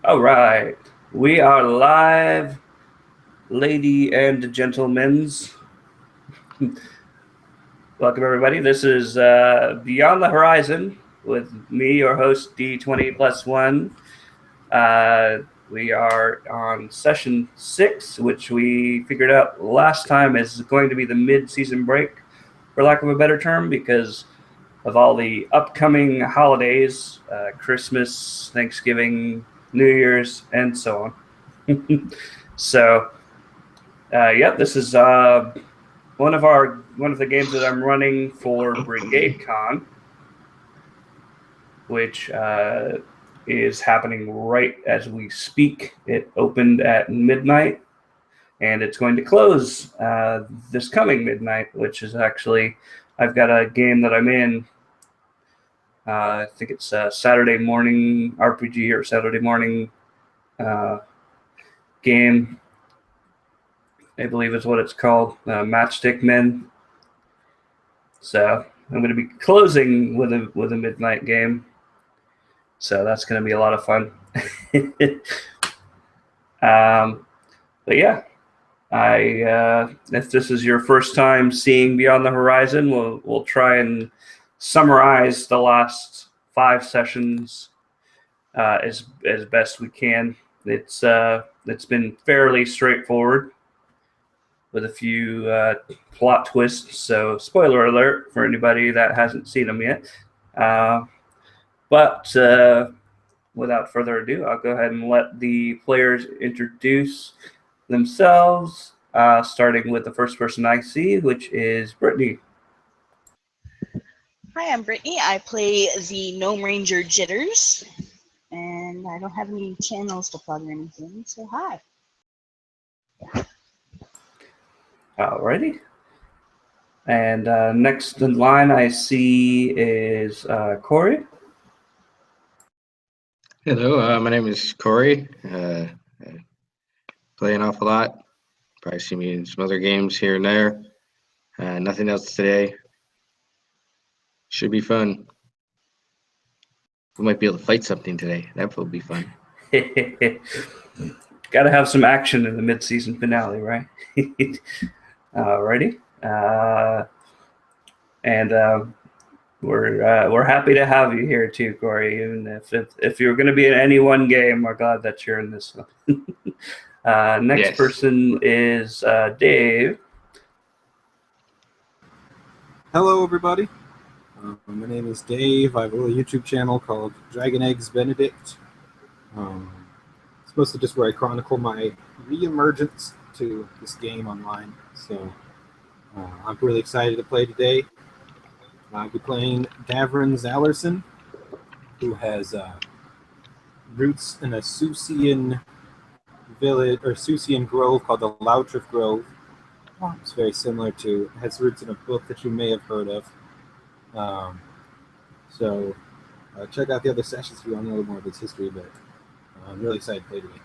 All right, we are live, lady and gentlemen's. Welcome, everybody. This is Beyond the Horizon with me, your host, D20 plus one. We are on session 6, which we figured out last time is going to be the mid-season break, for lack of a better term, because of all the upcoming holidays, Christmas, Thanksgiving, New Year's, and so on. So, this is one of the games that I'm running for BrigadeCon, which is happening right as we speak. It opened at midnight, and it's going to close this coming midnight, which is actually I've got a game that I'm in. I think it's a Saturday morning RPG or Saturday morning game. I believe is what it's called, Matchstick Men. So I'm going to be closing with a midnight game. So that's going to be a lot of fun. But yeah, if this is your first time seeing Beyond the Horizon, we'll try and summarize the last 5 sessions as best we can. It's been fairly straightforward with a few plot twists. So spoiler alert for anybody that hasn't seen them yet. But without further ado, I'll go ahead and let the players introduce themselves, starting with the first person I see, which is Brittany. Hi, I'm Brittany. I play the Gnome Ranger Jitters, and I don't have any channels to plug or anything, so hi. Alrighty. And next in line I see is Corey. Hello, my name is Corey. I play an awful lot. Probably see me in some other games here and there. Nothing else today. Should be fun. We might be able to fight something today. That will be fun. Got to have some action in the mid-season finale, right? Alrighty. And we're happy to have you here too, Corey. Even if you're going to be in any one game, we're glad that you're in this one. Next Yes. person is Dave. Hello, everybody. My name is Dave. I have a little YouTube channel called Dragon Eggs Benedict. It's mostly just where I chronicle my re-emergence to this game online. So I'm really excited to play today. I'll be playing Davrin Zallerson, who has roots in a Susian village or Susian grove called the Loutrif Grove. It's very similar to, has roots in a book that you may have heard of. So check out the other sessions if you want to know more of its history, but I'm really excited to play today.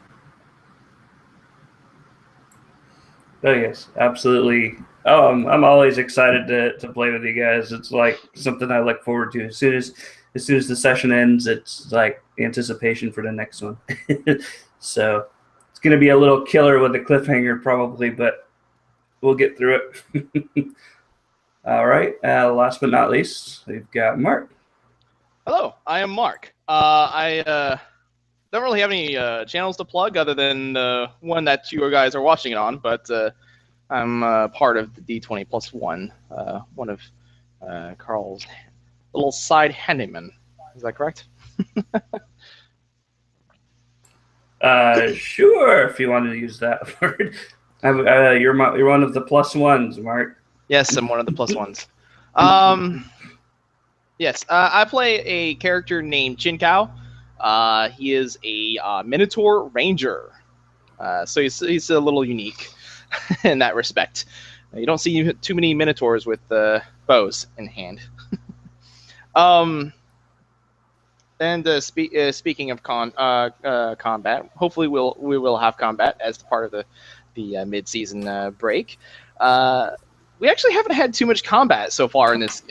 Oh yes, absolutely. Oh, I'm always excited to play with you guys. It's like something I look forward to. As soon as the session ends, it's like anticipation for the next one. So it's going to be a little killer with the cliffhanger probably, but we'll get through it. All right. Last but not least, we've got Mark. Hello, I am Mark. I don't really have any channels to plug other than one that you guys are watching it on, but I'm part of the D20 plus one of Carl's little side handyman. Is that correct? Sure, if you wanted to use that word. You're one of the plus ones, Mark. Yes, I'm one of the plus ones. Yes, I play a character named Chinkao. He is a Minotaur Ranger, so he's a little unique in that respect. You don't see too many Minotaurs with bows in hand. Speaking of combat, hopefully we will have combat as part of the mid-season break. We actually haven't had too much combat so far in this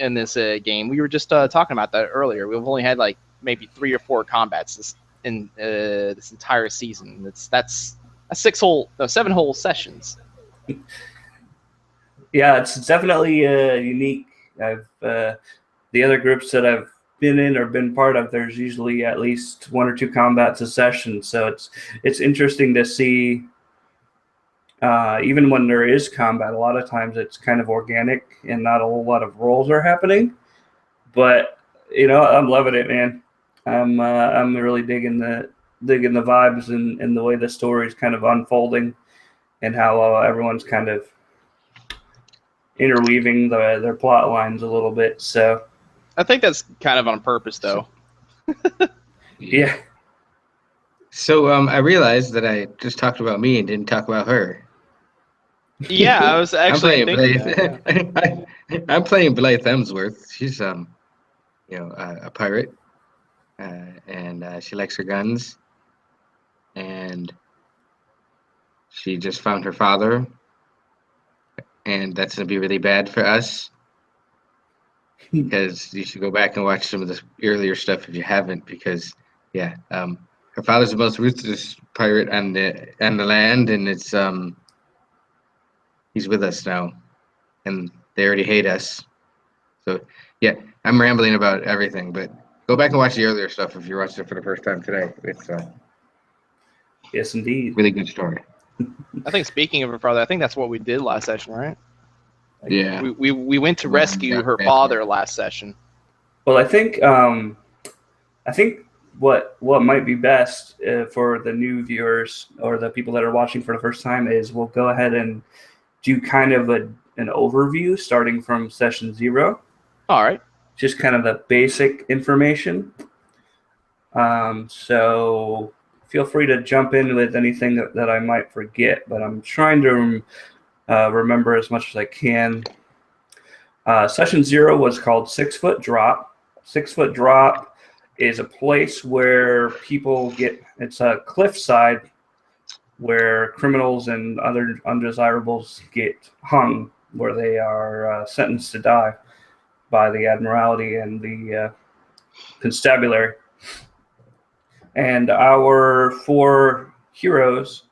game. We were just talking about that earlier. We've only had like maybe 3 or 4 combats in this entire season. That's 7 whole sessions. Yeah, it's definitely unique. I've the other groups that I've been in or been part of, there's usually at least 1 or 2 combats a session. So it's interesting to see. Even when there is combat, a lot of times it's kind of organic and not a whole lot of rolls are happening. But I'm loving it, man. I'm really digging the vibes and the way the story is kind of unfolding, and how everyone's kind of interweaving their plot lines a little bit. So I think that's kind of on purpose, though. yeah. So I realized that I just talked about me and didn't talk about her. Yeah, I was actually I'm playing thinking Blythe. that, yeah. I'm playing Blythe Emsworth. She's a pirate, and she likes her guns, and she just found her father, and that's gonna be really bad for us. Because you should go back and watch some of the earlier stuff if you haven't. Because her father's the most ruthless pirate on the land, and it's he's with us now, and they already hate us. So yeah, I'm rambling about everything, but go back and watch the earlier stuff if you're watching it for the first time today. It's a Yes, indeed. really good story. I think speaking of her father, I think that's what we did last session, right? Yeah. We went to rescue her father last session. Well, I think what might be best for the new viewers or the people that are watching for the first time is we'll go ahead and do kind of an overview starting from session 0. All right. Just kind of the basic information. So feel free to jump in with anything that I might forget, but I'm trying to remember as much as I can. Session 0 was called 6 Foot Drop. 6 Foot Drop is a place where people it's a cliffside where criminals and other undesirables get hung, where they are sentenced to die by the Admiralty and the Constabulary. And our 4 heroes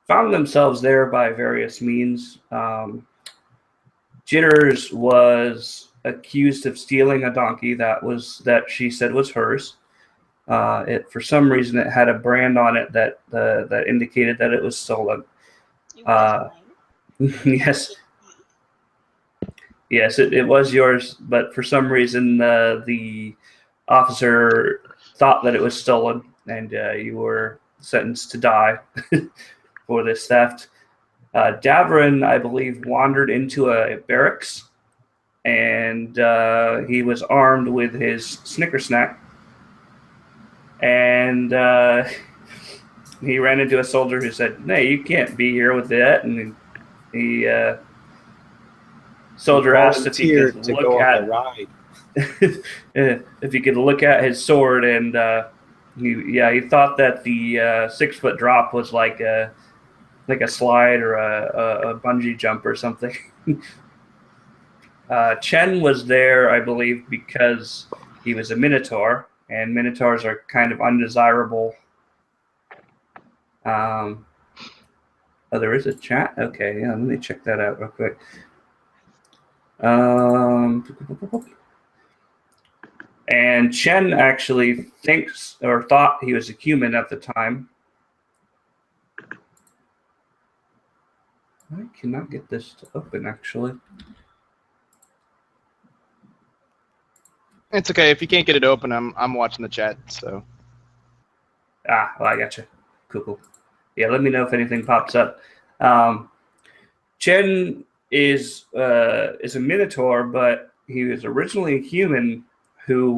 found themselves there by various means. Jitters was accused of stealing a donkey that she said was hers. For some reason, it had a brand on it that indicated that it was stolen. Yes, it was yours, but for some reason, the officer thought that it was stolen, and you were sentenced to die for this theft. Davrin, I believe, wandered into a barracks, and he was armed with his Snicker snack. And he ran into a soldier who said, "Hey, you can't be here with that." And the soldier asked if he could look at the ride. if he could look at his sword, and he thought that the 6 foot drop was like a slide or a bungee jump or something. Chen was there, I believe, because he was a Minotaur, and Minotaurs are kind of undesirable. There is a chat? Okay, yeah, let me check that out real quick. And Chen actually thinks or thought he was a human at the time. I cannot get this to open, actually. It's okay if you can't get it open. I'm watching the chat. So. Well, I gotcha. Cool. Yeah, let me know if anything pops up. Chen is a Minotaur, but he was originally a human who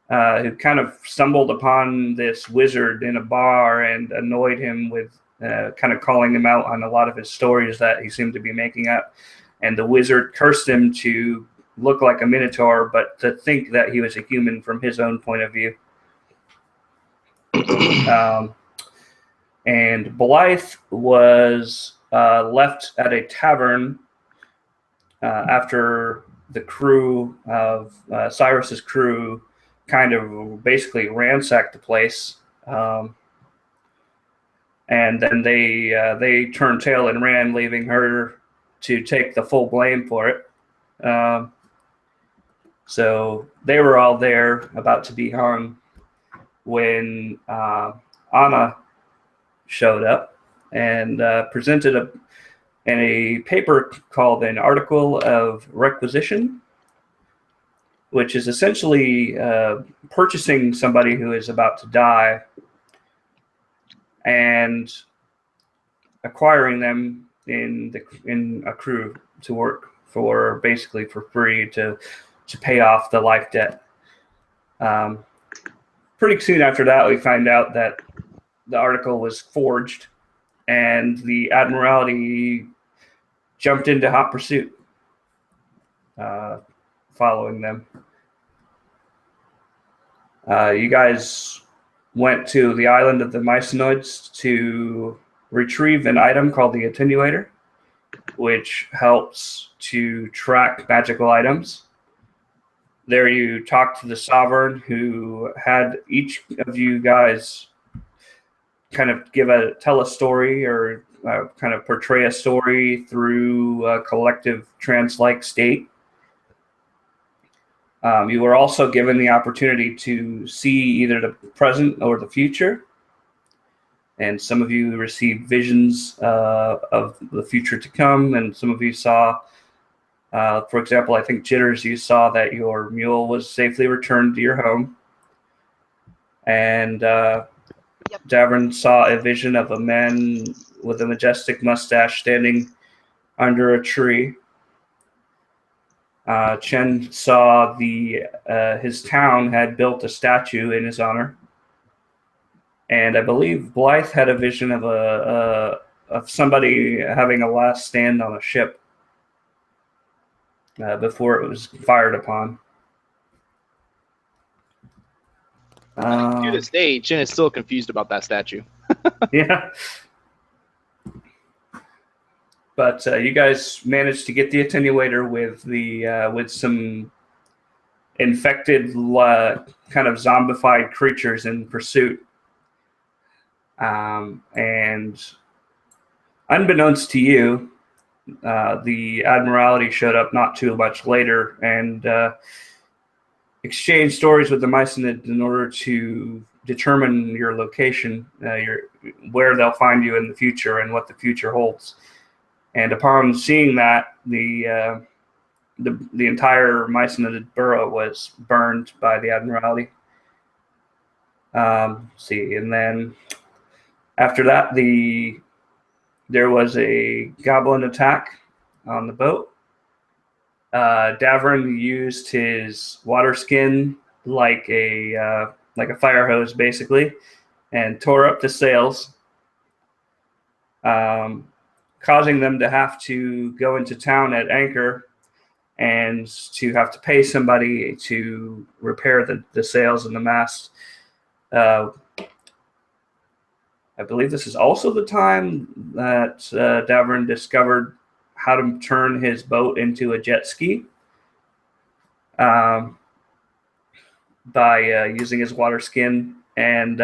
kind of stumbled upon this wizard in a bar and annoyed him with kind of calling him out on a lot of his stories that he seemed to be making up. And the wizard cursed him to look like a Minotaur, but to think that he was a human from his own point of view. And Blythe was left at a tavern after the crew of Cyrus's crew kind of basically ransacked the place. And then they turned tail and ran, leaving her to take the full blame for it. So they were all there, about to be hung, when Anna showed up and presented a paper called an Article of Requisition, which is essentially purchasing somebody who is about to die and acquiring them in a crew to work for, basically for free, to pay off the life debt. Pretty soon after that, we find out that the article was forged, and the Admiralty jumped into hot pursuit, following them. You guys went to the island of the Mycenoids to retrieve an item called the Attenuator, which helps to track magical items. There you talked to the Sovereign, who had each of you guys kind of tell a story, or kind of portray a story through a collective trance-like state. You were also given the opportunity to see either the present or the future, and some of you received visions of the future to come, and some of you saw, for example, I think Jitters, you saw that your mule was safely returned to your home, and Davern saw a vision of a man with a majestic mustache standing under a tree. Chen saw his town had built a statue in his honor, and I believe Blythe had a vision of somebody having a last stand on a ship before it was fired upon. To this day, Chen is still confused about that statue. Yeah. But you guys managed to get the Attenuator with some infected kind of zombified creatures in pursuit. And unbeknownst to you, the Admiralty showed up not too much later and exchanged stories with the Mycenid in order to determine your location, where they'll find you in the future and what the future holds. And upon seeing that, the entire Mycenid borough was burned by the Admiralty. And then after that, there was a goblin attack on the boat. Davern used his water skin like a fire hose, basically, and tore up the sails, causing them to have to go into town at anchor and to have to pay somebody to repair the sails and the mast. I believe this is also the time that Davern discovered how to turn his boat into a jet ski by using his water skin. And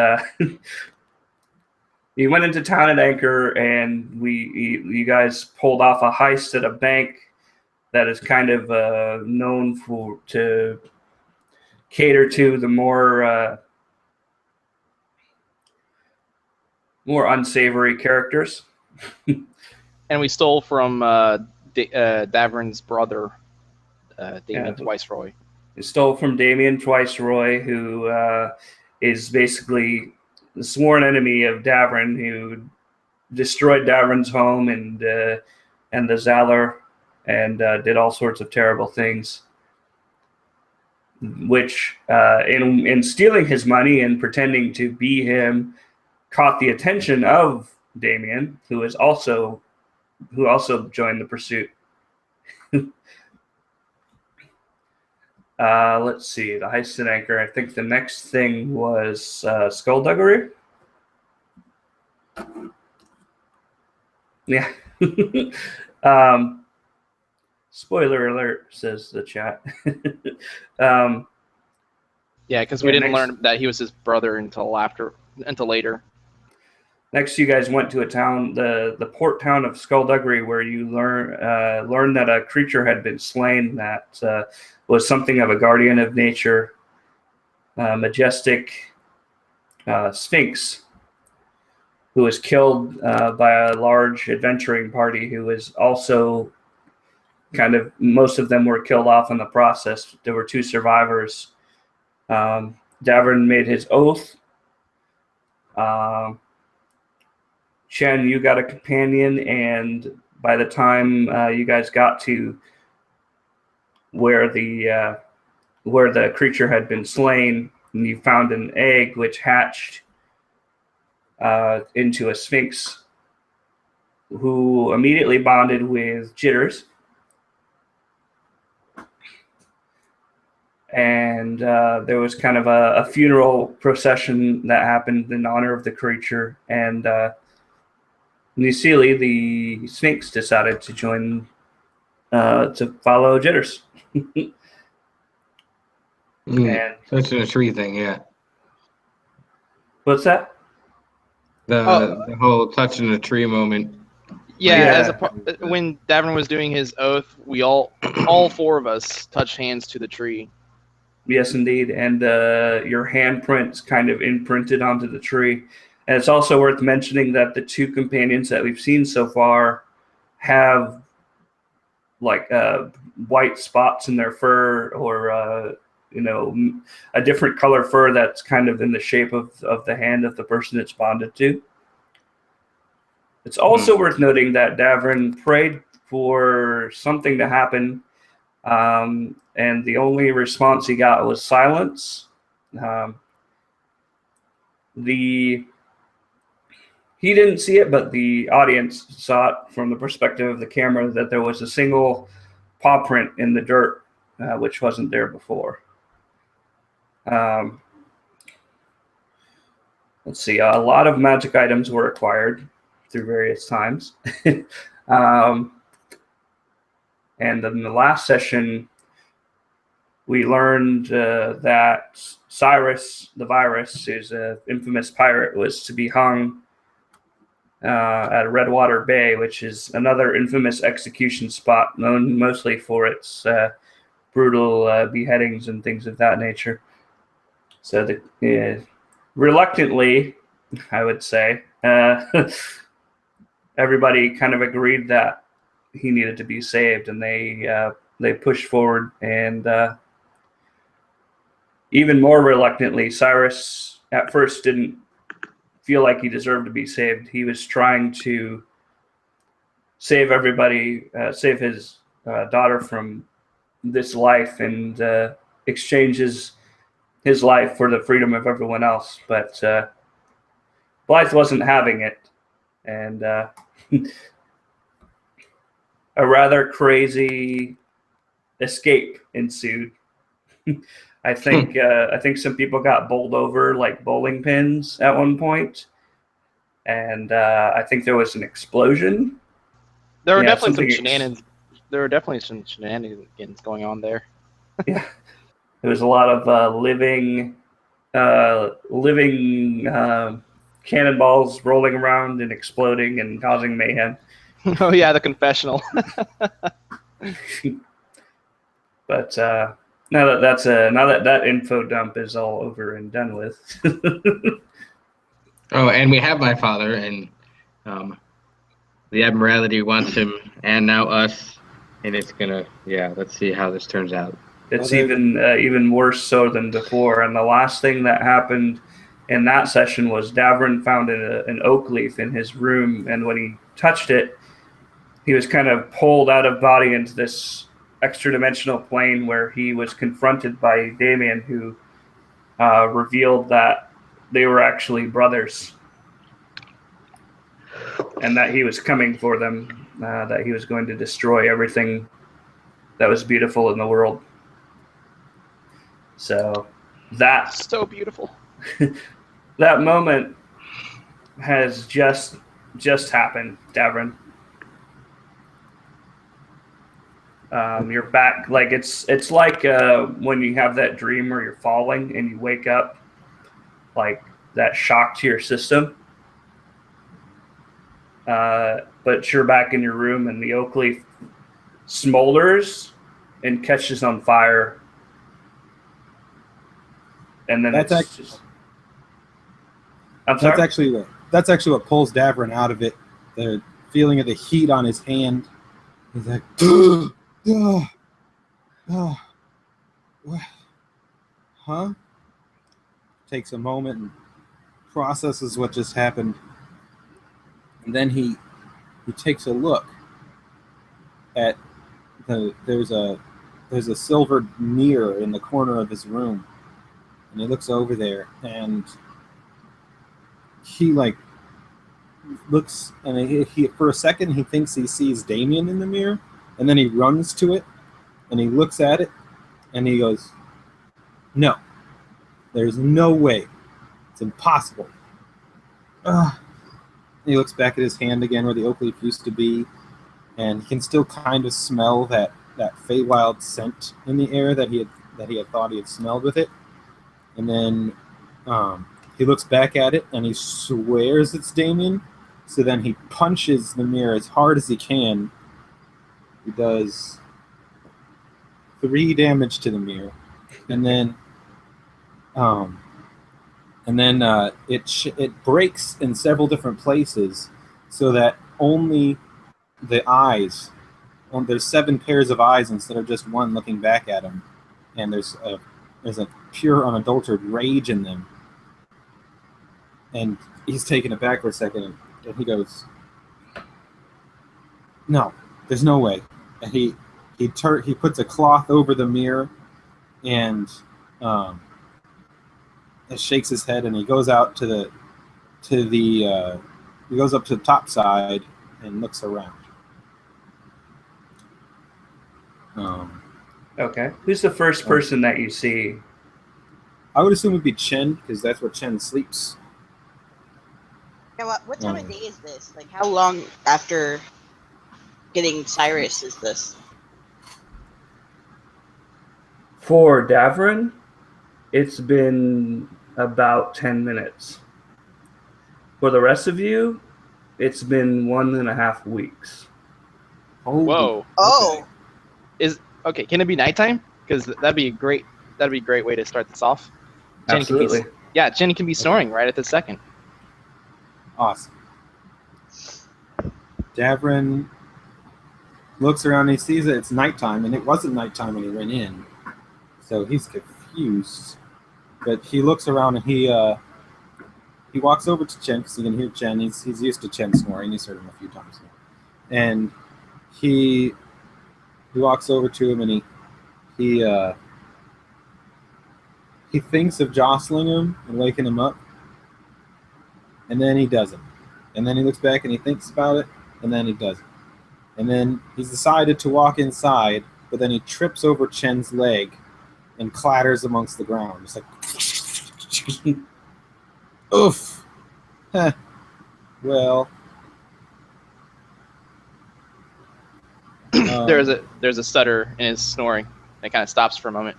he went into town at anchor, and you guys pulled off a heist at a bank that is kind of known to cater to the more unsavory characters. And we stole from Davern's brother, Damien Twiceroy. We stole from Damien Twiceroy, who is basically the sworn enemy of Davern, who destroyed Davern's home and the Zalor, and did all sorts of terrible things. Which, in stealing his money and pretending to be him, caught the attention of Damien, who also joined the pursuit. Let's see, the heist at anchor. I think the next thing was skullduggery. Yeah. Spoiler alert, says the chat. Yeah, because we Yeah, didn't next- learn that he was his brother until later. Next, you guys went to a town, the port town of Skullduggery, where you learned that a creature had been slain that was something of a guardian of nature, majestic sphinx, who was killed by a large adventuring party who was also most of them were killed off in the process. There were 2 survivors. Davern made his oath. Chen, you got a companion, and by the time you guys got to where the creature had been slain, and you found an egg which hatched into a sphinx, who immediately bonded with Jitters, and there was kind of a funeral procession that happened in honor of the creature, and Nucili, the sphinx, decided to join to follow Jitters. And Touching a tree thing, yeah. what's that? The whole touching a tree moment. Yeah, Yeah. when Davin was doing his oath, we all 4 of us touched hands to the tree. Yes, indeed. And your handprint's kind of imprinted onto the tree. And it's also worth mentioning that the 2 companions that we've seen so far have like white spots in their fur, or a different color fur that's kind of in the shape of the hand of the person it's bonded to. It's also worth noting that Davrin prayed for something to happen, and the only response he got was silence. He didn't see it, but the audience saw it from the perspective of the camera, that there was a single paw print in the dirt, which wasn't there before. Let's see, a lot of magic items were acquired through various times. And in the last session, we learned that Cyrus, the virus, who's an infamous pirate, was to be hung at Redwater Bay, which is another infamous execution spot known mostly for its brutal beheadings and things of that nature. So, reluctantly, I would say, everybody kind of agreed that he needed to be saved, and they pushed forward. And even more reluctantly, Cyrus at first didn't feel like he deserved to be saved. He was trying to save everybody, save his daughter from this life, and exchange his life for the freedom of everyone else. But Blythe wasn't having it, and a rather crazy escape ensued. I think some people got bowled over like bowling pins at one point, and I think there was an explosion. There were Yeah, definitely some something shenanigans. There were definitely some shenanigans going on there. Yeah, there was a lot of living cannonballs rolling around and exploding and causing mayhem. Oh yeah, the confessional. But now that that info dump is all over and done with. Oh, and we have my father, and the Admiralty wants him, and now us, and it's gonna, let's see how this turns out. It's even worse so than before. And the last thing that happened in that session was Davrin found an oak leaf in his room, and when he touched it, he was kind of pulled out of body into this extra-dimensional plane where he was confronted by Damien, who revealed that they were actually brothers, and that he was coming for them, that he was going to destroy everything that was beautiful in the world. So that's So beautiful. that moment has just happened, Davrin. You're back. Like it's like when you have that dream where you're falling and you wake up, like that shock to your system. But you're back in your room, and the oak leaf smolders and catches on fire, and then That's it's just. I'm sorry. That's actually what pulls Davrin out of it. The feeling of the heat on his hand. He's like, huh? Takes a moment and processes what just happened, and then he takes a look at there's a silver mirror in the corner of his room, and he looks over there, and he like looks, and he for a second he thinks he sees Damien in the mirror, and then he runs to it, and he looks at it, and he goes, "No, there's no way. It's impossible." He looks back at his hand again where the oak leaf used to be, and he can still kind of smell that Feywild scent in the air that he had thought he had smelled with it. And then he looks back at it and he swears it's Damien. So then he punches the mirror as hard as he can. He does 3 damage to the mirror, and then it breaks in several different places, so that only the eyes. There's 7 pairs of eyes instead of just one looking back at him, and there's a pure unadulterated rage in them. And he's taken aback for a second, and he goes, "No, there's no way." And he puts a cloth over the mirror, and shakes his head, and he goes out he goes up to the top side and looks around. Okay. Who's the first person that you see? I would assume it'd be Chen, because that's where Chen sleeps. Yeah, what time of day is this? Like, how long after getting Cyrus is this? For Davrin, it's been about 10 minutes. For the rest of you, it's been 1.5 weeks. Whoa. Oh, Okay, can it be nighttime? Because that'd be a great way to start this off. Absolutely. Jenny can be snoring right at this second. Awesome. Davrin looks around and he sees that it's nighttime, and it wasn't nighttime when he went in. So he's confused. But he looks around and he walks over to Chen, because he can hear Chen. He's used to Chen snoring. He's heard him a few times now. And he walks over to him, and he thinks of jostling him and waking him up, and then he doesn't. And then he looks back and he thinks about it, and then he doesn't. And then he's decided to walk inside, but then he trips over Chen's leg and clatters amongst the ground. It's like, oof. Huh. Well. There's a stutter in his snoring. It kind of stops for a moment,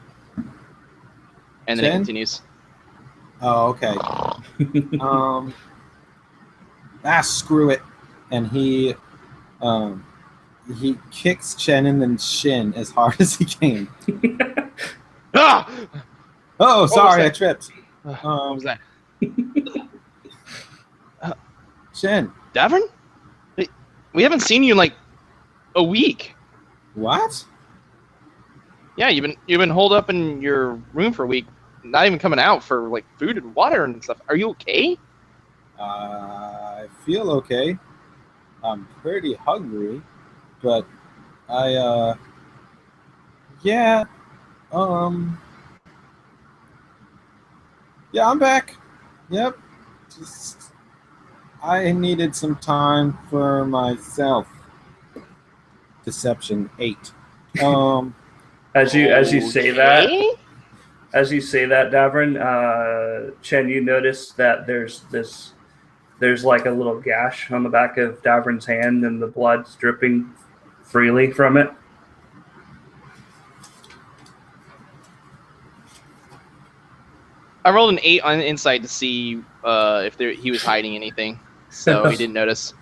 and then it Chen? continues. Oh, okay. Screw it. And he kicks Chen in the shin as hard as he can. Ah! Oh, sorry, I that? tripped. What was that? Chen, Davrin? We haven't seen you in like a week. what? Yeah, you've been holed up in your room for a week, not even coming out for like food and water and stuff. Are you okay? I feel okay. I'm pretty hungry, but yeah, I'm back. Yep. Just, I needed some time for myself. Deception 8. As you say that, Davrin, Chen, you notice that there's like a little gash on the back of Davrin's hand, and the blood's dripping freely from it. I rolled an 8 on insight to see if he was hiding anything, so he didn't notice.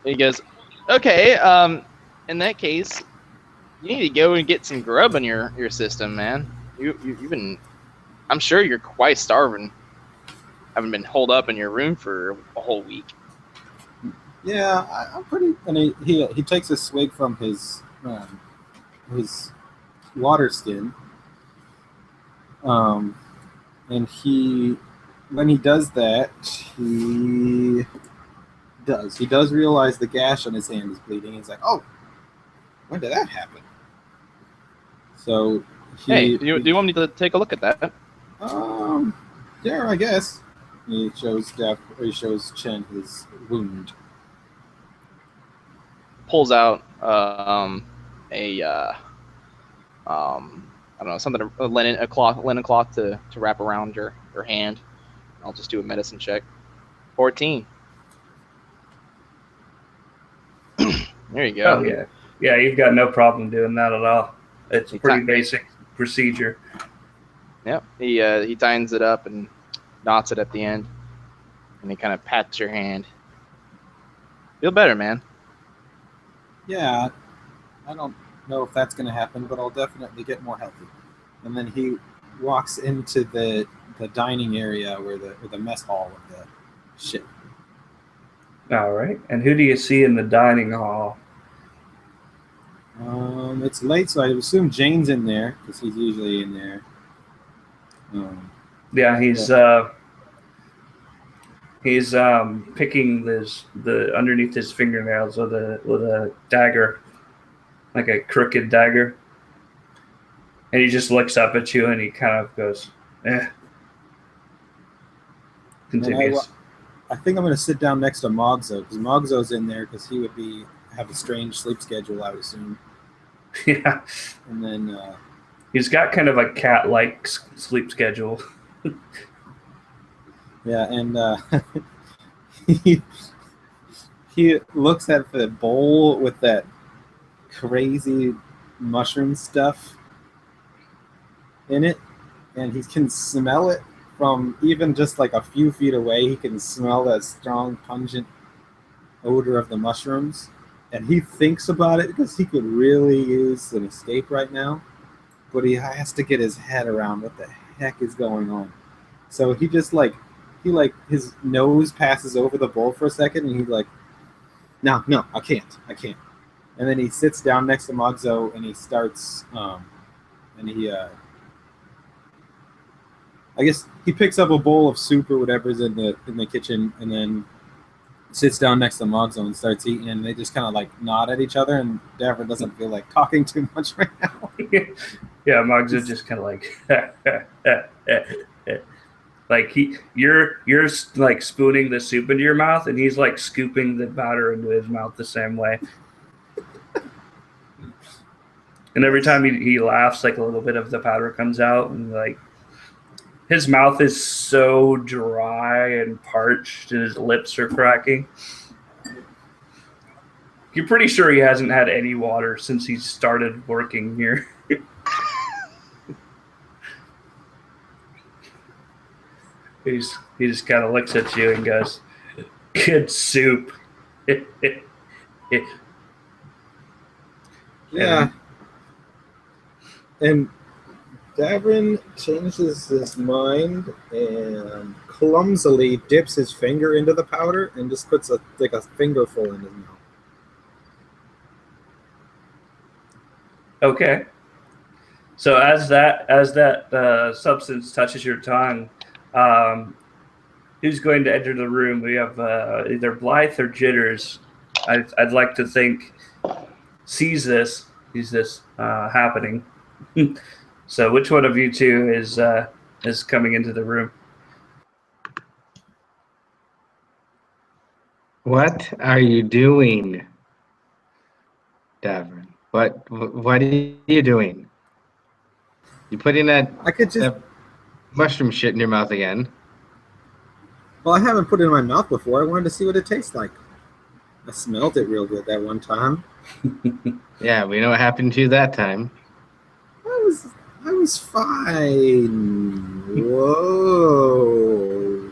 He goes, okay. In that case, you need to go and get some grub in your system, man. You've been. I'm sure you're quite starving. Haven't been holed up in your room for a whole week. Yeah, I'm pretty. And he takes a swig from his water skin. And when he does that, he does realize the gash on his hand is bleeding. He's like, oh, when did that happen? So Hey, do you want me to take a look at that? Yeah, I guess. He shows Chen his wound. Pulls out I don't know, something, a linen cloth to wrap around your hand. I'll just do a medicine check. 14. There you go. Oh yeah, yeah. You've got no problem doing that at all. It's a pretty basic procedure. Yep. He tightens it up and knots it at the end, and he kind of pats your hand. Feel better, man. Yeah, I don't know if that's going to happen, but I'll definitely get more healthy. And then he walks into the dining area where the mess hall of the ship. All right. And who do you see in the dining hall? It's late, so I assume Jane's in there because he's usually in there. Yeah, he's picking the underneath his fingernails with a dagger, like a crooked dagger. And he just looks up at you and he kind of goes, eh. Continues. I think I'm going to sit down next to Mogzo because Mogzo's in there because he would have a strange sleep schedule, I would assume. Yeah. And then he's got kind of a cat-like sleep schedule. Yeah, and he looks at the bowl with that crazy mushroom stuff in it, and he can smell it from even just like a few feet away. He can smell that strong, pungent odor of the mushrooms, and he thinks about it because he could really use an escape right now, but he has to get his head around what the heck is going on. So he just his nose passes over the bowl for a second, and he's like, no, I can't. And then he sits down next to Mogzo, and he starts, I guess he picks up a bowl of soup or whatever's in the kitchen, and then sits down next to Mogzo and starts eating, and they just kind of like nod at each other, and Davin doesn't feel like talking too much right now. Yeah, Mogzo just kind of like you're like spooning the soup into your mouth, and he's like scooping the batter into his mouth the same way. And every time he laughs, like a little bit of the powder comes out, and like his mouth is so dry and parched, and his lips are cracking. You're pretty sure he hasn't had any water since he started working here. He just kind of looks at you and goes, "Good soup." Yeah. And Davin changes his mind and clumsily dips his finger into the powder and just puts a fingerful in his mouth. Okay. So as that substance touches your tongue, who's going to enter the room? We have either Blythe or Jitters. I'd like to think sees this happening. So which one of you two is coming into the room? What are you doing, Davin? What are you doing? You putting that mushroom shit in your mouth again? Well, I haven't put it in my mouth before. I wanted to see what it tastes like. I smelled it real good that one time. Yeah, we know what happened to you that time. I was fine. Whoa.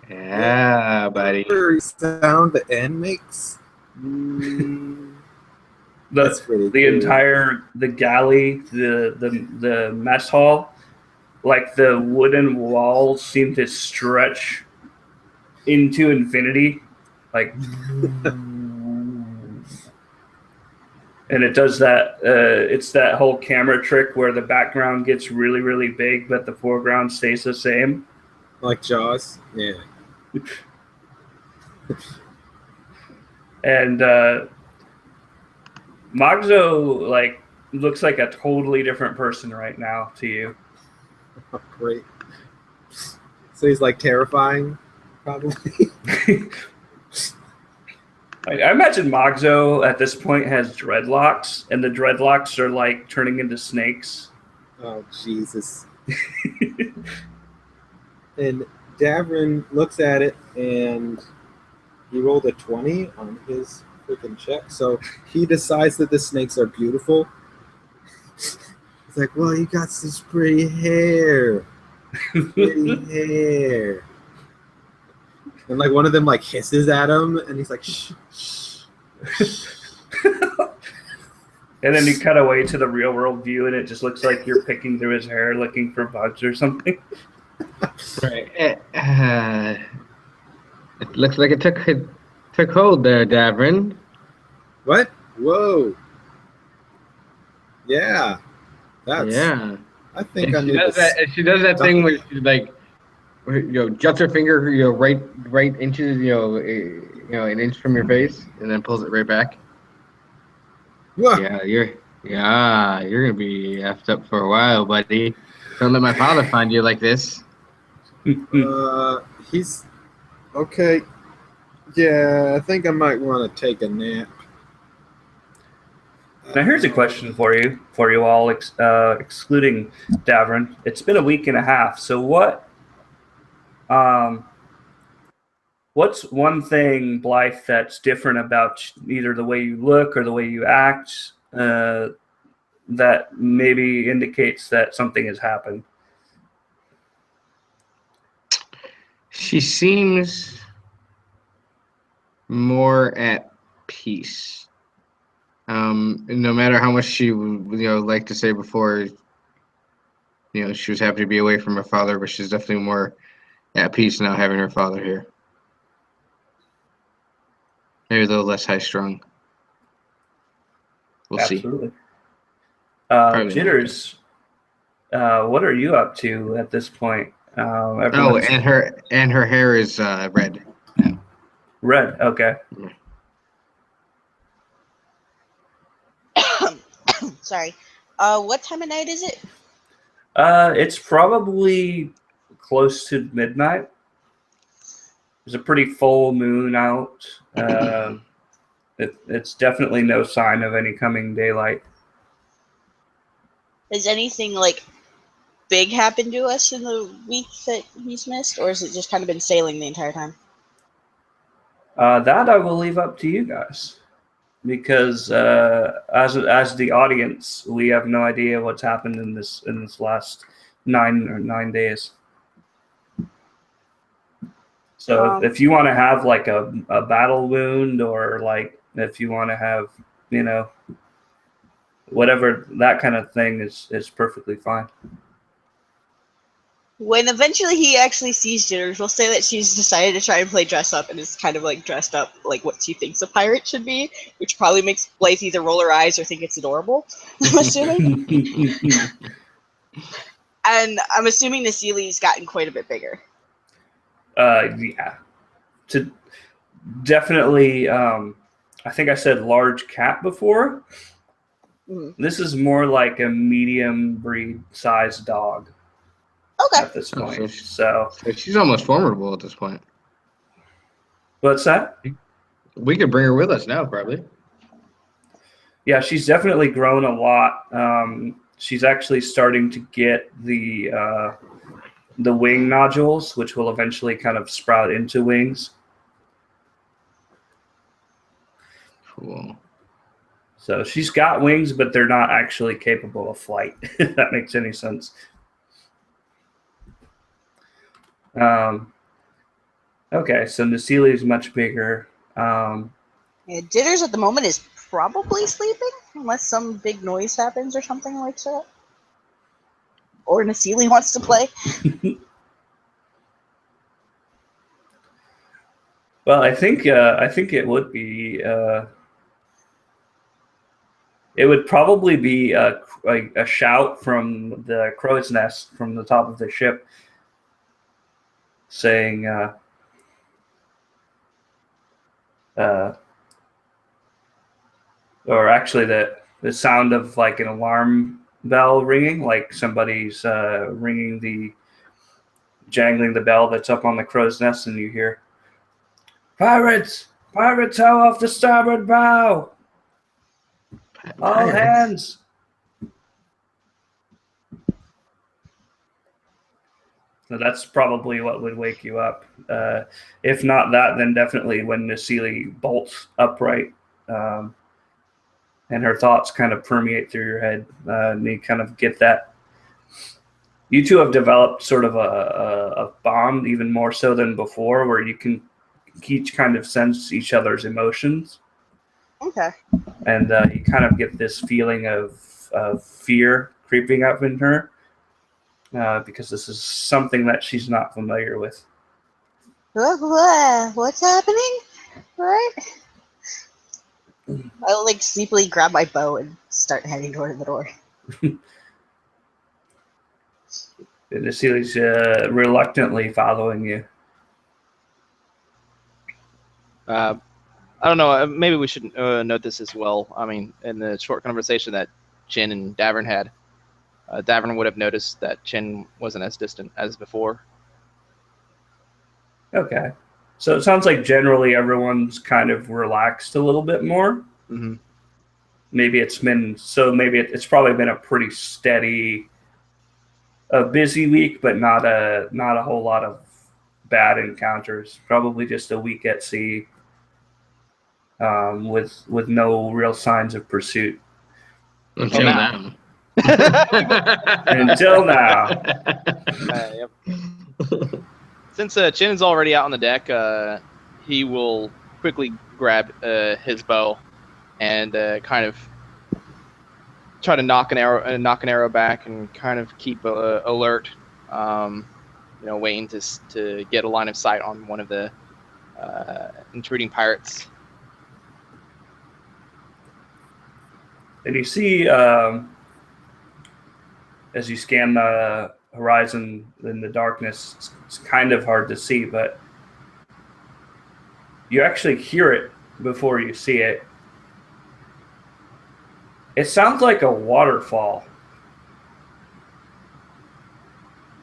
Yeah, buddy. Whatever sound the N makes. That's pretty cool. The galley, the mess hall, like the wooden walls seem to stretch into infinity, like, and it does that. It's that whole camera trick where the background gets really, really big, but the foreground stays the same. Like Jaws? Yeah. And Magzo like looks like a totally different person right now to you. Oh, great. So he's like terrifying, probably. I imagine Magzo at this point has dreadlocks, and the dreadlocks are like turning into snakes. Oh, Jesus. And Davrin looks at it, and he rolled a 20 on his freaking check. So he decides that the snakes are beautiful. He's like, well, you got this pretty hair. Pretty hair. And like one of them like hisses at him, and he's like, shh, shh, shh. And then you cut away to the real world view, and it just looks like you're picking through his hair looking for bugs or something. Right. It looks like it took hold there, Davrin. What? Whoa. Yeah. That's. Yeah. I think And she does that thing where she like, juts her finger, right into an inch from your face, and then pulls it right back. Whoa. Yeah, you're gonna be effed up for a while, buddy. Don't let my father find you like this. He's okay. Yeah, I think I might want to take a nap. Now here's a question for you all, excluding Davrin. It's been a week and a half. So what's one thing, Blythe, that's different about either the way you look or the way you act that maybe indicates that something has happened? She seems more at peace. No matter how much she like to say before, she was happy to be away from her father, but she's definitely more at peace now having her father here. Maybe a little less high strung. We'll Absolutely. see. Jitters, what are you up to at this point? And her hair is red. Red. Okay. Sorry. What time of night is it? It's probably close to midnight. There's a pretty full moon out. It's definitely no sign of any coming daylight. Has anything like big happened to us in the week that he's missed, or has it just kind of been sailing the entire time? That I will leave up to you guys, because as the audience, we have no idea what's happened in this last 9 days. So if you want to have like a battle wound, or like if you want to have whatever, that kind of thing is perfectly fine. When eventually he actually sees Jitters, we'll say that she's decided to try and play dress up and is kind of like dressed up like what she thinks a pirate should be, which probably makes Blythe either roll her eyes or think it's adorable, I'm assuming. And I'm assuming the Sealy's gotten quite a bit bigger. Yeah. To definitely, I think I said large cat before. Mm-hmm. This is more like a medium breed sized dog. Okay. At this point, so she's almost formidable at this point. What's that? We could bring her with us now, probably. Yeah, she's definitely grown a lot. She's actually starting to get the wing nodules, which will eventually kind of sprout into wings. Cool. So she's got wings, but they're not actually capable of flight, if that makes any sense. Okay, so Nasili is much bigger. Yeah, Jitters at the moment is probably sleeping, unless some big noise happens or something like that. Or Nasili wants to play. Well, I think it would be. It would probably be a shout from the crow's nest from the top of the ship, saying, or actually the sound of like an alarm bell ringing, like somebody's jangling the bell that's up on the crow's nest, and you hear, "Pirates! Pirates, tow off the starboard bow! All hands!" So that's probably what would wake you up. If not that, then definitely when Nasili bolts upright, and her thoughts kind of permeate through your head, and you kind of get that. You two have developed sort of a bond, even more so than before, where you can each kind of sense each other's emotions. Okay. And you kind of get this feeling of fear creeping up in her, because this is something that she's not familiar with. What's happening? Right? I'll like sleepily grab my bow and start heading toward the door. Nasili's reluctantly following you. I don't know. Maybe we should note this as well. I mean, in the short conversation that Chin and Davern had, Davern would have noticed that Chin wasn't as distant as before. Okay. So it sounds like generally everyone's kind of relaxed a little bit more. Mm-hmm. Maybe it's probably been a pretty steady, a busy week, but not a whole lot of bad encounters. Probably just a week at sea, with no real signs of pursuit. Until now. Until now. Yep. Since Chin is already out on the deck, he will quickly grab his bow and kind of try to knock an arrow back and kind of keep alert. Waiting to get a line of sight on one of the intruding pirates. And you see, as you scan the horizon in the darkness, it's kind of hard to see, but you actually hear it before you see it. It sounds like a waterfall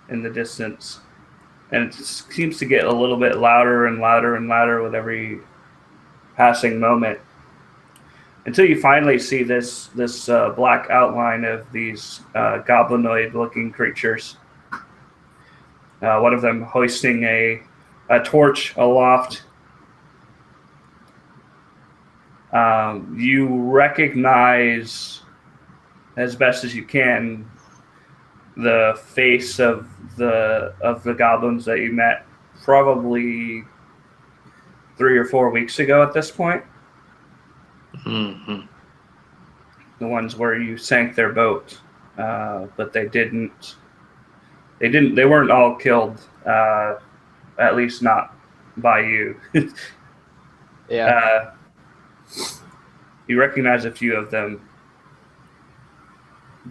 in the distance, and it seems to get a little bit louder and louder and louder with every passing moment, until you finally see this black outline of these goblinoid-looking creatures. One of them hoisting a torch aloft. You recognize, as best as you can, the face of the goblins that you met probably 3 or 4 weeks ago at this point. Mm-hmm. The ones where you sank their boat, but they weren't all killed, at least not by you. Yeah. You recognize a few of them.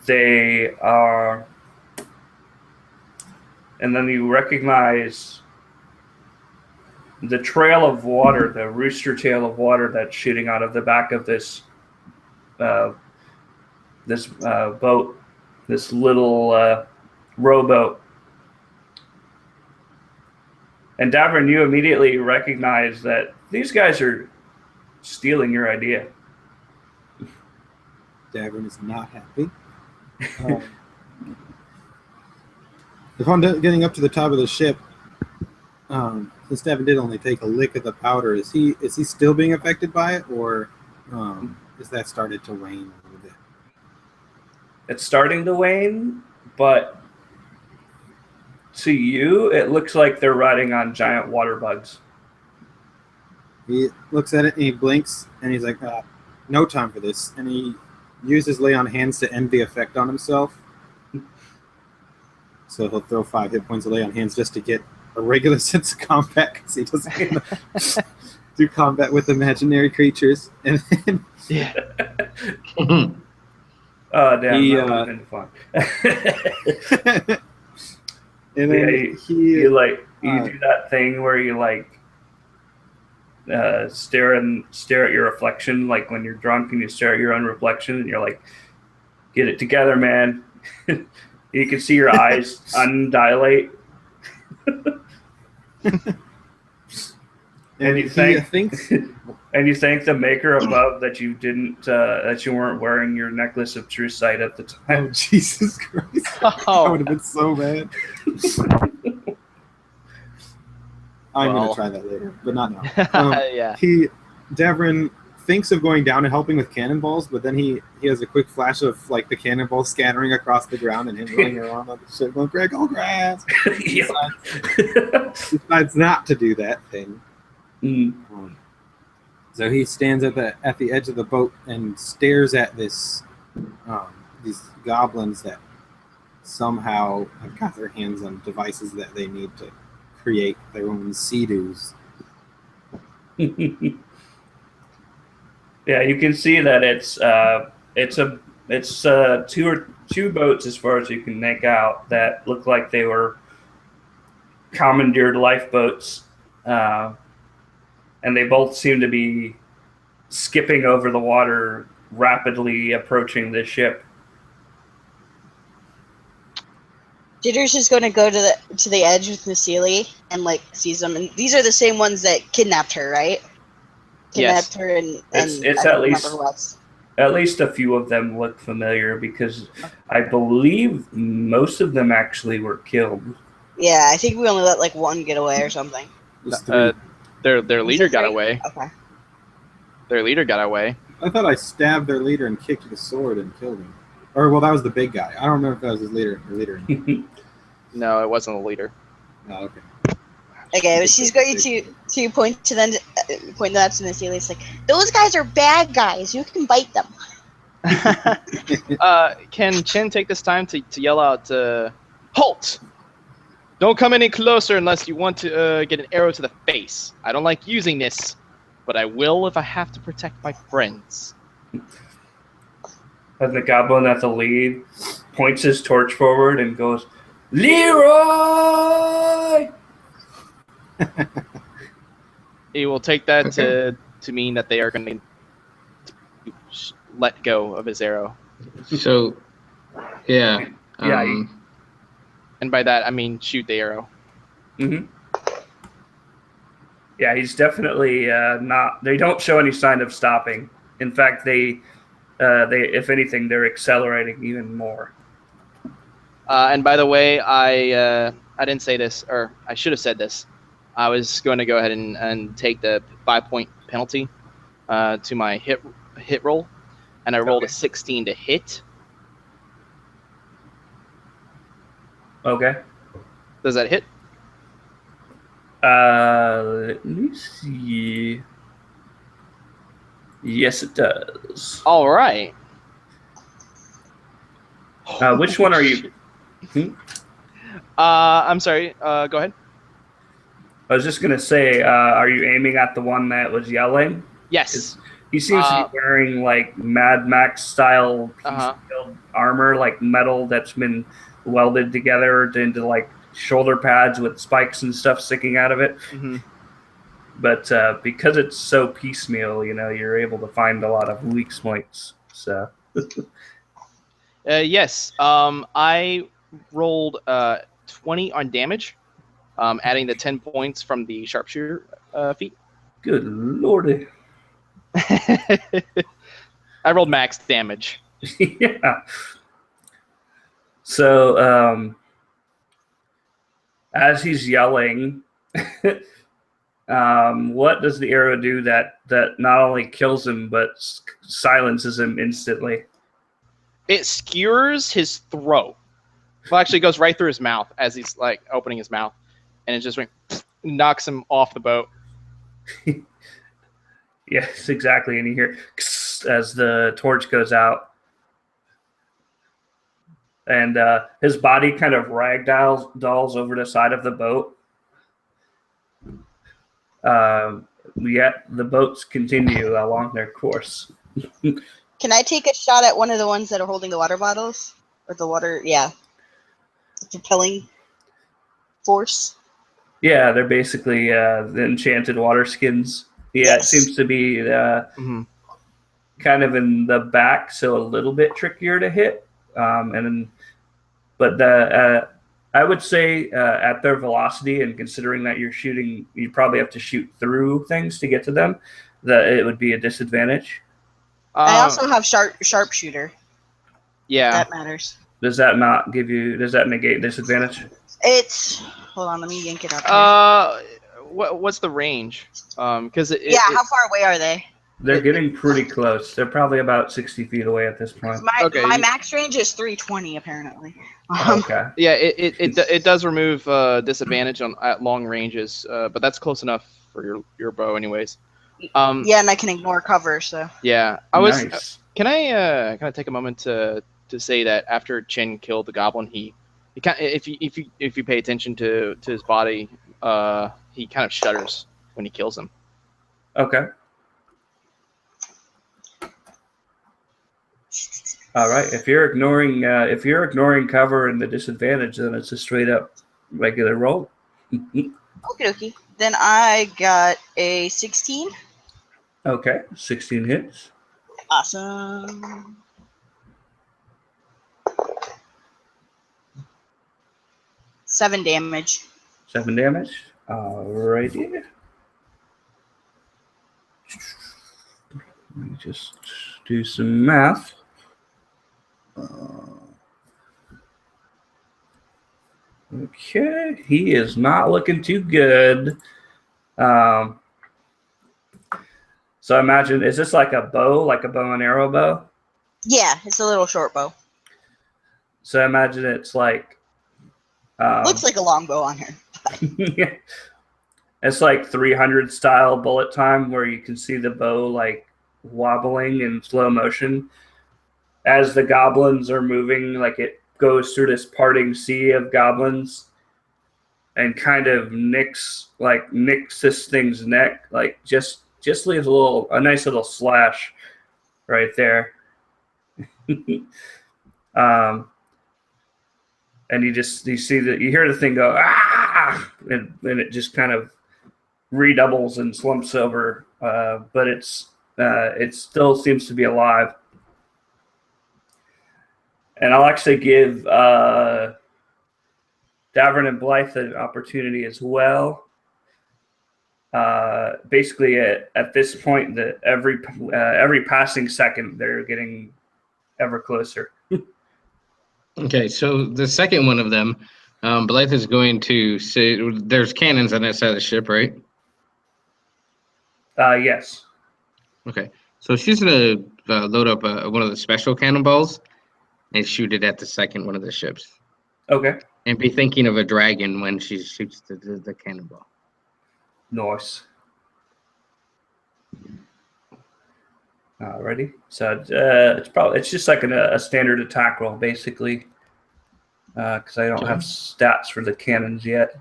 They are, and then you recognize the trail of water, the rooster tail of water that's shooting out of the back of this boat, this little rowboat. And Davern, you immediately recognize that these guys are stealing your idea. Davern is not happy. Upon getting up to the top of the ship, since Davern did only take a lick of the powder, is he still being affected by it, or? is that started to wane a little bit? It's starting to wane, but to you, it looks like they're riding on giant water bugs. He looks at it and he blinks and he's like, no time for this. And he uses Lay on Hands to end the effect on himself. So he'll throw 5 hit points of Lay on Hands just to get a regular sense of combat because he doesn't do combat with imaginary creatures. And then Yeah. Oh, damn, He, that would have been fun. and then Yeah, he you do that thing where you stare at your reflection, like when you're drunk and you stare at your own reflection and you're like, get it together, man. You can see your eyes undilate. And you thank the maker above that you weren't wearing your necklace of true sight at the time. Oh, Jesus Christ. Oh. That would have been so bad. I'm going to try that later, but not now. Yeah. Davrin thinks of going down and helping with cannonballs, but then he has a quick flash of like the cannonballs scattering across the ground and him running around on the ship going, Greg, oh, grass. Decides not to do that thing. So he stands at the edge of the boat and stares at these goblins that somehow have got their hands on devices that they need to create their own sea-doos. Yeah, you can see that it's two boats as far as you can make out that look like they were commandeered lifeboats, and they both seem to be skipping over the water, rapidly approaching the ship. Jitter's just going to go to the edge with Nasili and like sees them, and these are the same ones that kidnapped her, right? Kidnapped her, and it's at least a few of them look familiar because I believe most of them actually were killed. Yeah, I think we only let like one get away or something. Their leader got away. Okay. Their leader got away. I thought I stabbed their leader and kicked the sword and killed him. Or, well, that was the big guy. I don't remember if that was his leader. No, it wasn't the leader. Oh, okay. Okay, but she's going to point to them, point that to Nasili. It's like, those guys are bad guys. You can bite them. Can Chin take this time to yell out, halt! Don't come any closer unless you want to get an arrow to the face. I don't like using this, but I will if I have to protect my friends. And the goblin at the lead points his torch forward and goes, Leroy! He will take that to mean that they are going to let go of his arrow. So, yeah. And by that, I mean shoot the arrow. Mm-hmm. Yeah, he's definitely not. They don't show any sign of stopping. In fact, they if anything, they're accelerating even more. And by the way, I didn't say this, or I should have said this. I was going to go ahead and take the 5-point penalty to my hit roll, and I rolled a 16 to hit. Okay. Does that hit? Let me see. Yes, it does. All right. Which one are you? I'm sorry. Go ahead. I was just gonna say, are you aiming at the one that was yelling? Yes. He seems to be wearing like Mad Max style piece-built armor, like metal that's been welded together into like shoulder pads with spikes and stuff sticking out of it. Mm-hmm. But because it's so piecemeal, you're able to find a lot of weak points. So. Yes. I rolled 20 on damage, adding the 10 points from the sharpshooter feat. Good lordy. I rolled max damage. Yeah. So, as he's yelling, What does the arrow do that not only kills him but silences him instantly? It skewers his throat. Well, actually, it goes right through his mouth as he's like opening his mouth, and it just knocks him off the boat. Yes, exactly. And you hear as the torch goes out, and his body kind of ragdolls over the side of the boat. Yet the boats continue along their course. Can I take a shot at one of the ones that are holding the water bottles? Or the water, the propelling force? Yeah, they're basically the enchanted water skins. Yeah, Yes. It seems to be kind of in the back, so a little bit trickier to hit. But I would say at their velocity, and considering that you're shooting, you probably have to shoot through things to get to them, that it would be a disadvantage. I also have sharpshooter. Yeah. That matters. Does that not give you? Does that negate disadvantage? Hold on, let me yank it up. What's the range? Because how far away are they? They're getting pretty close. They're probably about 60 feet away at this point. My max range is 320 apparently. Okay. Yeah, it does remove disadvantage at long ranges, but that's close enough for your bow, anyways. Yeah, and I can ignore cover. So yeah, Nice. Can I kind of take a moment to say that after Chen killed the goblin, he if you pay attention to his body, he kind of shudders when he kills him. Okay. All right. If you're ignoring cover and the disadvantage, then it's a straight up regular roll. Okay. Then I got a 16. Okay, 16 hits. Awesome. Seven damage. 7 damage. Alrighty. Let me just do some math. Okay, he is not looking too good. So imagine, is this like a bow and arrow bow? Yeah, it's a little short bow. So imagine it's like... looks like a long bow on here. It's like 300 style bullet time where you can see the bow like wobbling in slow motion as the goblins are moving, like it goes through this parting sea of goblins and kind of nicks this thing's neck, like just leaves a nice little slash right there. And you hear the thing go and it just kind of redoubles and slumps over, but it still seems to be alive. And I'll actually give Davern and Blythe an opportunity as well. Basically, at this point, every passing second, they're getting ever closer. Okay, so the second one of them, Blythe is going to say there's cannons on that side of the ship, right? Yes. Okay, so she's gonna load up one of the special cannonballs and shoot it at the second one of the ships. Okay. And be thinking of a dragon when she shoots the cannonball. Nice. Alrighty. So it's just like a standard attack roll, basically, because I don't have stats for the cannons yet.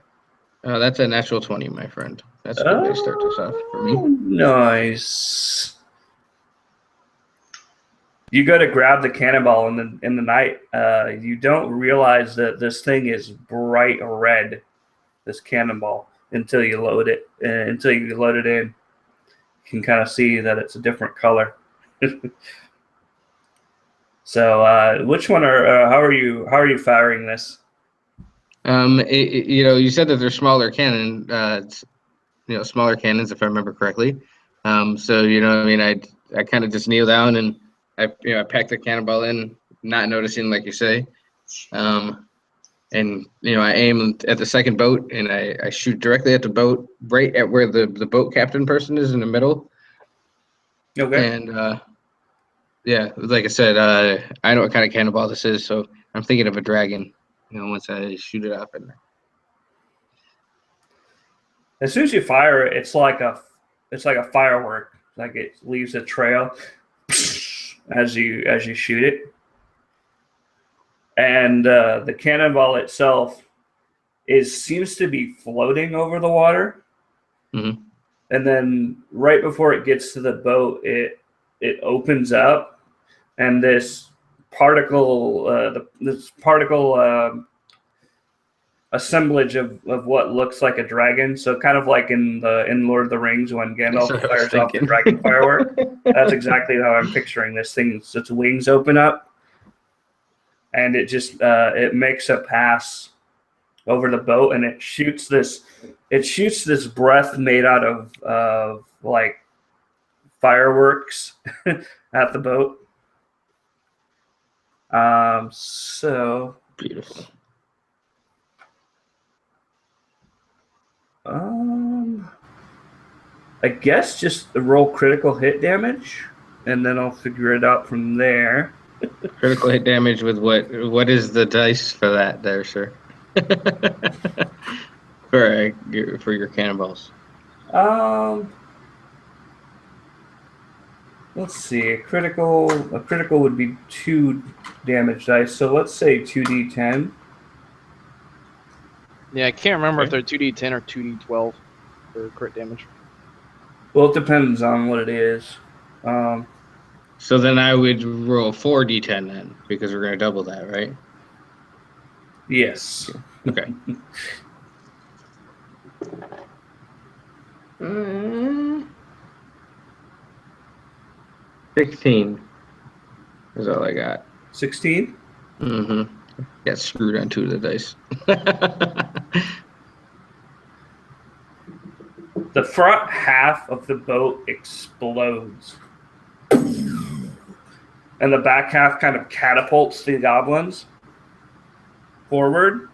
That's a natural 20, my friend. That's a good way to start this off for me. Nice. You go to grab the cannonball in the night. You don't realize that this thing is bright red, this cannonball, until you load it. Until you load it in, you can kind of see that it's a different color. So, which one how are you firing this? You said that they're smaller cannon. Smaller cannons, if I remember correctly. I kind of just kneel down and I pack the cannonball in, not noticing, like you say, and and I aim at the second boat, and I shoot directly at the boat, right at where the boat captain person is in the middle. Okay. And yeah, like I said, I know what kind of cannonball this is, so I'm thinking of a dragon. Once I shoot it up, and As soon as you fire it, it's like a firework. Like it leaves a trail as you shoot it. And the cannonball itself seems to be floating over the water. Mhm. And then right before it gets to the boat, it opens up, and this particle assemblage of what looks like a dragon. So kind of like in Lord of the Rings when Gandalf That's what I was fires off the thinking. dragon firework. That's exactly how I'm picturing this thing. Its wings open up, and it just it makes a pass over the boat, and it shoots this breath made out of like fireworks at the boat. So Beautiful. I guess just roll critical hit damage, and then I'll figure it out from there. Critical hit damage with what? What is the dice for that, there, sir? for your cannonballs. Let's see. A critical would be 2 damage dice. So let's say 2d10. Yeah, I can't remember if Okay. they're 2d10 or 2d12 for crit damage. Well, it depends on what it is. So then I would roll 4d10 then, because we're going to double that, right? Yes. Okay. 16 is all I got. 16. Mm-hmm. Got screwed on 2 of the dice. The front half of the boat explodes, and the back half kind of catapults the goblins forward.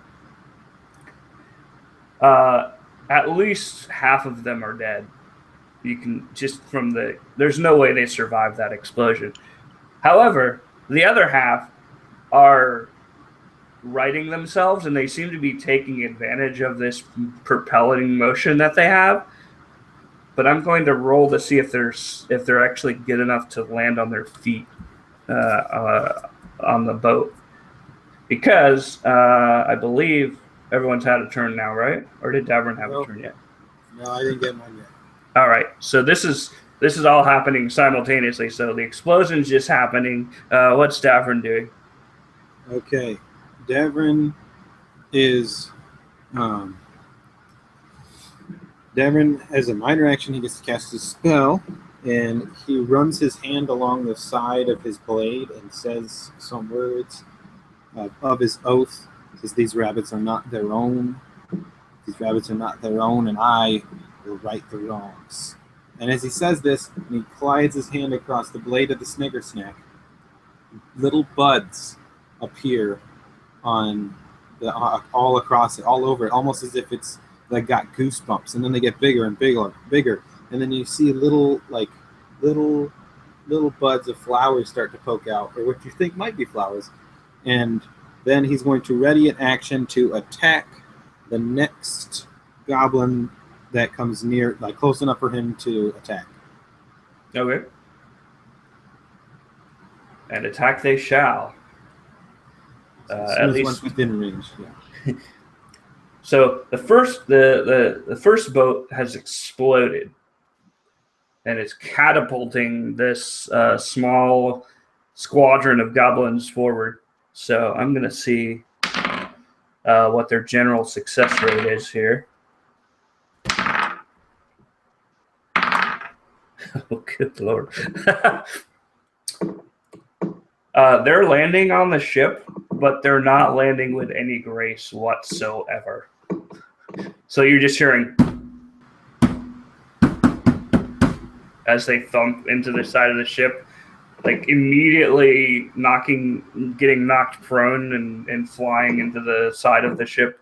At least half of them are dead. You can just there's no way they survived that explosion. However, the other half are righting themselves, and they seem to be taking advantage of this propelling motion that they have. But I'm going to roll to see if they're actually good enough to land on their feet on the boat, because I believe everyone's had a turn now, right? Or did Davern have a turn yet? No, I didn't get mine yet. All right. So this is all happening simultaneously. So the explosion's just happening. What's Davern doing? Okay, Davern is Davern, as a minor action, he gets to cast his spell, and he runs his hand along the side of his blade and says some words of his oath. He says, "These rabbits are not their own. These rabbits are not their own, and I will right the wrongs." And as he says this, and he glides his hand across the blade of the snigger snack, little buds appear on the all across it, all over it, almost as if it's like got goosebumps, and then they get bigger and bigger and bigger, and then you see little buds of flowers start to poke out, or what you think might be flowers, and then he's going to ready an action to attack the next goblin that comes near, like close enough for him to attack. Okay. And attack they shall. At least once within range. Yeah. So the first boat has exploded, and it's catapulting this small squadron of goblins forward. So I'm going to see what their general success rate is here. Oh, good Lord. They're landing on the ship, but they're not landing with any grace whatsoever. So you're just hearing as they thump into the side of the ship. like immediately getting knocked prone and flying into the side of the ship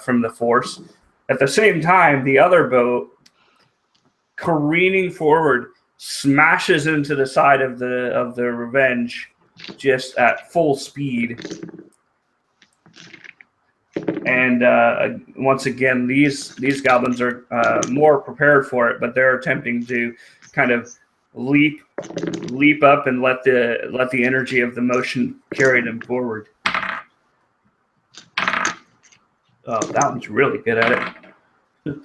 from the force. At the same time, the other boat, careening forward, smashes into the side of the Revenge just at full speed. And once again, these goblins are more prepared for it, but they're attempting to kind of leap up and let the energy of the motion carry them forward. Oh, that one's really good at it.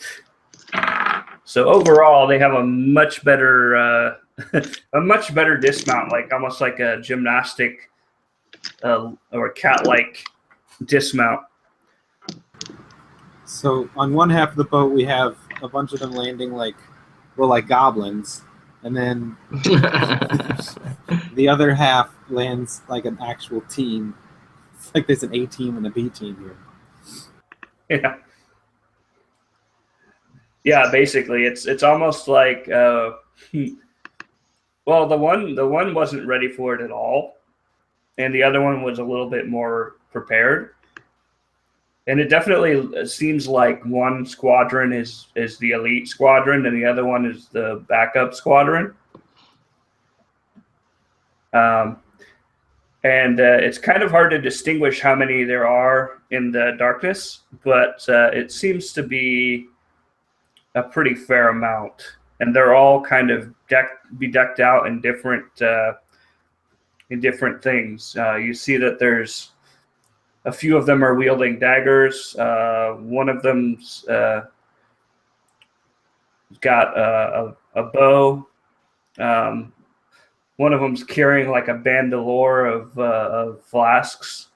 So overall, they have a much better dismount, like almost like a gymnastic or cat-like dismount. So on one half of the boat, we have a bunch of them landing like goblins, and then the other half lands like an actual team. It's like there's an A team and a B team here. Yeah. Yeah, basically, it's almost like well, the one wasn't ready for it at all, and the other one was a little bit more prepared. And it definitely seems like one squadron is the elite squadron, and the other one is the backup squadron. And it's kind of hard to distinguish how many there are in the darkness, but it seems to be a pretty fair amount, and they're all kind of decked out in different things. You see that there's a few of them are wielding daggers. One of them's got a bow. One of them's carrying like a bandolier of flasks.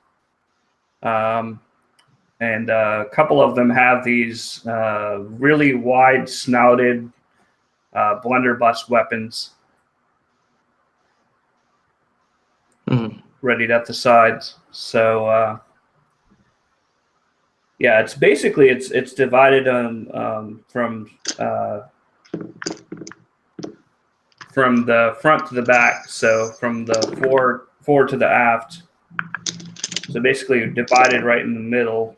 And a couple of them have these really wide-snouted blunderbuss weapons readied at the sides. So yeah, it's basically it's divided from the front to the back. So from the forward to the aft. So basically divided right in the middle.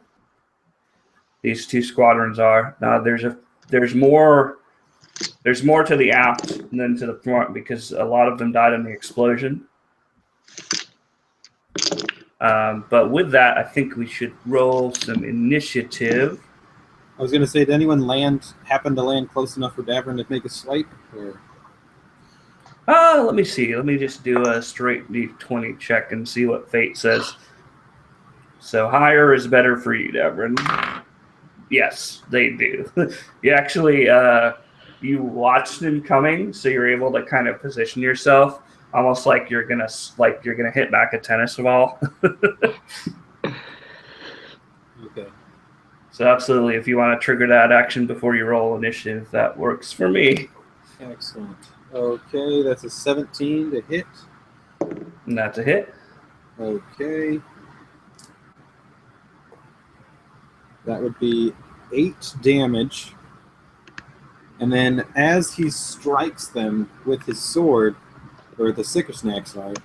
These two squadrons are. Now there's more to the aft than to the front because a lot of them died in the explosion. But with that, I think we should roll some initiative. I was going to say, did anyone happen to land close enough for Davern to make a swipe? Or? Let me see. Let me just do a straight D20 check and see what fate says. So higher is better for you, Davern. Yes, they do. You actually you watched them coming, so you're able to kind of position yourself almost like you're gonna hit back a tennis ball. Okay. So absolutely, if you want to trigger that action before you roll initiative, that works for me. Excellent. Okay, that's a 17 to hit. And that's a hit. Okay. That would be 8 damage. And then as he strikes them with his sword, or the Sicker Snack sword,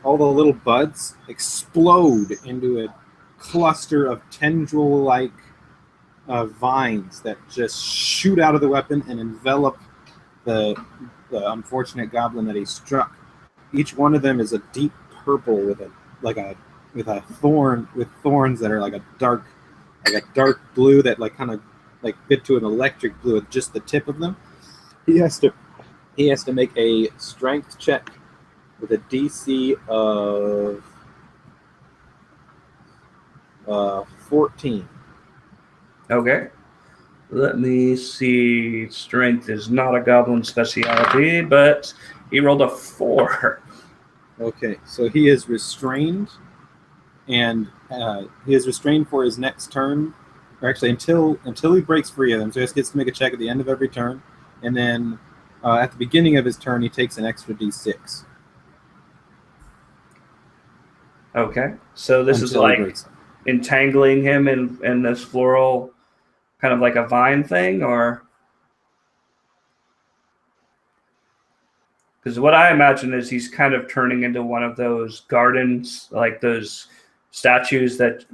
all the little buds explode into a cluster of tendril-like vines that just shoot out of the weapon and envelop the unfortunate goblin that he struck. Each one of them is a deep purple with a thorns that are like a dark blue that kind of fit to an electric blue with just the tip of them. He has to make a strength check with a DC of 14. Okay. Let me see. Strength is not a goblin specialty, but he rolled a 4. Okay, so he is restrained, and he is restrained for his next turn, or actually until he breaks free of them. So he gets to make a check at the end of every turn, and then at the beginning of his turn, he takes an extra D6. Okay, so this is like entangling him in this floral, kind of like a vine thing, or? Because what I imagine is he's kind of turning into one of those gardens, like those statues that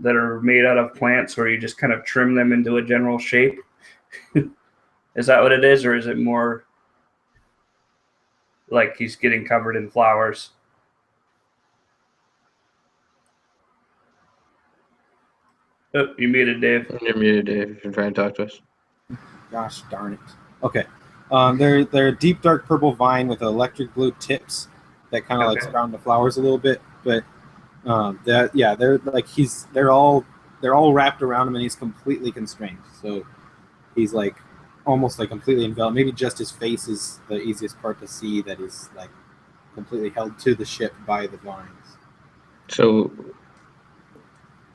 are made out of plants, where you just kind of trim them into a general shape. Is that what it is, or is it more like he's getting covered in flowers? Oh, you muted, Dave. You're muted, Dave, if you're trying to talk to us. Gosh darn it. Okay. They're a deep dark purple vine with electric blue tips that kind of like surround the flowers a little bit, but they're all wrapped around him and he's completely constrained. So he's like almost like completely enveloped. Maybe just his face is the easiest part to see, that he's like completely held to the ship by the vines. So,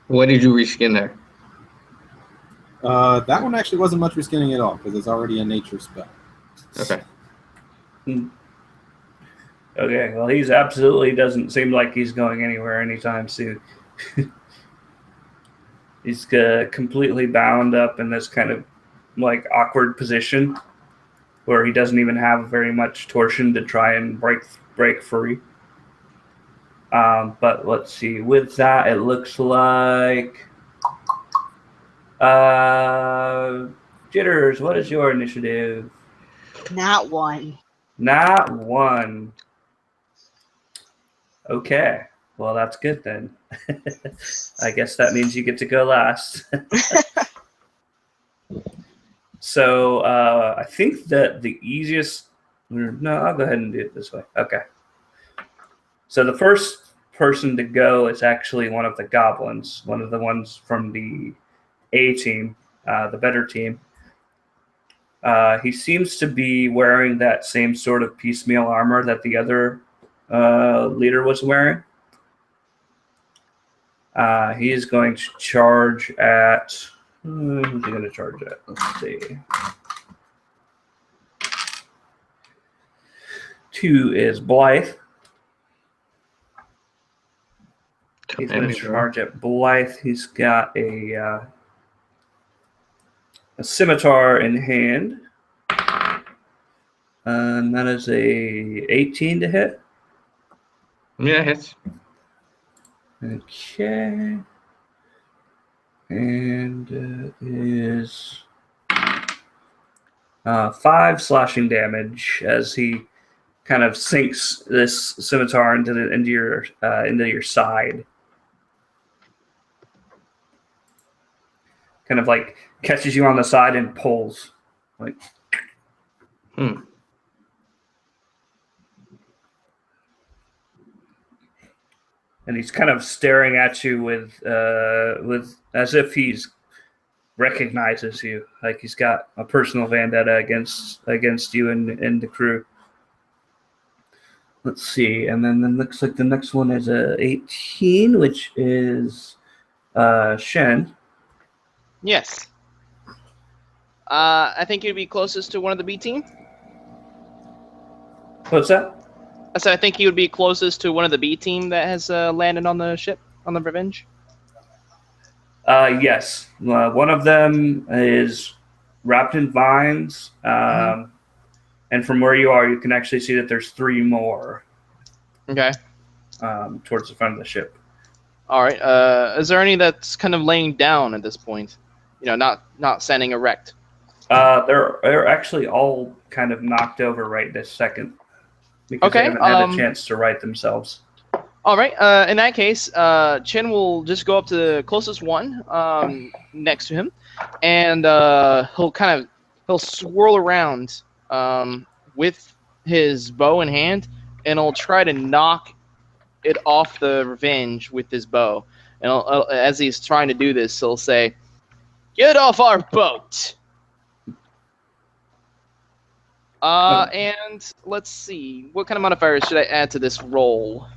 what did you reskin there? That one actually wasn't much reskinning at all because it's already a nature spell. Okay. Okay, well, he's absolutely doesn't seem like he's going anywhere anytime soon. He's completely bound up in this kind of like awkward position where he doesn't even have very much torsion to try and break free. But let's see. With that, it looks like Jitters. What is your initiative? Not one. Not one. Okay. Well, that's good then. I guess that means you get to go last. So I think that the easiest... No, I'll go ahead and do it this way. Okay. So the first person to go is actually one of the goblins, one of the ones from the A team, the better team. He seems to be wearing that same sort of piecemeal armor that the other leader was wearing. He is going to charge at... who's he going to charge at? Let's see. 2 is Blythe. He's going to charge at Blythe. He's got a scimitar in hand. And that is a 18 to hit. Yeah, hits. Okay. And is 5 slashing damage as he kind of sinks this scimitar into your side. Kind of like catches you on the side and pulls. Like. And he's kind of staring at you with as if he's recognizes you, like he's got a personal vendetta against you and the crew. Let's see, and then it looks like the next one is a 18, which is Shen. Yes. I think you'd be closest to one of the B team. What's that? I said I think he would be closest to one of the B team that has landed on the ship, on the Revenge. Yes. One of them is wrapped in vines. And from where you are, you can actually see that there's 3 more. Okay. Towards the front of the ship. All right. Is there any that's kind of laying down at this point? You know, not standing erect. They're actually all kind of knocked over right this second. Because they haven't had a chance to right themselves. All right. In that case, Chen will just go up to the closest one next to him, and he'll swirl around with his bow in hand, and he'll try to knock it off the Revenge with his bow. And as he's trying to do this, he'll say, "Get off our boat!" And let's see, what kind of modifiers should I add to this roll?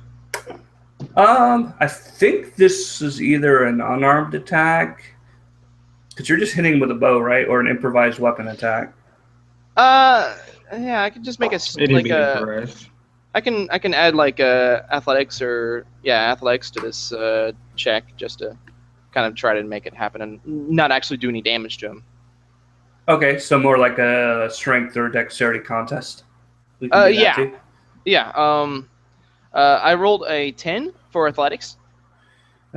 I think this is either an unarmed attack, because you're just hitting with a bow, right, or an improvised weapon attack. Yeah, I can just make I can add like athletics athletics to this check just to kind of try to make it happen and not actually do any damage to him. Okay, so more like a strength or dexterity contest. Yeah. Yeah. I rolled a 10 for athletics.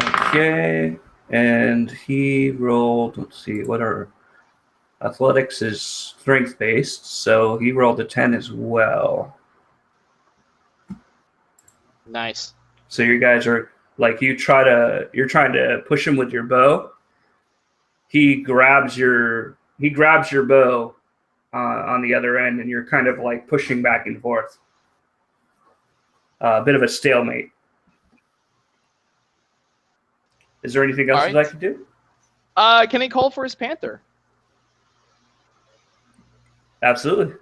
Okay, and he rolled. Let's see, what are athletics is strength based, so he rolled a 10 as well. Nice. So you guys are like you're trying to push him with your bow. He grabs your bow on the other end, and you're kind of like pushing back and forth. A bit of a stalemate. Is there anything else All that I right. can do? Can he call for his panther? Absolutely.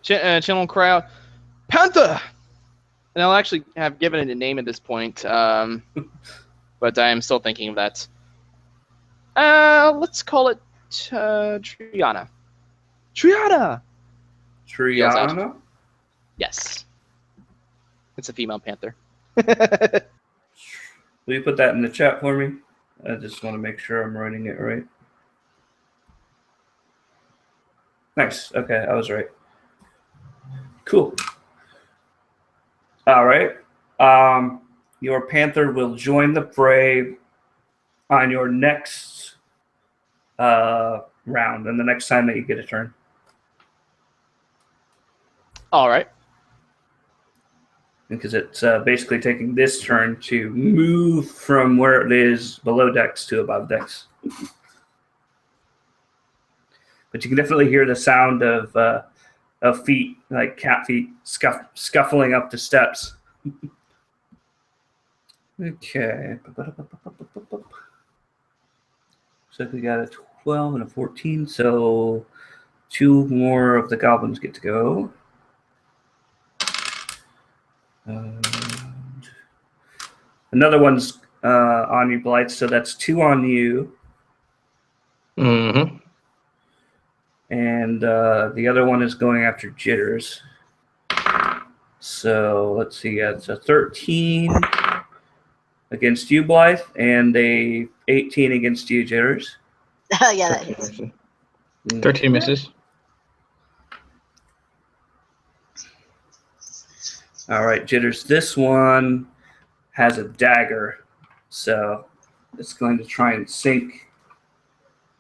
Channel crowd, panther. And I'll actually have given it a name at this point, but I am still thinking of that. Let's call it Triana. Triana. Yells out. Triana? Yes. It's a female panther. Will you put that in the chat for me? I just want to make sure I'm writing it right. Nice. Okay, I was right. Cool. All right. Your panther will join the fray on your next round, and the next time that you get a turn. All right. Because it's basically taking this turn to move from where it is below decks to above decks. But you can definitely hear the sound of feet, like cat feet, scuffling up the steps. Okay. So we got a 12 and a 14, so 2 more of the goblins get to go. Another one's on you, Blight, so that's 2 on you. Mm-hmm. And the other one is going after Jitters. So let's see, it's a 13 against you, Blythe, and a 18 against you, Jitters. Yeah, that hits. 13 misses. All right, Jitters. This one has a dagger, so it's going to try and sink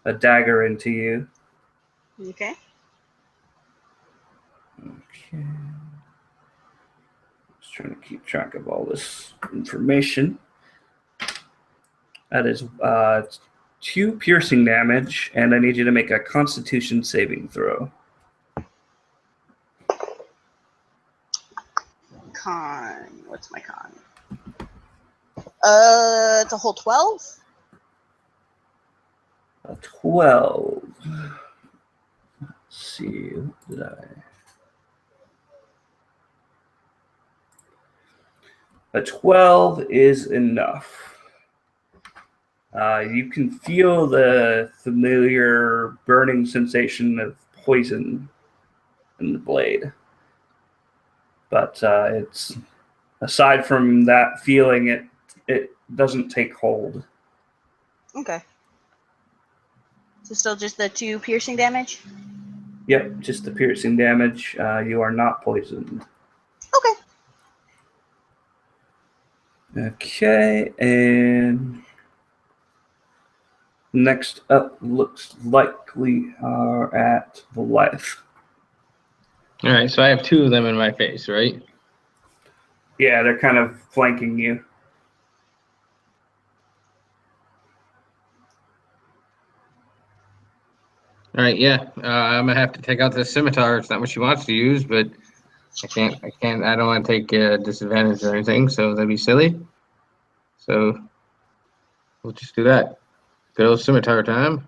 a dagger into you. Okay. Okay. Just trying to keep track of all this information. That is 2 piercing damage, and I need you to make a Constitution saving throw. Con. What's my con? It's a whole 12. A 12. Let's see. What did I? A 12 is enough. You can feel the familiar burning sensation of poison in the blade. But it's aside from that feeling, it doesn't take hold. Okay. So still just the 2 piercing damage? Yep, just the piercing damage. You are not poisoned. Okay. Okay, and next up looks like we are at the life. All right, so I have 2 of them in my face, right? Yeah, they're kind of flanking you. All right, yeah. I'm gonna have to take out the scimitar. It's not what she wants to use, but I can't. I don't want to take disadvantage or anything, so that'd be silly. So we'll just do that. Good old scimitar time.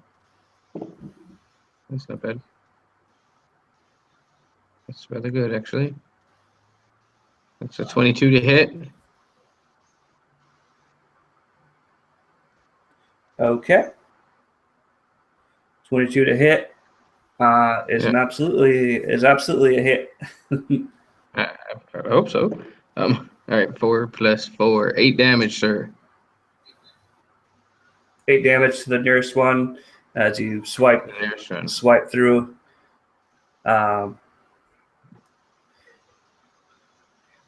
That's not bad. That's rather good, actually. That's a 22 to hit. Okay. 22 to hit is Yeah. absolutely a hit. I hope so. All right, 4 plus 4, 8 damage, sir. 8 damage to the nearest one as you swipe through.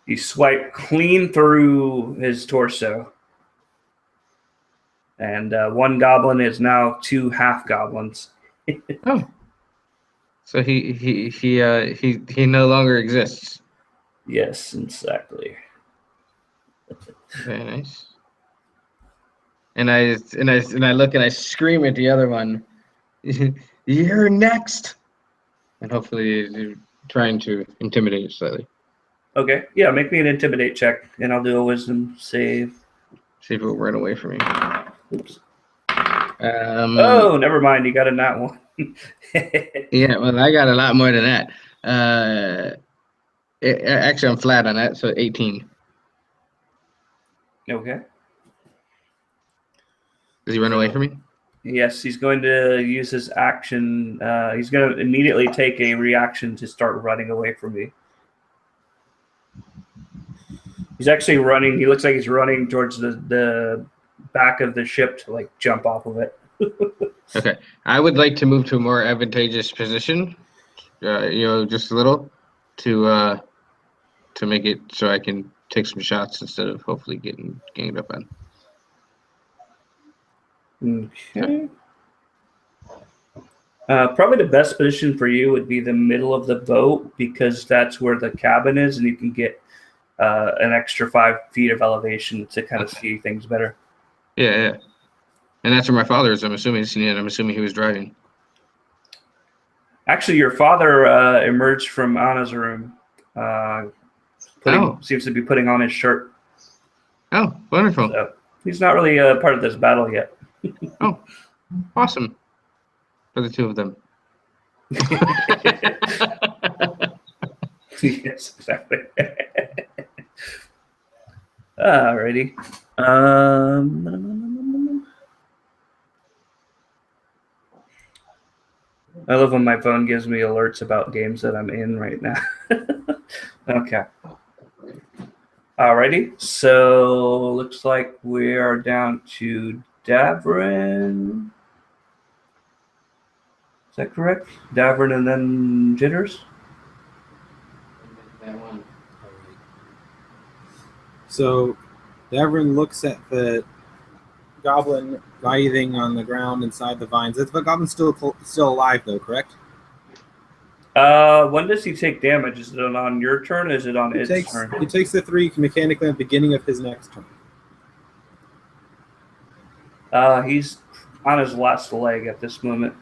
You swipe clean through his torso. And one goblin is now 2 half goblins. Oh. So he no longer exists. Yes, exactly. Very nice. And I look and I scream at the other one, "You're next!" And hopefully trying to intimidate it slightly. Okay, yeah, make me an intimidate check, and I'll do a wisdom save. See if it will run away from me. Oops. Oh, never mind. You got a nat one. yeah. Well, I got a lot more than that. Actually, I'm flat on that, so 18. Okay. Does he run away from me? Yes, he's going to use his action. He's going to immediately take a reaction to start running away from me. He's actually running. He looks like he's running towards the back of the ship to like jump off of it. Okay. I would like to move to a more advantageous position, just a little, to make it so I can take some shots instead of hopefully getting ganged up on. Okay. Probably the best position for you would be the middle of the boat because that's where the cabin is, and you can get an extra 5 feet of elevation to kind of see things better. Yeah. And that's where my father is, I'm assuming. I'm assuming he was driving. Actually, your father emerged from Anna's room. Seems to be putting on his shirt. Oh, wonderful. So he's not really part of this battle yet. Oh, awesome. For the two of them. Yes, exactly. Alrighty. I love when my phone gives me alerts about games that I'm in right now. Okay. Alrighty. So looks like we are down to Davrin. Is that correct? Davrin and then Jitters? That one. So Davrin looks at the goblin writhing on the ground inside the vines. Is the goblin still alive, though, correct? When does he take damage? Is it on your turn or is it on its turn? He takes the 3 mechanically at the beginning of his next turn. He's on his last leg at this moment.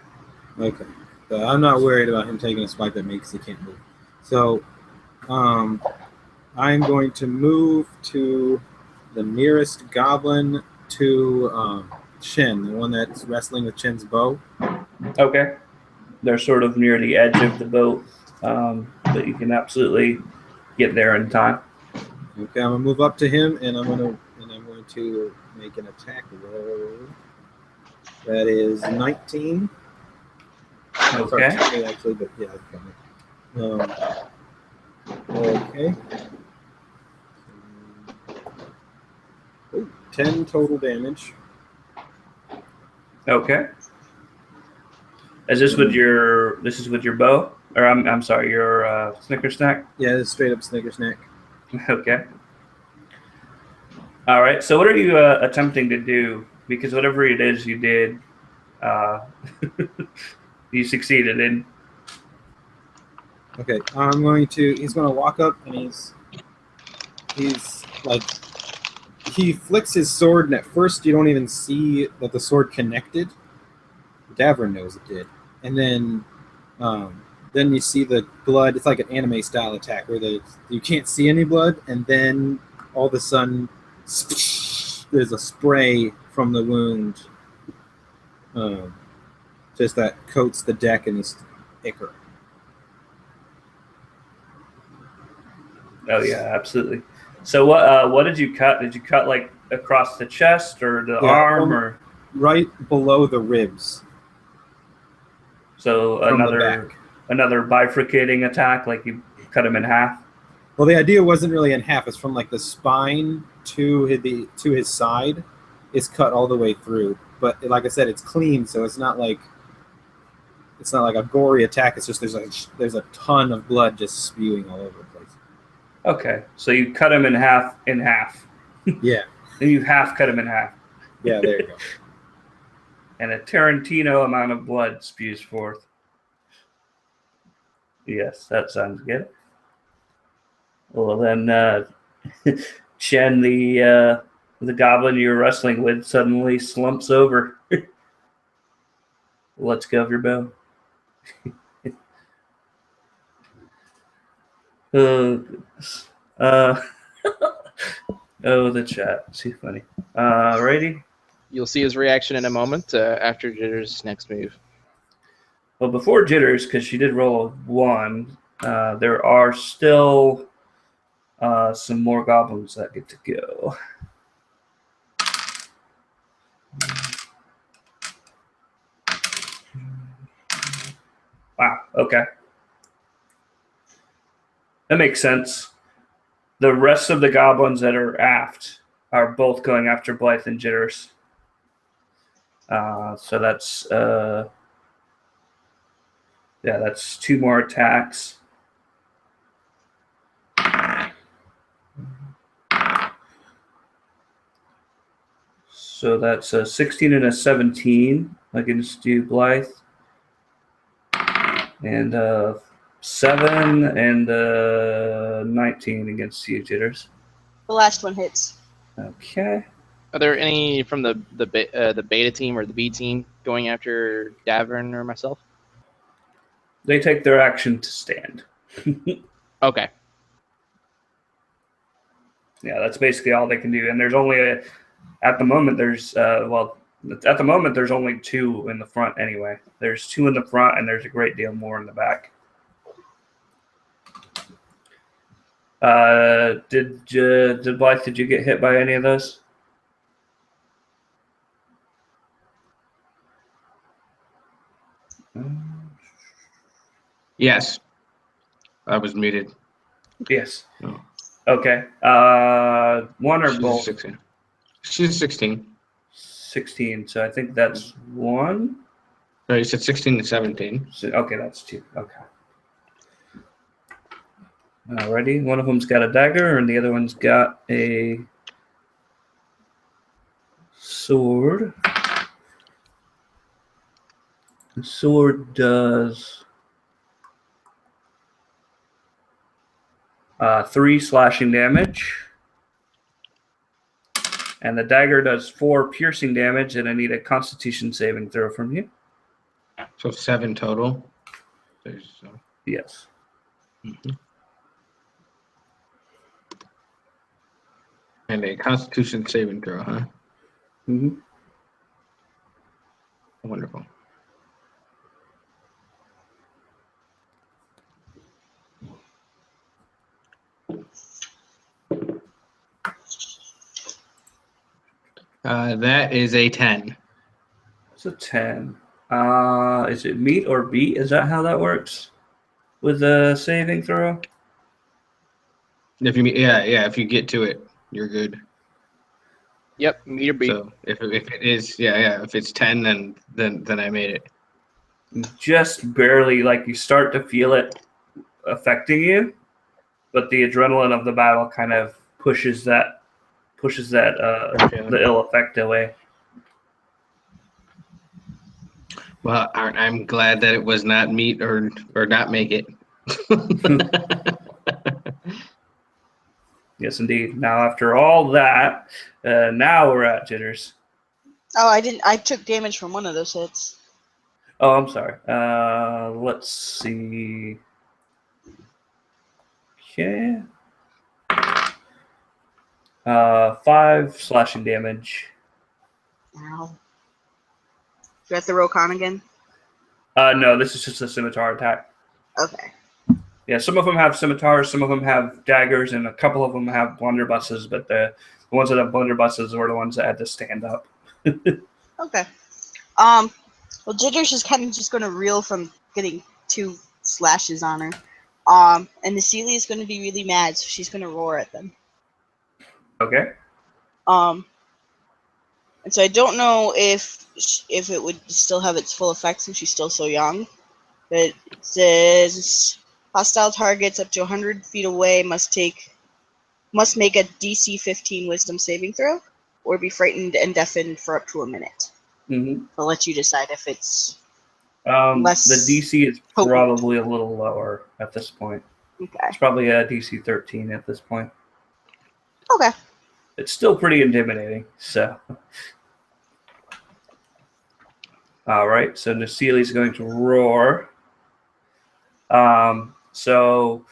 Okay. So I'm not worried about him taking a spike that makes he can't move. So I'm going to move to the nearest goblin to Shin, the one that's wrestling with Chin's bow. Okay. They're sort of near the edge of the boat, but you can absolutely get there in time. Okay, I'm gonna move up to him, and I'm going to make an attack roll. That is 19. Okay. Sorry, actually, but yeah, okay. 10 total damage. Okay. Is this with your bow? Or I'm sorry, your Snicker snack? Yeah, it's straight up Snicker snack. Okay. All right. So what are you attempting to do? Because whatever it is you did, you succeeded in. Okay, he's going to walk up, and he's like, he flicks his sword, and at first you don't even see that the sword connected. Davrin knows it did. And then you see the blood. It's like an anime style attack where you can't see any blood, and then all of a sudden there's a spray from the wound, just that coats the deck and his ichor. Oh yeah, absolutely. So what did you cut? Did you cut like across the chest or the arm or right below the ribs? So another bifurcating attack, like you cut him in half. Well, the idea wasn't really in half. It's from like the spine to his side. It's cut all the way through. But like I said, it's clean, so it's not like a gory attack. It's just there's a ton of blood just spewing all over the place. Okay, so you cut him in half. Yeah. Then you half cut him in half. Yeah, there you go. And a Tarantino amount of blood spews forth. Yes, that sounds good. Well, then Chen, the goblin you're wrestling with, suddenly slumps over. Let's go of your bow. Oh, goodness. Oh, the chat. Too funny. Righty. You'll see his reaction in a moment after Jitter's next move. Well, before Jitters, because she did roll a 1, there are still some more goblins that get to go. Wow, okay. That makes sense. The rest of the goblins that are aft are both going after Blythe and Jitters. So that's that's 2 more attacks. So that's a 16 and a 17 against you, Blythe. And 7 and 19 against you, Jitters. The last one hits. Okay. Are there any from the beta team or the B team going after Davern or myself? They take their action to stand. Okay. Yeah, that's basically all they can do. And there's only at the moment there's there's only 2 in the front anyway. There's 2 in the front and there's a great deal more in the back. Did Blythe, did you get hit by any of those? Yes. I was muted. Yes. Oh. Okay. 1 or She's both? 16. She's 16. 16. So I think that's 1. No, you said 16 and 17. So, okay, that's 2. Okay. Alrighty. One of them's got a dagger, and the other one's got a sword. The sword does 3 slashing damage. And the dagger does 4 piercing damage, and I need a Constitution saving throw from you. So 7 total. Yes. Mm-hmm. And a Constitution saving throw, huh? Mm-hmm. Wonderful. That is a 10. It's a 10. Is it meet or beat? Is that how that works with a saving throw? If you if you get to it, you're good. Yep, meet or beat. So if it is if it's 10, then I made it. Just barely, like you start to feel it affecting you, but the adrenaline of the battle kind of pushes that the ill effect away. Well, I'm glad that it was not meet or not make it. Yes, indeed. Now, after all that, now we're at Jitters. Oh, I didn't. I took damage from one of those hits. Oh, I'm sorry. Let's see. Okay. 5 slashing damage. Ow. Do I have to roll con again? No, this is just a scimitar attack. Okay. Yeah, some of them have scimitars, some of them have daggers, and a couple of them have blunderbusses, but the ones that have blunderbusses were the ones that had to stand up. Okay. Well, Jitters is kind of just going to reel from getting 2 slashes on her. And the Celia is going to be really mad, so she's going to roar at them. Okay. And so I don't know if it would still have its full effect since she's still so young. But it says hostile targets up to 100 feet away must take must make a DC 15 Wisdom saving throw, or be frightened and deafened for up to a minute. Mm-hmm. I'll let you decide if it's The DC is potent. probably a little lower at this point. Okay. It's probably a DC 13 at this point. Okay. It's still pretty intimidating. So, all right. So Nasili's going to roar. So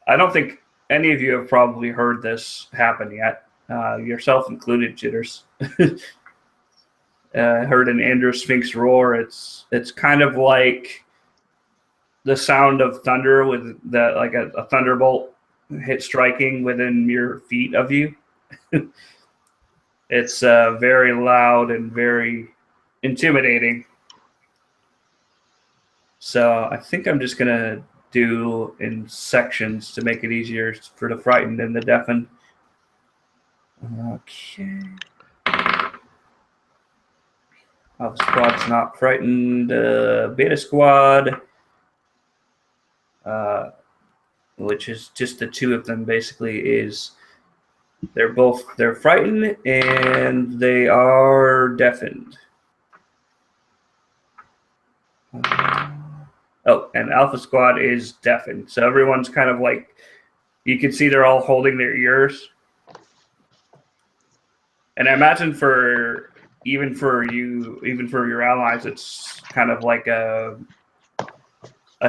I don't think any of you have probably heard this happen yet, yourself included, Jitters. Heard an Andrew Sphinx roar. It's kind of like the sound of thunder with like a thunderbolt hit striking within your feet of you. It's very loud and very intimidating. So I think I'm just gonna do in sections to make it easier for the frightened and the deafened. Okay. Alpha Squad's not frightened. Beta Squad, which is just the two of them, basically, is they're frightened and they are deafened. Oh, and Alpha Squad is deafened. So everyone's kind of like, you can see they're all holding their ears. And I imagine even for your allies, it's kind of like a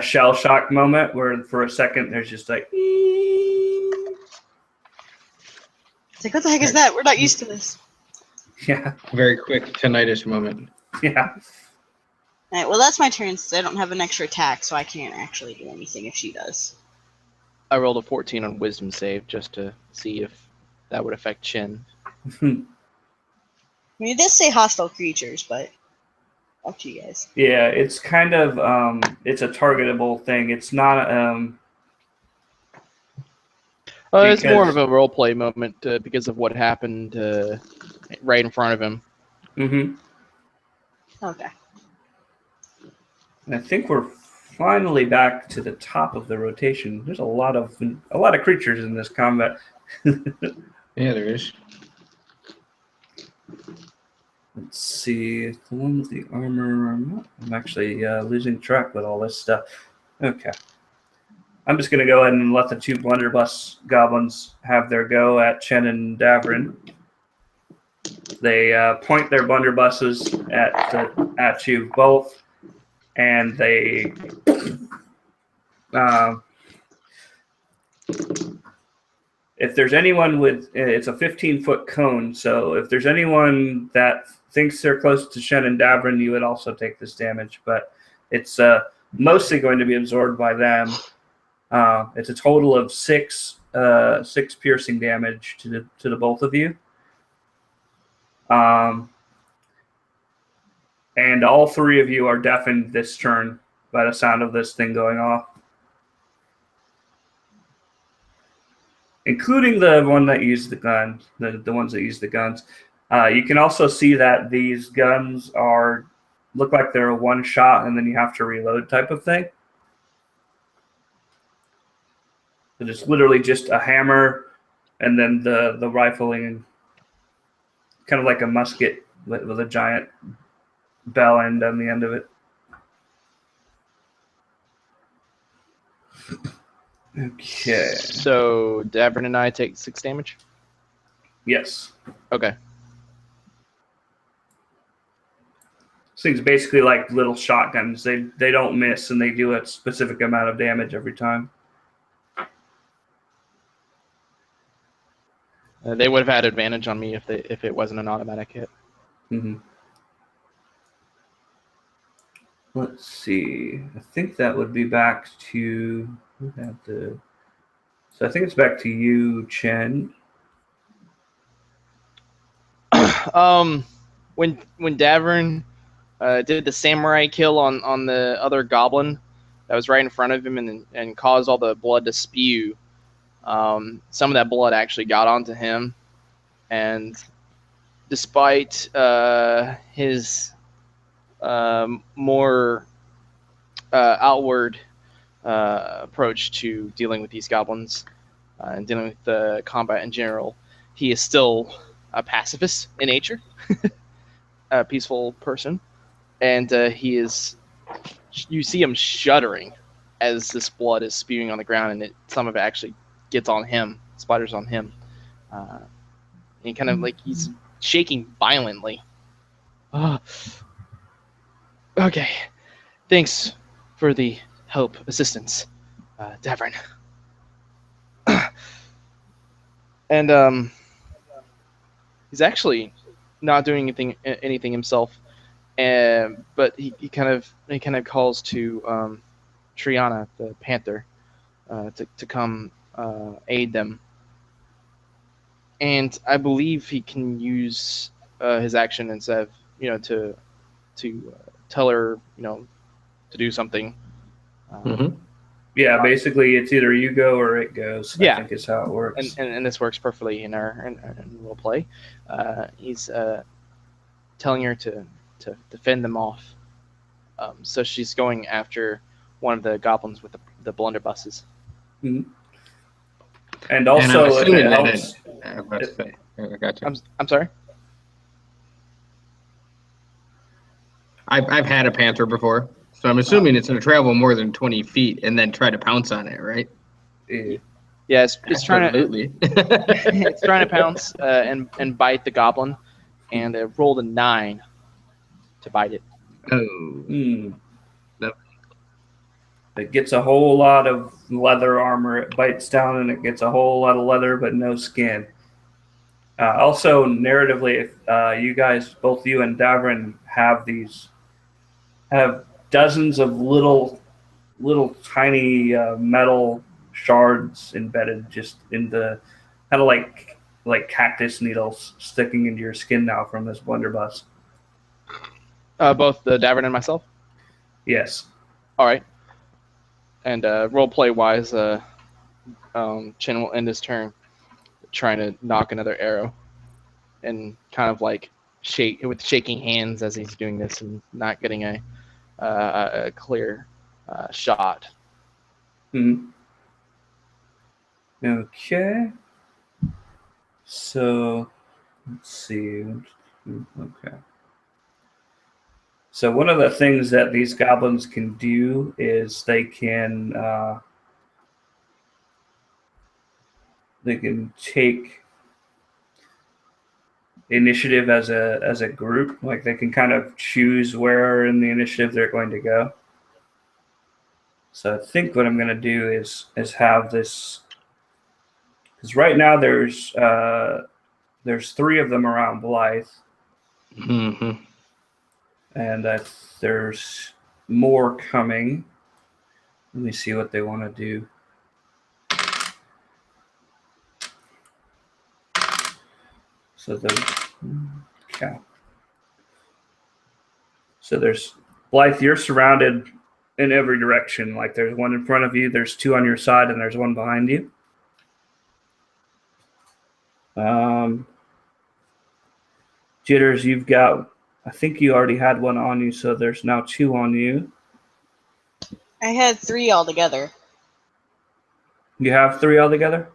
shell shock moment where for a second there's just like, It's like, what the heck is that? We're not used to this. yeah, Very quick tinnitus moment. yeah. All right, well, that's my turn since I don't have an extra attack, so I can't actually do anything if she does. I rolled a 14 on Wisdom save just to see if that would affect Chin. I mean, it does say hostile creatures, but up to you guys. Yeah, it's kind of it's a targetable thing. It's not It's more because- of a roleplay moment because of what happened right in front of him. Mm-hmm. Okay. And I think we're finally back to the top of the rotation. There's a lot of creatures in this combat. Yeah, there is. Let's see, the one with the armor. I'm actually losing track with all this stuff. Okay. I'm just going to go ahead and let the two blunderbuss goblins have their go at Chen and Davrin. They point their blunderbusses at you both, and they if there's anyone with, it's a 15-foot cone, so if there's anyone that thinks they're close to Shen and Davrin, you would also take this damage, but it's mostly going to be absorbed by them. It's a total of six piercing damage to the both of you. And all three of you are deafened this turn by the sound of this thing going off. Including the one that used the gun, the ones that use the guns. You can also see that these guns look like they're a one shot and then you have to reload type of thing. So it's literally just a hammer and then the rifling, kind of like a musket with a giant bell end on the end of it. Okay. So Davern and I take 6 damage? Yes. Okay. These things basically like little shotguns. They don't miss and they do a specific amount of damage every time. They would have had advantage on me if it wasn't an automatic hit. Mm-hmm. Let's see. I think that would be back to. So I think it's back to you, Chen. When Davern did the samurai kill on the other goblin that was right in front of him and caused all the blood to spew, some of that blood actually got onto him, and despite his more outward approach to dealing with these goblins, and dealing with the combat in general, he is still a pacifist in nature, a peaceful person, and he is. You see him shuddering as this blood is spewing on the ground, and some of it actually gets on him, splatters on him. And kind of like he's shaking violently. Okay, thanks for the help, assistance, Davern. And he's actually not doing anything himself, but he kind of calls to Triana, the Panther, to come aid them. And I believe he can use his action instead of to tell her to do something. Yeah, basically it's either you go or it goes. Yeah. I think is how it works. And this works perfectly in our role play. He's telling her to fend them off. So she's going after one of the goblins with the blunderbusses. Mhm. And also, I'm assuming it that helps. I got you. I'm sorry. I've had a panther before, so I'm assuming it's going to travel more than 20 feet and then try to pounce on it, right? Yeah, it's trying to Absolutely. it's trying to pounce and bite the goblin, and it rolled a 9 to bite it. Oh. No. It gets a whole lot of leather armor. It bites down and it gets a whole lot of leather, but no skin. Also, narratively, if you guys, both you and Davrin, have dozens of little tiny metal shards embedded just in the kind of like cactus needles sticking into your skin now from this blunderbuss. Both the Davern and myself. Yes. All right. And roleplay wise, Chin will end his turn trying to knock another arrow, and kind of like shaking hands as he's doing this and not getting a clear shot. Mm-hmm. Okay. So let's see. Okay. So one of the things that these goblins can do is they can take initiative as a group. Like they can kind of choose where in the initiative they're going to go. So I think what I'm going to do is have this, because right now there's 3 of them around Blythe, Mm-hmm. and there's more coming. Let me see what they want to do. So there's Blythe. You're surrounded in every direction. Like there's one in front of you, there's 2 on your side, and there's one behind you. Jitters, you've got. I think you already had one on you, so there's now 2 on you. I had 3 altogether. You have 3 altogether?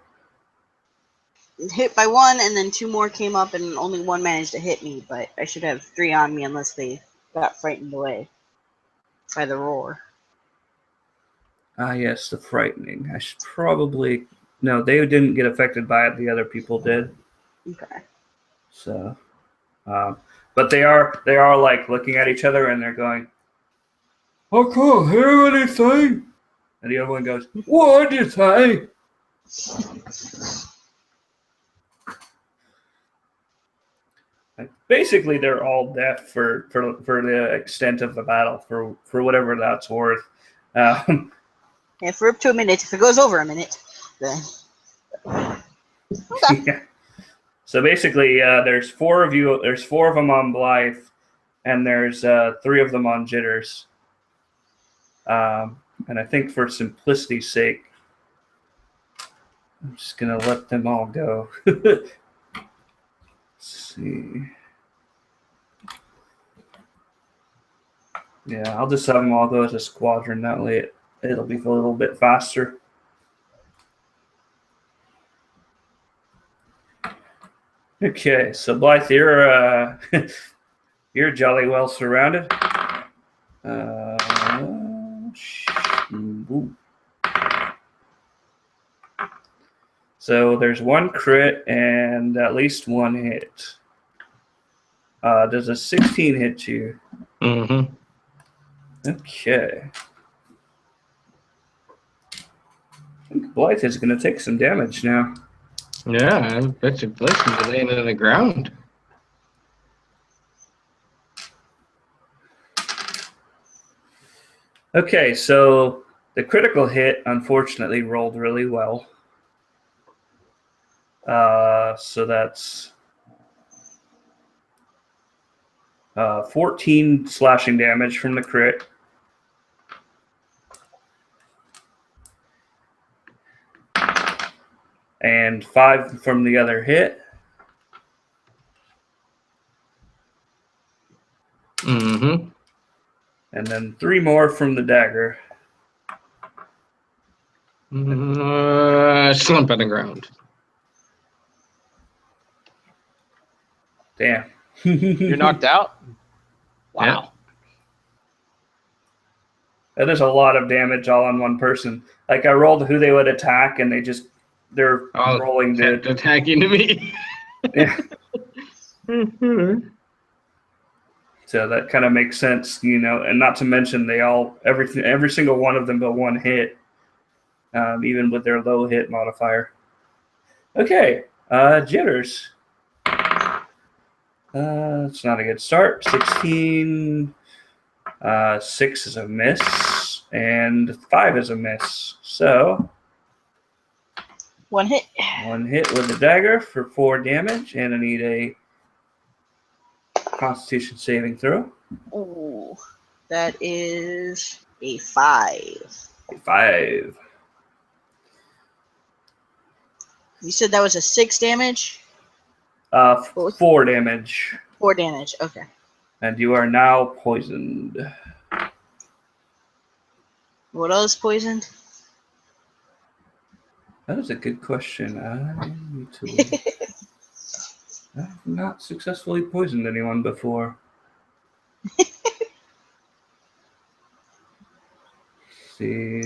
Hit by 1, and then 2 more came up, and only 1 managed to hit me. But I should have 3 on me unless they got frightened away by the roar. Ah, yes, the frightening. I should probably. No, they didn't get affected by it. The other people did. Okay. So, but they are like looking at each other and they're going, "I can't hear anything," and the other one goes, "What did you say?" Basically, they're all deaf for the extent of the battle, for whatever that's worth. Yeah, for up to a minute. If it goes over a minute, then. Okay. Yeah. So basically, there's 4 of you. There's 4 of them on Blythe, and there's 3 of them on Jitters. And I think for simplicity's sake, I'm just gonna let them all go. Let's see. Yeah, I'll just have them all go as a squadron. That way, it'll be a little bit faster. Okay, so Blythe, you're jolly well surrounded. Ooh. So there's one crit and at least one hit. Does a 16 hit you? Mm-hmm. Okay. I think Blythe is going to take some damage now. Yeah, I bet you Blake's gonna be laying on the ground. Okay, so the critical hit unfortunately rolled really well. So that's 14 slashing damage from the crit. And 5 from the other hit. Mm-hmm. And then 3 more from the dagger. Slump on the ground. Damn. You're knocked out? Wow. Yeah. That is a lot of damage all on one person. Like I rolled who they would attack, and they're Oh, rolling kept to. attacking to me. Yeah. So that kind of makes sense, and not to mention every single one of them but one hit, even with their low hit modifier. Okay, jitters. It's not a good start. 16. 6 is a miss, and 5 is a miss. So One hit. one hit with the dagger for 4 damage, and I need a Constitution saving throw. Ooh, that is a 5. A 5. You said that was a 6 damage? 4 damage. 4 damage, okay. And you are now poisoned. What else poisoned? That is a good question. I need to. I've not successfully poisoned anyone before. Let's see.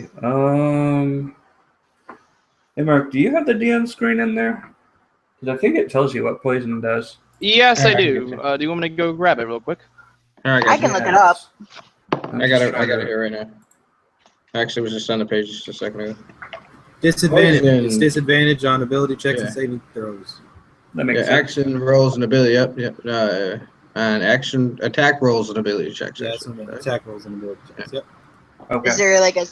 Hey Mark, do you have the DM screen in there? Because I think it tells you what poison does. Yes, I Alright, do. Do you want me to go grab it real quick? All right, I guys. can look it up. I got it here right now. Actually, it was just on the page just a second ago. Disadvantage. Poison. It's disadvantage on ability checks and Yeah. saving throws. That makes Yeah, sense. action rolls and ability. Yep. And action attack rolls and ability checks. Yeah, that's what I mean. Attack rolls and ability checks. Yep. Okay. Is there like a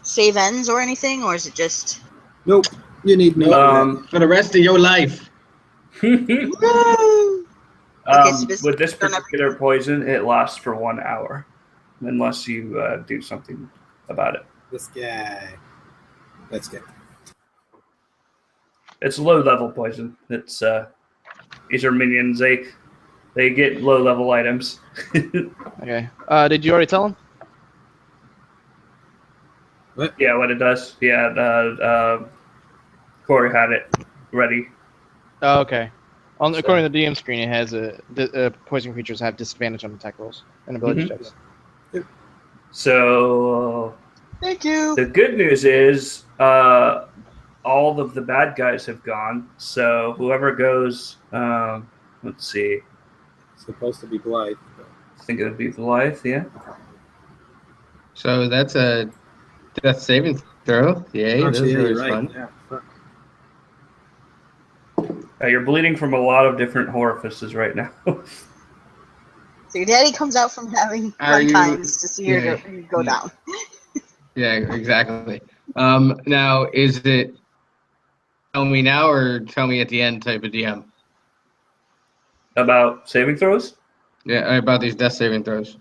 save ends or anything, or is it just? Nope. You need no. For the rest of your life. Okay, so this With this don't ever- particular poison, it lasts for 1 hour, unless you do something about it. This guy. Let's go. It's low level poison. It's these are minions. They get low level items. Okay. Did you already tell him? Yeah, what it does. Yeah, Corey had it ready. Oh, okay. So- According to the DM screen, it has poison creatures have disadvantage on attack rolls and ability Mhm. checks. So Thank you. the good news is all of the bad guys have gone. So whoever goes, let's see. It's supposed to be Blythe. But I think it would be Blythe. Yeah. So that's a death saving throw. Yay, this actually, is yeah, really you're right. fun. Yeah. Fuck. You're bleeding from a lot of different orifices right now. So your daddy comes out from having Are fun you- times to see her yeah. go down. Yeah, exactly. Now is it tell me now or tell me at the end type of DM? About saving throws? Yeah, about these death saving throws.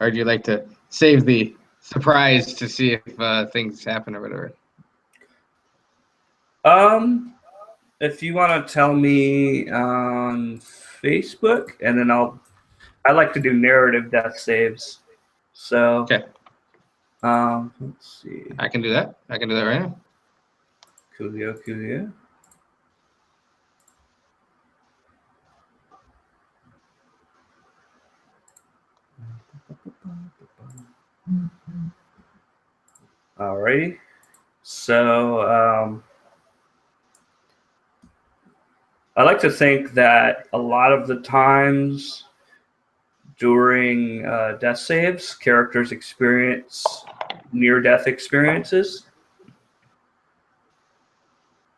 Or do you like to save the surprise to see if things happen or whatever? If you want to tell me on Facebook, and then I like to do narrative death saves. So, Okay, let's see. I can do that. I can do that right now. Coolio. Alrighty. So I like to think that a lot of the times during death saves, characters experience near-death experiences.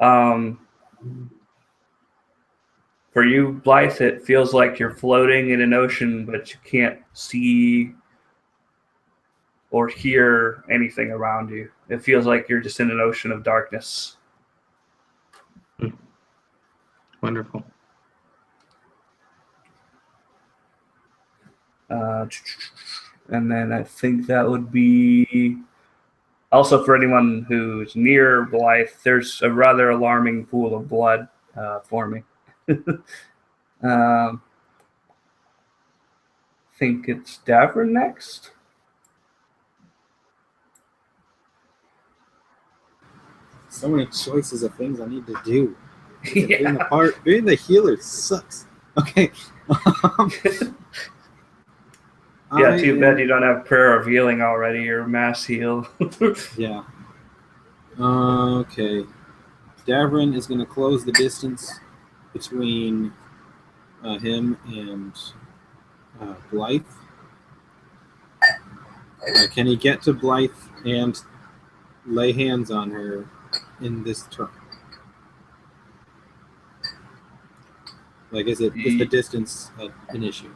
For you, Blythe, it feels like you're floating in an ocean, but you can't see or hear anything around you. It feels like you're just in an ocean of darkness. Wonderful. And then I think that would be also for anyone who's near Blythe, there's a rather alarming pool of blood forming. I think it's Davern next. So many choices of things I need to do. Yeah. Being the healer sucks. Okay. Yeah, too bad you don't have prayer of healing already or mass heal. Yeah. Okay. Davrin is going to close the distance between him and Blythe. Can he get to Blythe and lay hands on her in this turn? Like, is the distance an issue?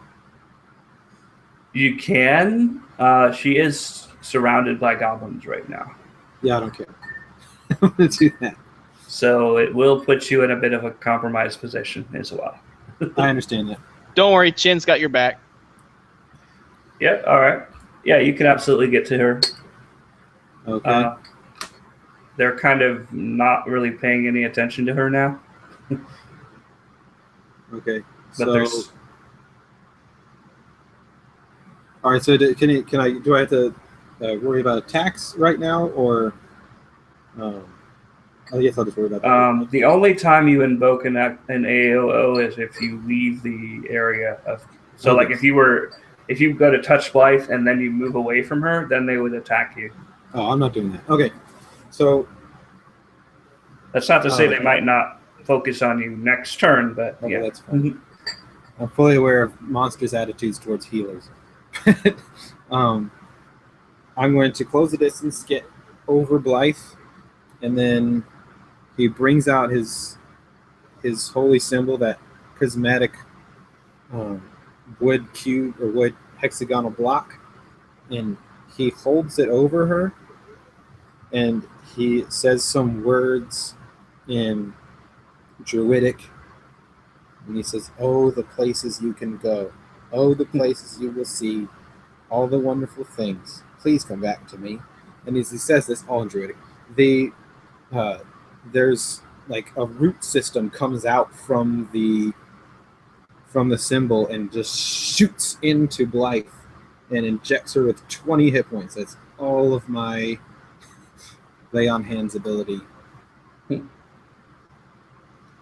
You can. She is surrounded by goblins right now. Yeah, I don't care. I'm going to do that. So it will put you in a bit of a compromised position as well. I understand that. Don't worry, Chin's got your back. Yeah, all right. Yeah, you can absolutely get to her. Okay. They're kind of not really paying any attention to her now. Okay. But there's... All right. So do I have to worry about attacks right now, or I guess I'll just worry about that. The only time you invoke an AOO is if you leave the area of. So, Okay. like if you go to touch Blythe and then you move away from her, then they would attack you. Oh, I'm not doing that. Okay. So that's not to say they might not focus on you next turn, but yeah, that's fine. I'm fully aware of monsters' attitudes towards healers. I'm going to close the distance, get over Blythe, and then he brings out his holy symbol, that prismatic wood cube or wood hexagonal block, and he holds it over her, and he says some words in Druidic, and he says, "Oh, the places you can go. Oh, the places you will see. All the wonderful things. Please come back to me." And as he says this, all in Druidic, there's like a root system comes out from the symbol and just shoots into Blythe and injects her with 20 hit points. That's all of my lay on hands ability.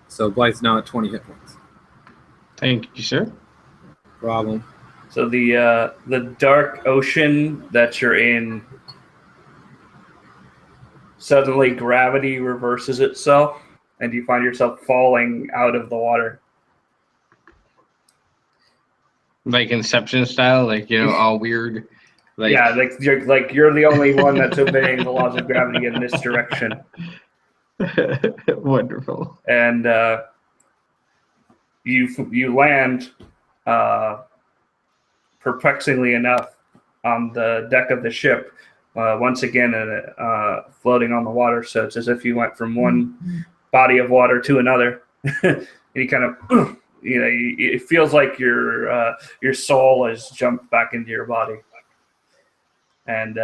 So Blythe's now at 20 hit points. Thank you, sir. Problem. So the dark ocean that you're in, suddenly gravity reverses itself, and you find yourself falling out of the water. Like Inception style, like, all weird. Like... Yeah, like you're the only one that's obeying the laws of gravity in this direction. Wonderful. And you land, perplexingly enough, on the deck of the ship, once again floating on the water. So it's as if you went from one body of water to another, and you kind of, it feels like your soul has jumped back into your body, and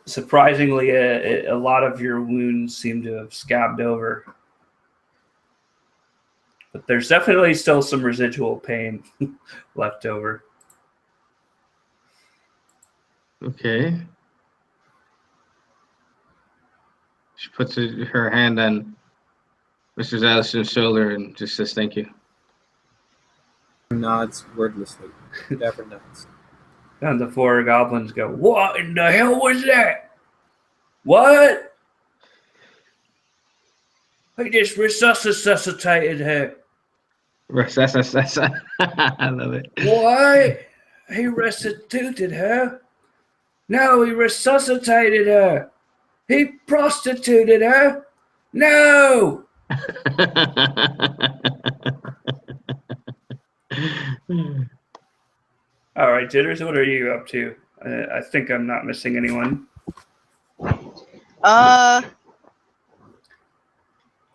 surprisingly, a lot of your wounds seem to have scabbed over. But there's definitely still some residual pain left over. Okay. She puts her hand on Mr. Allison's shoulder and just says thank you. Nods wordlessly. Never nods. And the four goblins go, "What in the hell was that? What? He just resuscitated her. I love it. What? He resuscitated her? No, he resuscitated her. He prostituted her. No." All right, Jitters, what are you up to? I think I'm not missing anyone.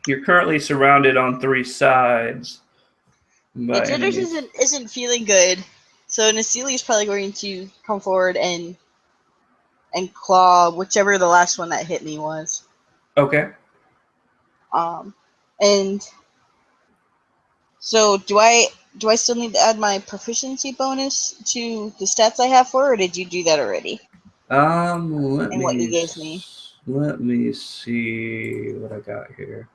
You're currently surrounded on three sides. Yeah, by Jitters enemies. isn't feeling good, so Nasili is probably going to come forward and claw whichever the last one that hit me was. Okay. And so do I still need to add my proficiency bonus to the stats I have for her, or did you do that already? Let And what you gave me. me see what I got here.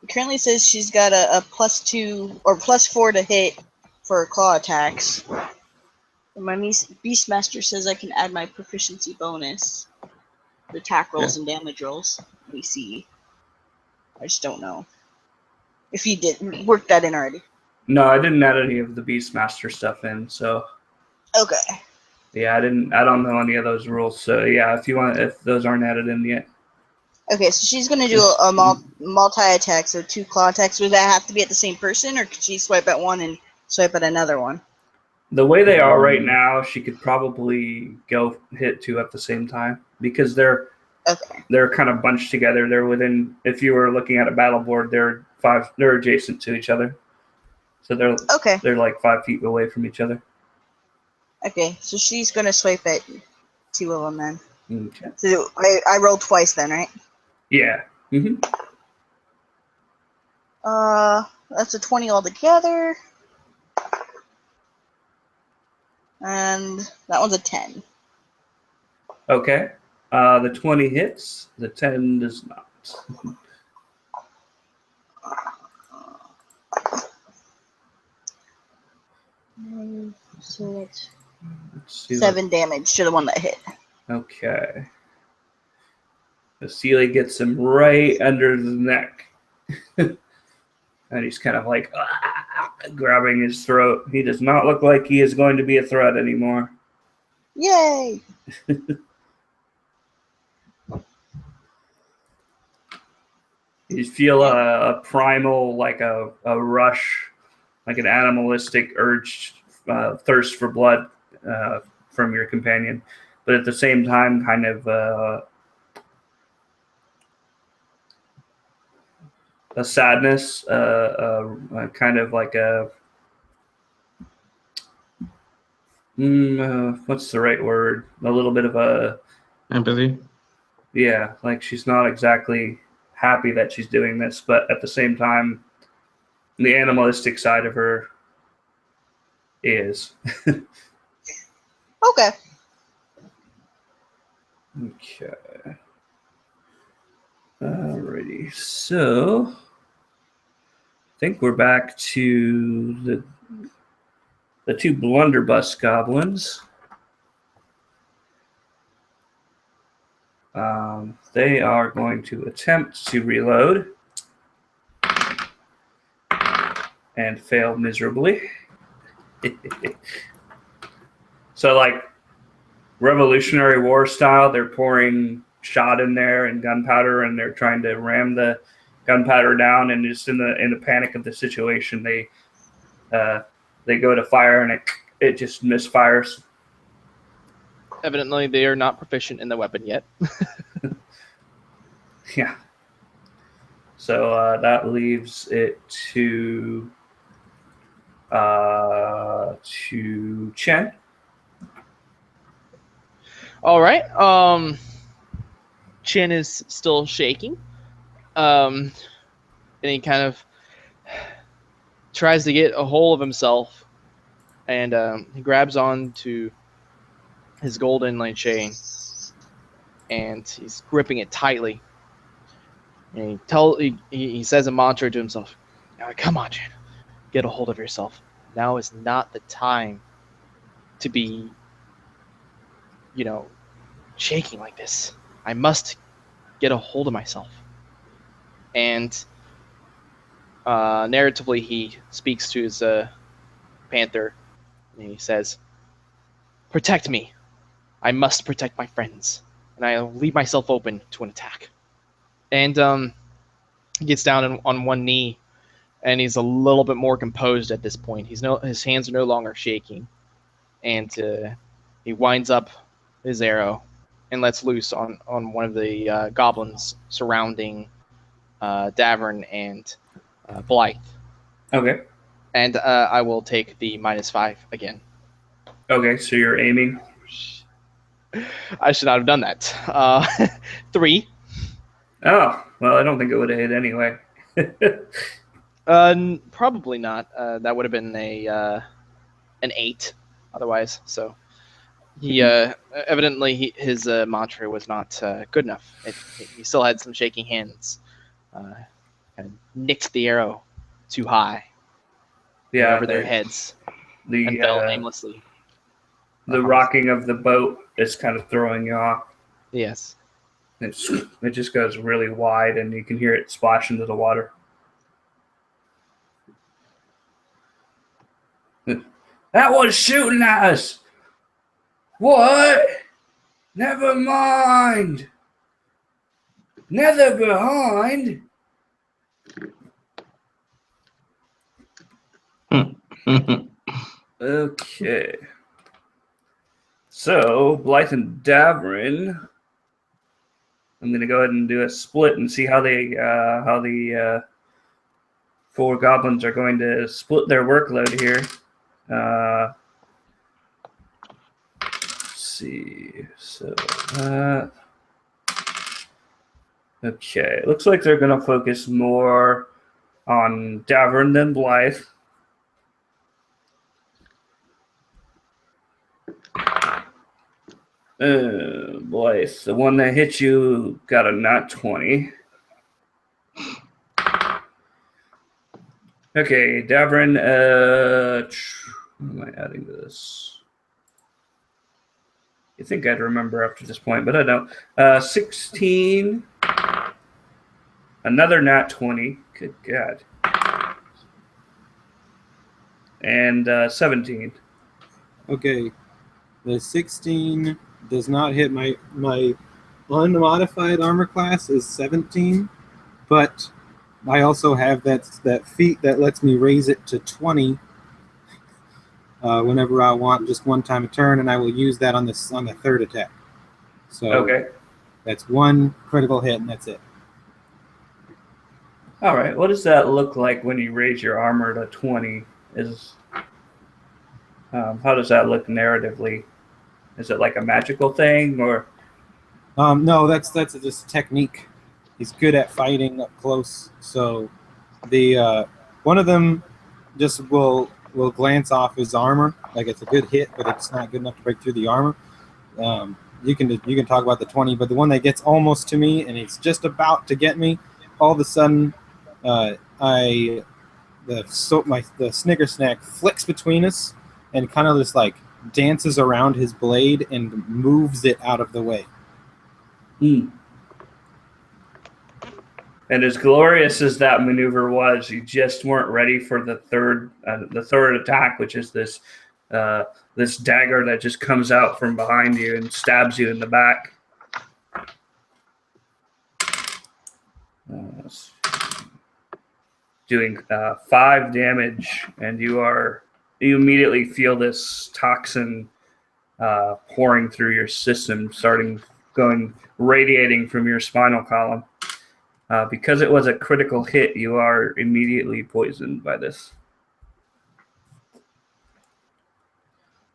It currently says she's got a +2 or +4 to hit for claw attacks. And my Beastmaster says I can add my proficiency bonus to attack rolls and damage rolls. Let me see. I just don't know if you did work that in already. No, I didn't add any of the Beastmaster stuff in, so Okay. yeah, I don't know any of those rules. So yeah, if those aren't added in yet. Okay, so she's gonna do a multi-attack, so 2 claw attacks. Would that have to be at the same person, or could she swipe at one and swipe at another one? The way they are right now, she could probably go hit 2 at the same time because they're kind of bunched together. They're within. If you were looking at a battle board, they're adjacent to each other, so they're like 5 feet away from each other. Okay, so she's gonna swipe at 2 of them then. Okay. So I rolled twice then, right? Yeah. Mm-hmm. That's a 20 altogether. And that one's a 10. Okay. The 20 hits. The 10 does not. So it's 7 damage to the one that hit. Okay. Vasily gets him right under the neck. And he's kind of like grabbing his throat. He does not look like he is going to be a threat anymore. Yay! You feel a primal, like a rush, like an animalistic urge, thirst for blood from your companion. But at the same time, kind of a sadness, kind of like a what's the right word? A little bit of a empathy. Yeah, like she's not exactly happy that she's doing this, but at the same time, the animalistic side of her is. Okay. Okay. Alrighty, so I think we're back to the 2 blunderbuss goblins. They are going to attempt to reload and fail miserably. So, like Revolutionary War style, they're pouring shot in there and gunpowder, and they're trying to ram the gunpowder down. And just in the panic of the situation, they go to fire, and it just misfires. Evidently, they are not proficient in the weapon yet. Yeah. So that leaves it to Chen. All right. Chin is still shaking. And he kind of tries to get a hold of himself, and he grabs on to his gold inlay chain, and he's gripping it tightly. And he says a mantra to himself. Come on, Chin. Get a hold of yourself. Now is not the time to be shaking like this. I must get a hold of myself. And narratively, he speaks to his panther, and he says, "Protect me. I must protect my friends, and I'll leave myself open to an attack." And he gets down on one knee, and he's a little bit more composed at this point. His hands are no longer shaking, and he winds up his arrow and lets loose on one of the goblins surrounding Davern and Blythe. Okay. And I will take the -5 again. Okay, so you're aiming. I should not have done that. 3. Oh, well, I don't think it would have hit anyway. Probably not. That would have been an 8 otherwise. So he evidently his mantra was not good enough. He still had some shaking hands. And nicked the arrow too high. Yeah, over their heads and the fell aimlessly. the rocking of the boat is kind of throwing you off. Yes. It just goes really wide, and you can hear it splash into the water. That was shooting at us. What? Never mind. Nether behind. Okay. So, Blythe and Davrin, I'm going to go ahead and do a split and see how the 4 goblins are going to split their workload here. Let's see. So, okay. Looks like they're going to focus more on Davrin than Blythe. Blythe, the one that hit you got a nat 20. Okay, Davrin, what am I adding to this? You think I'd remember after this point, but I don't. 16. Another nat 20. Good God. And 17. Okay. The 16 does not hit my unmodified armor class is 17, but I also have that feat that lets me raise it to 20 whenever I want, just one time a turn, and I will use that on the 3rd attack. So Okay. that's 1 critical hit, and that's it. All right. What does that look like when you raise your armor to 20? How does that look narratively? Is it like a magical thing, or? No, that's just technique. He's good at fighting up close. So the one of them just will glance off his armor like it's a good hit, but it's not good enough to break through the armor. You can talk about the 20, but the one that gets almost to me and he's just about to get me, all of a sudden, the Snicker Snack flicks between us and kind of just like dances around his blade and moves it out of the way. And as glorious as that maneuver was, you just weren't ready for the third attack, which is this dagger that just comes out from behind you and stabs you in the back. Doing 5 damage, and you immediately feel this toxin pouring through your system, radiating from your spinal column. Because it was a critical hit, you are immediately poisoned by this.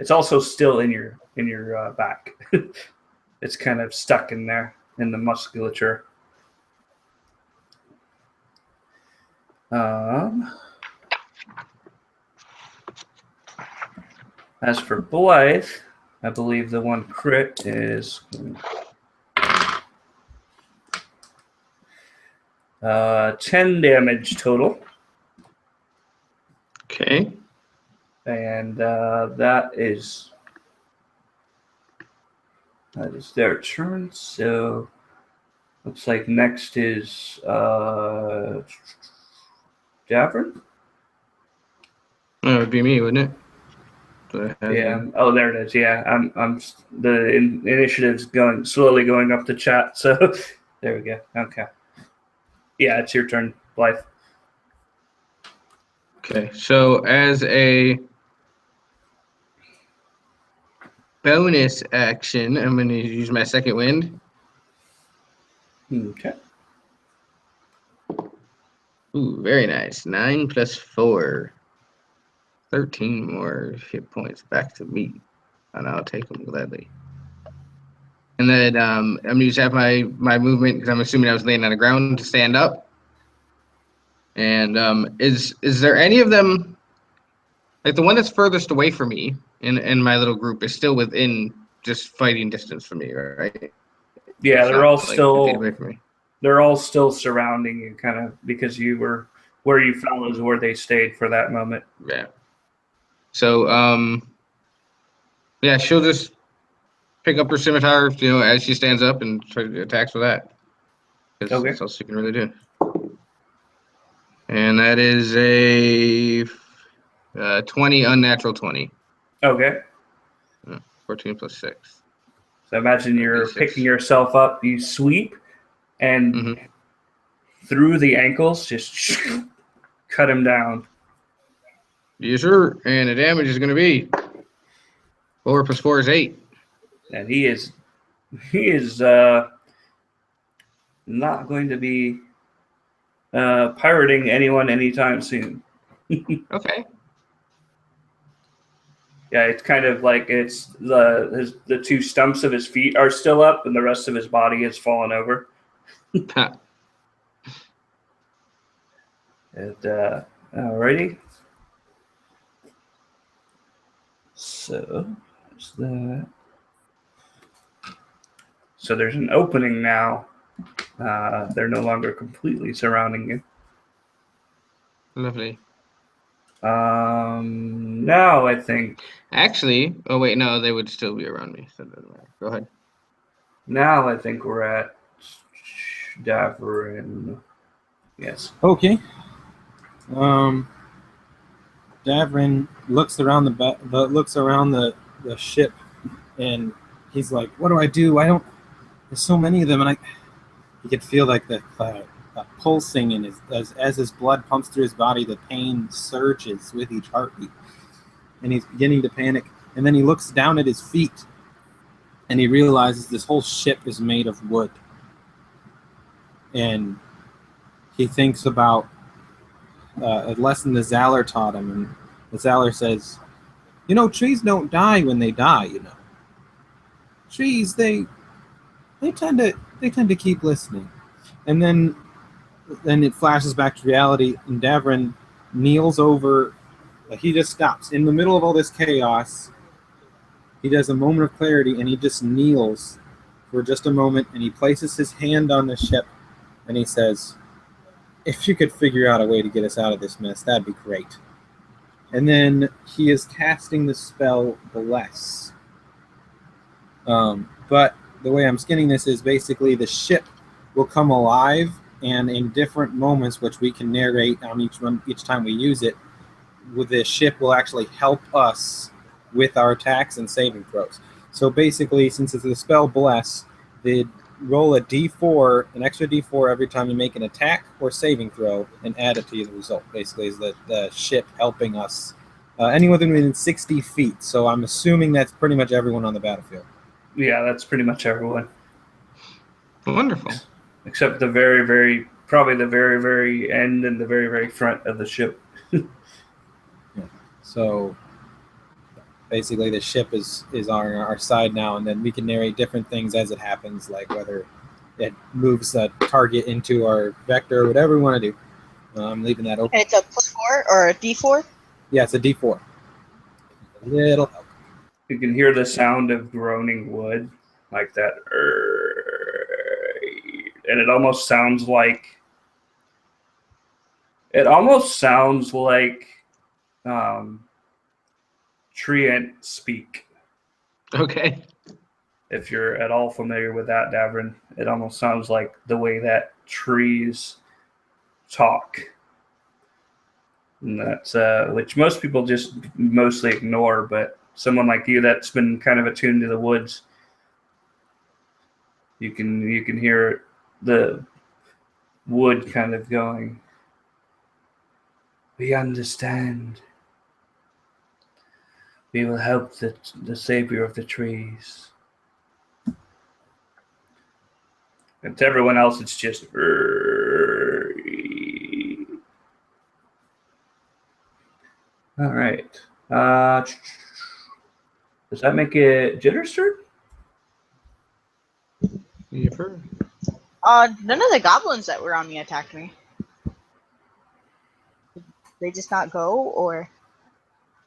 It's also still in your back. It's kind of stuck in there in the musculature. As for Blythe, I believe the one crit is 10 damage total. Okay. And that is That is their turn. So looks like next is Davern. That would be me, wouldn't it? So it has Yeah. been. Oh, there it is. Yeah. The initiative's slowly going up the chat. So there we go. Okay. Yeah, it's your turn, Blythe. Okay, so as a bonus action, I'm going to use my second wind. Okay. Ooh, very nice. 9 plus 4. 13 more hit points back to me. And I'll take them gladly. And then I'm going to use half my movement, because I'm assuming I was laying on the ground, to stand up. And is there any of them, like the one that's furthest away from me in my little group is still within just fighting distance from me, right? Yeah, It's they're not all like 50 feet still away from me. surrounding you, kind of, because you were where you fell is where they stayed for that moment. Yeah. So yeah, she'll just pick up her scimitar, as she stands up and try to attack with that. Because Okay. that's all she can really do. And that is a 20, unnatural 20. Okay. 14 plus 6. So imagine That'd be you're 6. picking yourself up, you sweep, and Mm-hmm. through the ankles, just cut him down. Yes, sir. And the damage is going to be 4 plus 4 is 8. And he is not going to be pirating anyone anytime soon. Okay. Yeah, it's kind of like it's the two stumps of his feet are still up, and the rest of his body has fallen over. And alrighty. So there's that. So there's an opening now. They're no longer completely surrounding you. Lovely. Now I think. Actually, oh wait, no, they would still be around me. So it doesn't matter. Go ahead. Now I think we're at Davern. Yes. Okay. Davrin looks around the ship, and he's like, "What do I do? I don't. There's so many of them, and you can feel like the pulsing in as his blood pumps through his body. The pain surges with each heartbeat, and he's beginning to panic. And then he looks down at his feet, and he realizes this whole ship is made of wood. And he thinks about a lesson the Zaller taught him, and the Zaller says, trees don't die when they die. Trees they tend to keep listening." And then it flashes back to reality, and Davrin kneels over. He just stops in the middle of all this chaos. He does a moment of clarity, and he just kneels for just a moment, and he places his hand on the ship, and he says, "If you could figure out a way to get us out of this mess, that'd be great." And then he is casting the spell Bless. But the way I'm skinning this is basically the ship will come alive, and in different moments, which we can narrate on each time we use it, with the ship will actually help us with our attacks and saving throws. So basically, since it's the spell Bless, they roll a d4, an extra d4 every time you make an attack or saving throw, and add it to the result. Basically, is the ship helping us. Anyone within 60 feet. So I'm assuming that's pretty much everyone on the battlefield. Yeah, that's pretty much everyone. Wonderful. Except probably the very, very end and the very, very front of the ship. Yeah. So basically the ship is on our side now, and then we can narrate different things as it happens, like whether it moves a target into our vector, whatever we want to do. I'm leaving that open. And it's a +4 or a D4? Yeah, it's a D4. A little help. You can hear the sound of groaning wood, like that. And it almost sounds like Treant speak. Okay. if you're at all familiar with that, Davrin, it almost sounds like the way that trees talk. And that's which most people just mostly ignore, but someone like you that's been kind of attuned to the woods, you can hear the wood kind of going, "We understand. We will help the savior of the trees." And to everyone else, it's just. All right. Does that make it Jittersturd? Yipper. None of the goblins that were on me attacked me. Did they just not go, or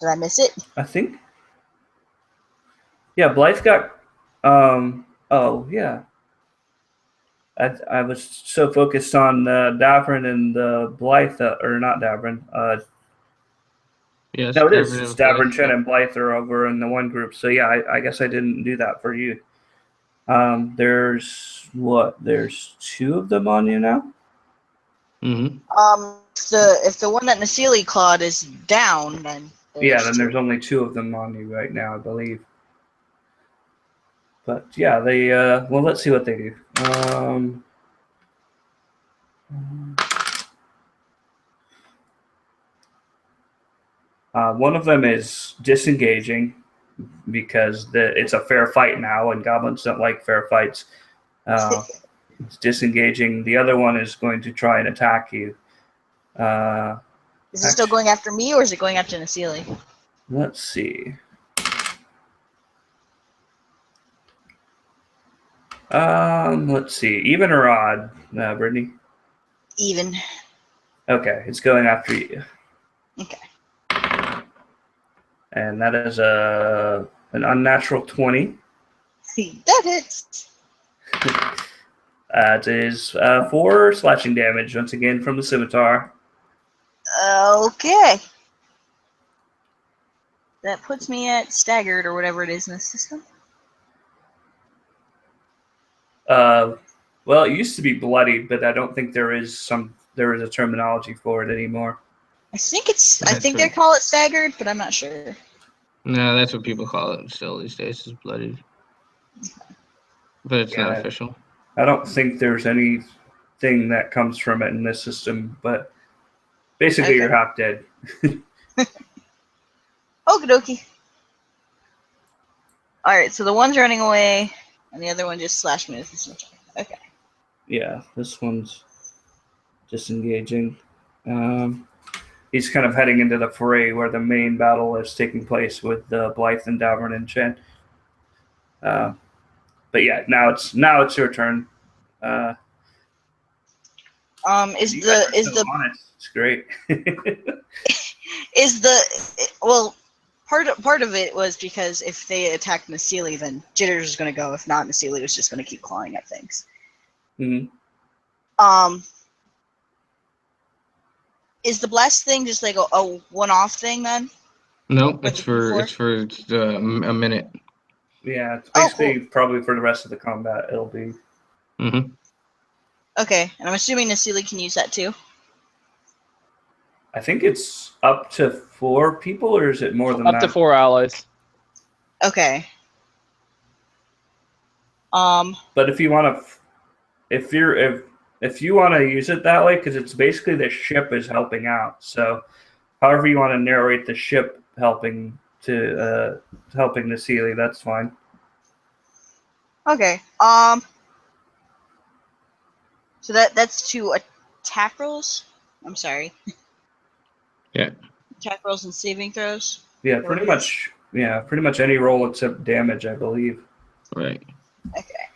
did I miss it? I think. Yeah, Blythe got. Oh yeah. I was so focused on Davrin and Blythe, or not Davrin. Yes. No, it is. Davin It's and Davrin, Blythe. Chen, and Blythe are over in the one group. So yeah, I guess I didn't do that for you. There's what? There's 2 of them on you now. Mm-hmm. If the one that Nasili clawed is down, then Yeah, then two. there's only 2 of them on you right now, I believe. But yeah, they well, let's see what they do. One of them is disengaging because it's a fair fight now, and goblins don't like fair fights. It's disengaging. The other one is going to try and attack you. Is it still going after me, or is it going after Nasili? Let's see. Let's see. Even or odd, Brittany? Even. Okay, it's going after you. Okay. And that is an unnatural 20. That hits. It is 4 slashing damage, once again, from the scimitar. Okay. That puts me at staggered, or whatever it is in the system. Well, it used to be bloodied, but I don't think there is a terminology for it anymore. I think they call it staggered, but I'm not sure. No, that's what people call it still these days, is bloodied. But it's not official. I don't think there's anything that comes from it in this system, but basically you're half dead. Okie dokie. Alright, so the one's running away, and the other one just slashed me with his scimitar. Okay. Yeah, this one's disengaging. He's kind of heading into the fray where the main battle is taking place with Blythe and Davern and Chen. But yeah, now it's your turn. Is the honest? It's great. part of it was because if they attacked Nasili, then Jitters is going to go. If not, Nasili was just going to keep clawing at things. Mm-hmm. Is the blast thing just like a one-off thing then? No, it's for a minute. Yeah, it's basically probably for the rest of the combat. It'll be. Mm-hmm. Okay, and I'm assuming Nasili can use that too. I think it's up to 4 people, or is it more than that? Up to 4 allies. Okay. But if you want to, if you want to use it that way, because it's basically the ship is helping out. So, however you want to narrate the ship helping Nasili, that's fine. Okay. So that's 2 attack rolls. I'm sorry. Yeah. Attack rolls and saving throws. Yeah, pretty much. Yeah, pretty much any roll except damage, I believe. Right. Okay.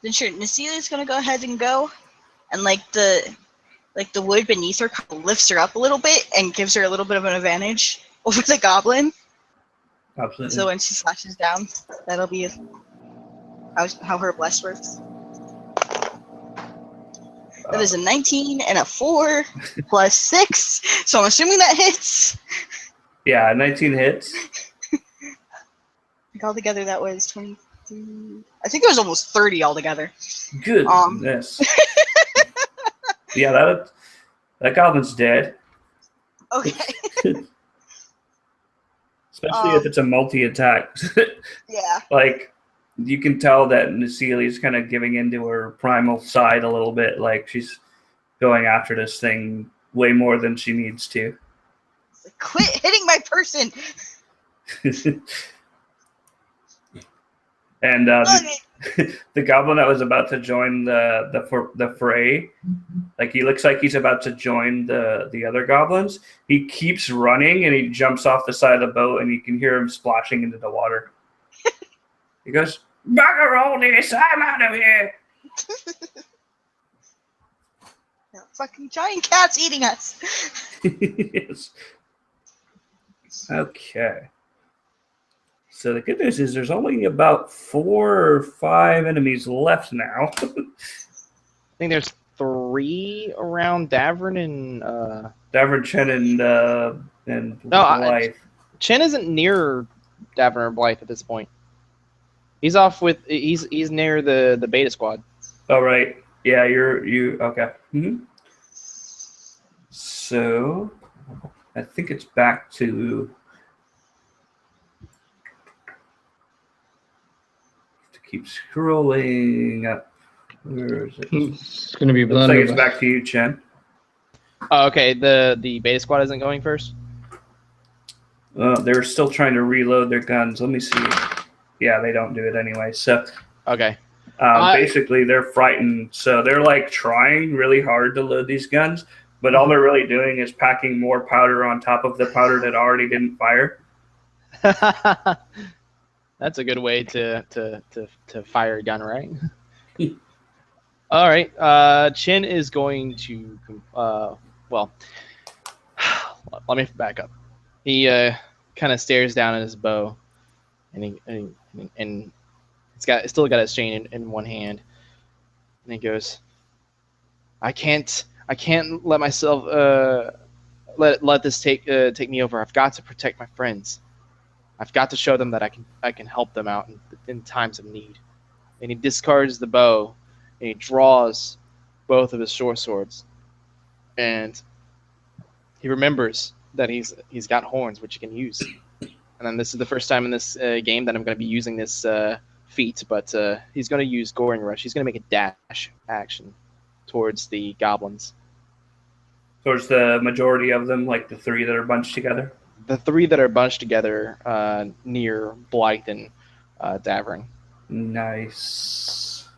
Then sure, Nasili's gonna go ahead and go, and the wood beneath her lifts her up a little bit and gives her a little bit of an advantage over the goblin. Absolutely. So when she slashes down, that'll be how her bless works. That is a 19 and a 4 plus 6, so I'm assuming that hits. Yeah, 19 hits. Altogether, that was 20, I think there was almost 30 altogether. Goodness. Yeah, that goblin's dead. Okay. Especially if it's a multi-attack. Yeah. Like, you can tell that Nacili's kind of giving into her primal side a little bit. Like, she's going after this thing way more than she needs to. Quit hitting my person. And the goblin that was about to join the fray, like, he looks like he's about to join the other goblins. He keeps running and he jumps off the side of the boat, and you can hear him splashing into the water. He goes, "Bugger all this! I'm out of here!" No, fucking giant cats eating us. Yes. Okay. So the good news is there's only about 4 or 5 enemies left now. I think there's 3 around Davern and Davern, Chen, and Blythe. Chen isn't near Davern or Blythe at this point. He's off with he's near the beta squad. Oh, right. Yeah, you okay. Mm-hmm. So I think it's back to keep scrolling up. Where is it? It's going to be Looks like it's back to you, Chen. Oh, okay. The beta squad isn't going first. They're still trying to reload their guns. Let me see. Yeah, they don't do it anyway. So okay. Basically, they're frightened. So they're like trying really hard to load these guns, but all they're really doing is packing more powder on top of the powder that already didn't fire. That's a good way to fire a gun, right? All right. Chin is going to well. Let me back up. He kind of stares down at his bow, and it's still got his chain in one hand, and he goes, I can't let myself let this take me over. I've got to protect my friends. I've got to show them that I can help them out in times of need. And he discards the bow, and he draws both of his short swords, and he remembers that he's got horns which he can use. And then this is the first time in this game that I'm going to be using this feat, but he's going to use Goring Rush. He's going to make a dash action towards the goblins. Towards the majority of them, like the 3 that are bunched together? The 3 that are bunched together near Blythe and Davern. Nice.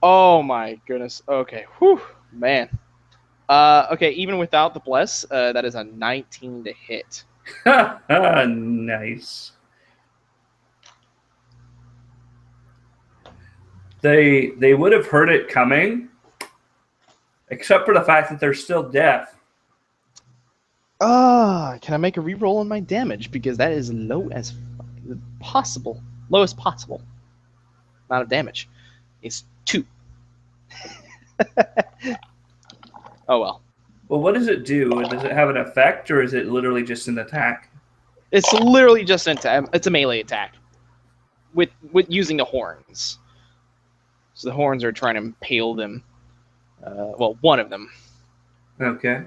Oh my goodness. Okay. Whew, man. Okay, even without the bless, that is a 19 to hit. Nice. They would have heard it coming, except for the fact that they're still deaf. Can I make a reroll on my damage? Because that is low as possible. Lowest possible amount of damage is 2. Oh well. Well, what does it do? Does it have an effect, or is it literally just an attack? It's literally just it's a melee attack with using the horns. So the horns are trying to impale them. Well, one of them. Okay.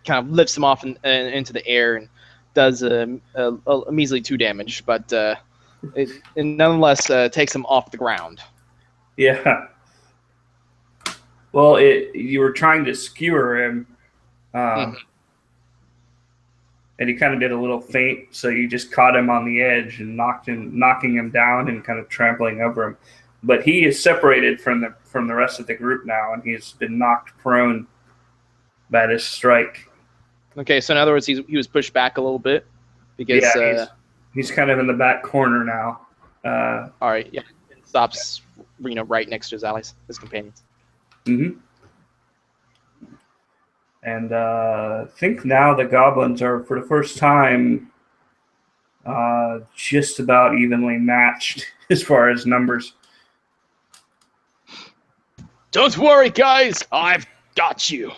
Kind of lifts them off into the air and does a measly 2 damage, but it nonetheless takes them off the ground. Yeah. Well, you were trying to skewer him, and he kind of did a little feint, so you just caught him on the edge and knocking him down and kind of trampling over him. But he is separated from the rest of the group now, and he's been knocked prone by this strike. Okay, so in other words, he was pushed back a little bit because he's kind of in the back corner now. All right, yeah, and stops, right next to his allies, his companions. Mm-hmm. And I think now the goblins are, for the first time, just about evenly matched as far as numbers. Don't worry, guys, I've got you.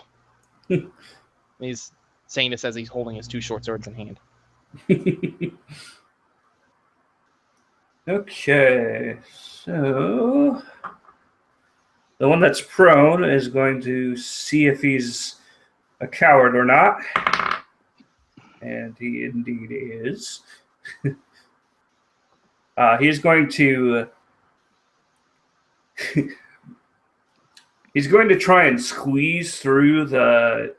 He's saying this as he's holding his 2 short swords in hand. Okay, so the one that's prone is going to see if he's a coward or not. And he indeed is. He's going to he's going to try and squeeze through the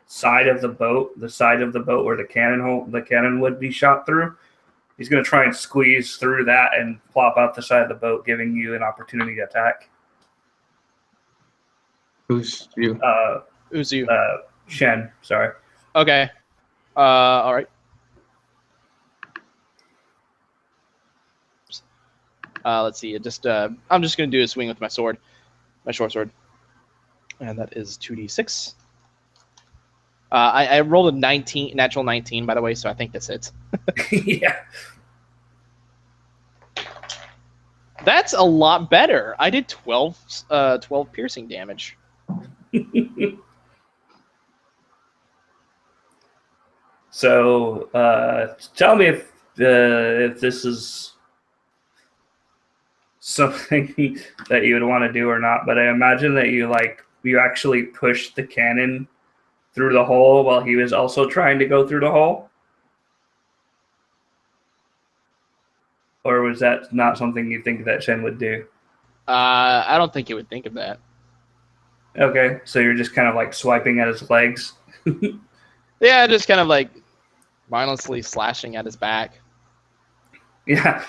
side of the boat, where the cannon would be shot through. He's going to try and squeeze through that and plop out the side of the boat, giving you an opportunity to attack. Who's you? Who's you? Shen, sorry. Okay. All right. Let's see. I'm just gonna do a swing with my sword, my short sword, and that is 2d6. I rolled a natural 19, by the way, so I think this hits. Yeah. That's a lot better. I did 12 piercing damage. So tell me if this is something that you would want to do or not. But I imagine that you actually pushed the cannon through the hole while he was also trying to go through the hole. Or was that not something you think that Shen would do? I don't think he would think of that. Okay, so you're just kind of like swiping at his legs. Yeah, just kind of like mindlessly slashing at his back. Yeah,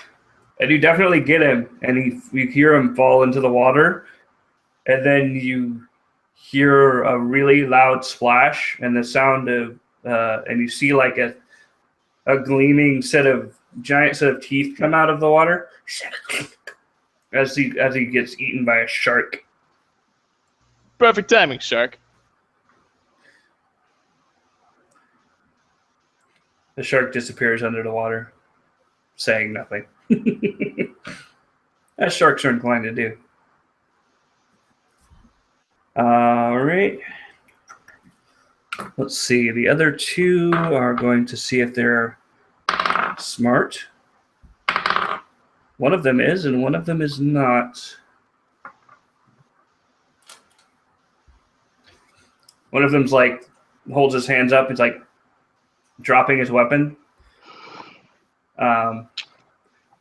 and you definitely get him, and you hear him fall into the water, and then you hear a really loud splash, and the sound of, and you see like a gleaming giant set of teeth come out of the water as he gets eaten by a shark. Perfect timing, shark. The shark disappears under the water, saying nothing. As sharks are inclined to do. All right. Let's see. The other two are going to see if they're smart. One of them is, and one of them is not. One of them's like, holds his hands up. He's like dropping his weapon.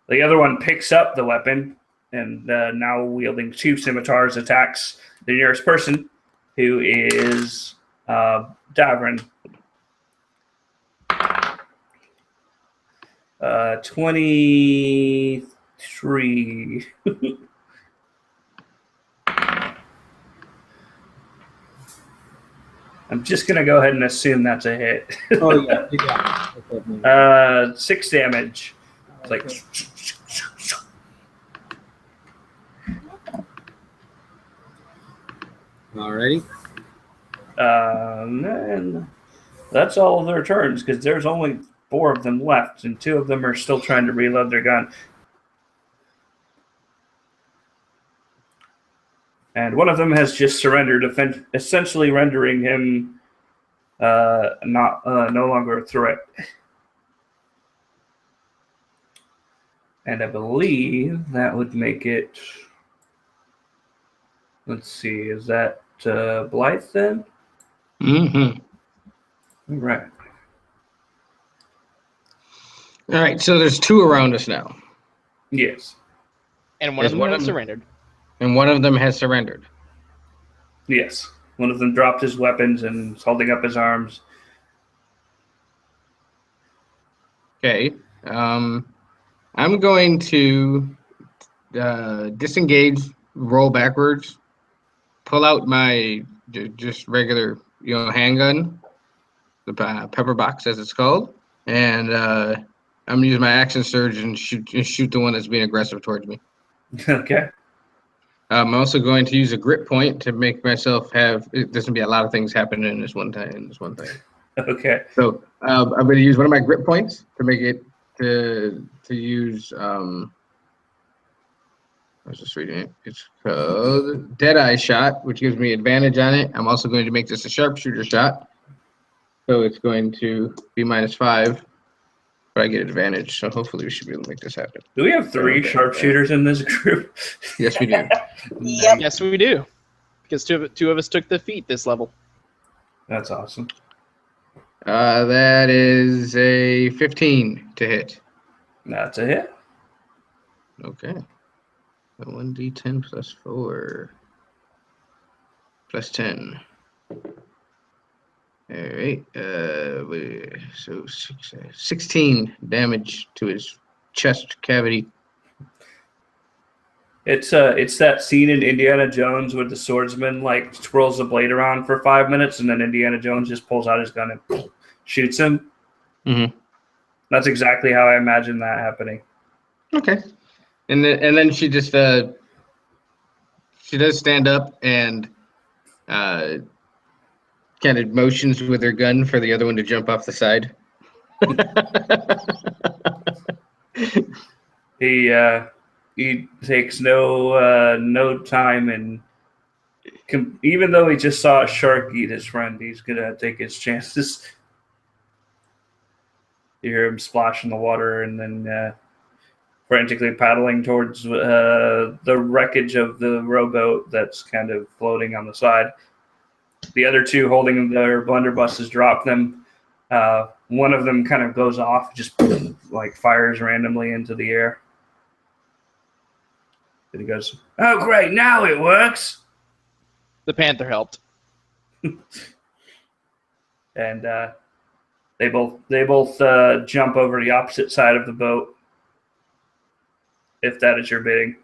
The other one picks up the weapon and now wielding two scimitars attacks the nearest person, who is Davrin. 23. I'm just going to go ahead and assume that's a hit. Oh, yeah, you got it. 6 damage. It's like... Alrighty. And that's all of their turns, because there's only 4 of them left, and 2 of them are still trying to reload their gun. And one of them has just surrendered, essentially rendering him no longer a threat. And I believe that would make it... Let's see, is that Blythe then? Mm-hmm. All right. All right, so there's 2 around us now. Yes. And one of them has surrendered. And one of them has surrendered. Yes. One of them dropped his weapons and is holding up his arms. Okay. I'm going to disengage, roll backwards, pull out my just regular, handgun, the pepper box as it's called, and I'm gonna use my action surge and shoot the one that's being aggressive towards me. Okay. I'm also going to use a grip point to make myself have. There's gonna be a lot of things happening in this one time. Okay. So I'm going to use one of my grip points to make it to use. I was just reading it. It's called Deadeye Shot, which gives me advantage on it. I'm also going to make this a sharpshooter shot, so it's going to be -5. but I get advantage, so hopefully we should be able to make this happen. Do we have 3 sharpshooters in this group? Yes, we do. Yep. Yes, we do. Because two of us took the feat this level. That's awesome. That is a 15 to hit. That's a hit. Okay. 1d10 plus 4 plus 10. All right. So 16 damage to his chest cavity. It's that scene in Indiana Jones where the swordsman like twirls the blade around for 5 minutes, and then Indiana Jones just pulls out his gun and shoots him. Mm-hmm. That's exactly how I imagine that happening. Okay. And then she just she does stand up and kind of motions with her gun for the other one to jump off the side. He takes no time, and even though he just saw a shark eat his friend, he's gonna take his chances. You hear him splash in the water, and then frantically paddling towards the wreckage of the rowboat that's kind of floating on the side. The other 2 holding their blunderbusses drop them. One of them kind of goes off, just like fires randomly into the air. And he goes, "Oh, great! Now it works." The Panther helped. And they both jump over the opposite side of the boat, if that is your bidding.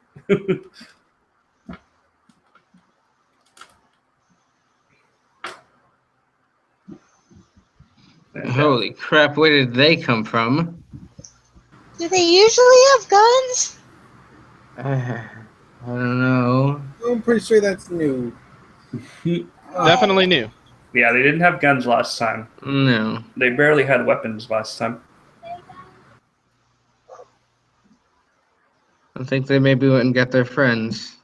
And, Holy crap, where did they come from? Do they usually have guns? I don't know. I'm pretty sure that's new. Definitely new. yeah, they didn't have guns last time. No. They barely had weapons last time. I think they maybe went and got their friends.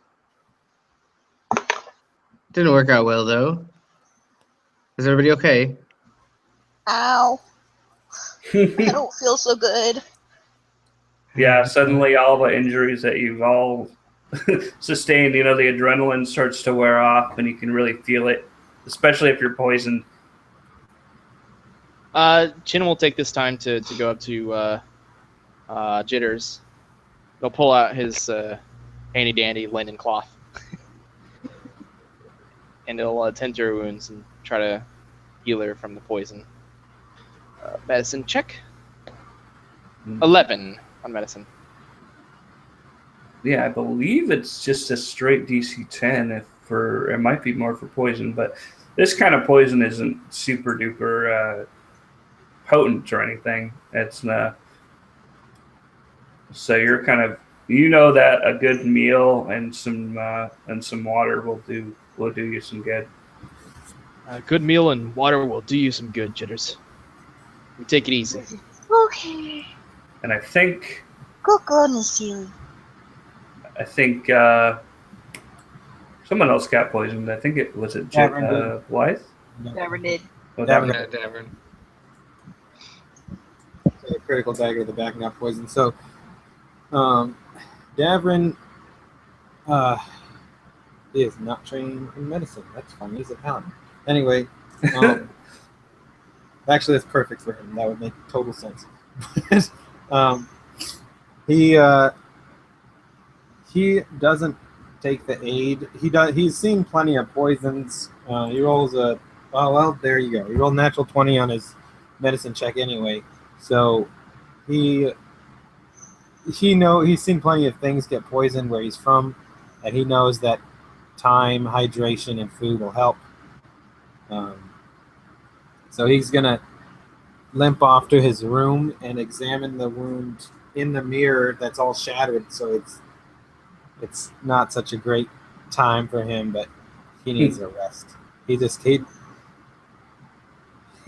Didn't work out well, though. Is everybody okay? Ow. I don't feel so good. Yeah, suddenly all the injuries that you've all sustained, the adrenaline starts to wear off, and you can really feel it, especially if you're poisoned. Chin will take this time to go up to Jitters. He'll pull out his handy-dandy linen cloth. And he'll attend to her wounds and try to heal her from the poison. Medicine check. 11 on medicine. Yeah, I believe it's just a straight DC 10. It might be more for poison, but this kind of poison isn't super duper potent or anything. It's so you're kind of that a good meal and some water will do you some good. A good meal and water will do you some good, Jitters. You take it easy. Okay. And I think Cook on the ceiling. someone else got poisoned. I think it was Blythe. Never did. Oh, Davern. So a critical dagger to the back, not poison. So, Davern is not trained in medicine. That's funny. He's a paladin. Anyway, actually, that's perfect for him. That would make total sense. He doesn't take the aid. He's seen plenty of poisons. He rolls a there you go. He rolled a natural 20 on his medicine check anyway. So he's seen plenty of things get poisoned where he's from, and he knows that time, hydration, and food will help. So he's gonna limp off to his room and examine the wound in the mirror that's all shattered. So it's not such a great time for him, but he needs a rest. He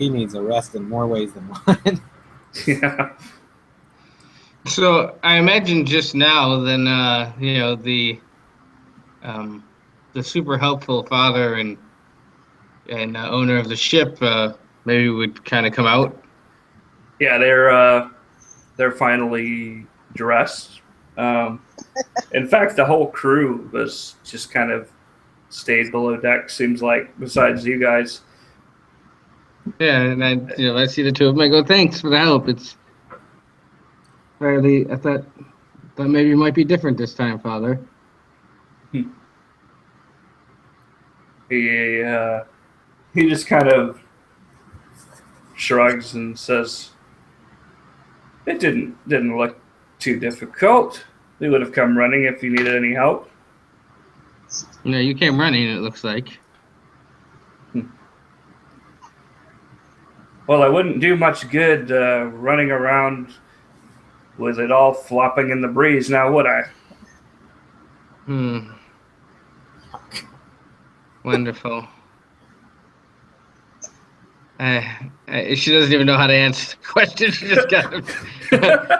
needs a rest in more ways than one. Yeah. So I imagine just now, then the super helpful father and owner of the ship maybe would kind of come out. Yeah, they're finally dressed. In fact, the whole crew was just kind of stayed below deck. Seems like, besides you guys. Yeah, and I see the two of them. I go, thanks for the help. It's fairly. I thought maybe it might be different this time, Father. He just kind of shrugs and says, "It didn't look too difficult. We would have come running if you needed any help." Yeah, you came running. It looks like. Well, I wouldn't do much good running around with it all flopping in the breeze, now would I? Wonderful. She doesn't even know how to answer the question. She just kind of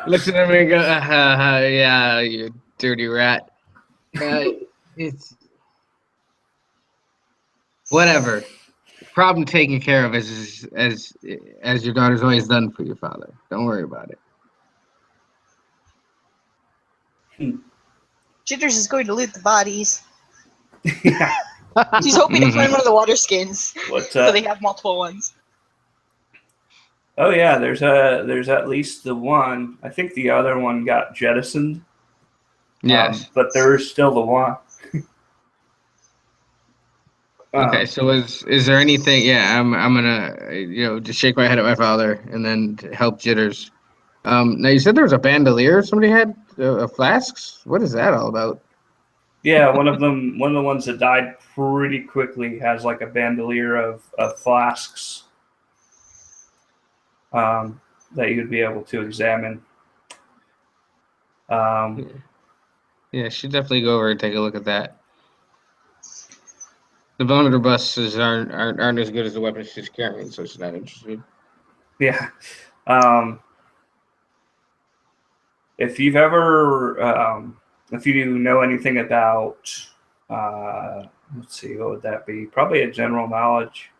looks at him and goes, "Yeah, you dirty rat." It's whatever. Problem taken care of, as your daughter's always done for your father. Don't worry about it. Jitters is going to loot the bodies. Yeah. She's hoping to find one of the water skins, What's so they have multiple ones. Oh yeah, there's at least the one. I think the other one got jettisoned. Yes. But there is still the one. Okay, so is there anything? Yeah, I'm gonna just shake my head at my father and then help Jitters. Now you said there was a bandolier somebody had, flasks. What is that all about? Yeah, one of the ones that died pretty quickly has like a bandolier of flasks that you'd be able to examine. Yeah, should definitely go over and take a look at that. The blunderbusses aren't as good as the weapons she's carrying, so she's not interested. Yeah. If you've ever, if you know anything about, let's see, what would that be? Probably a general knowledge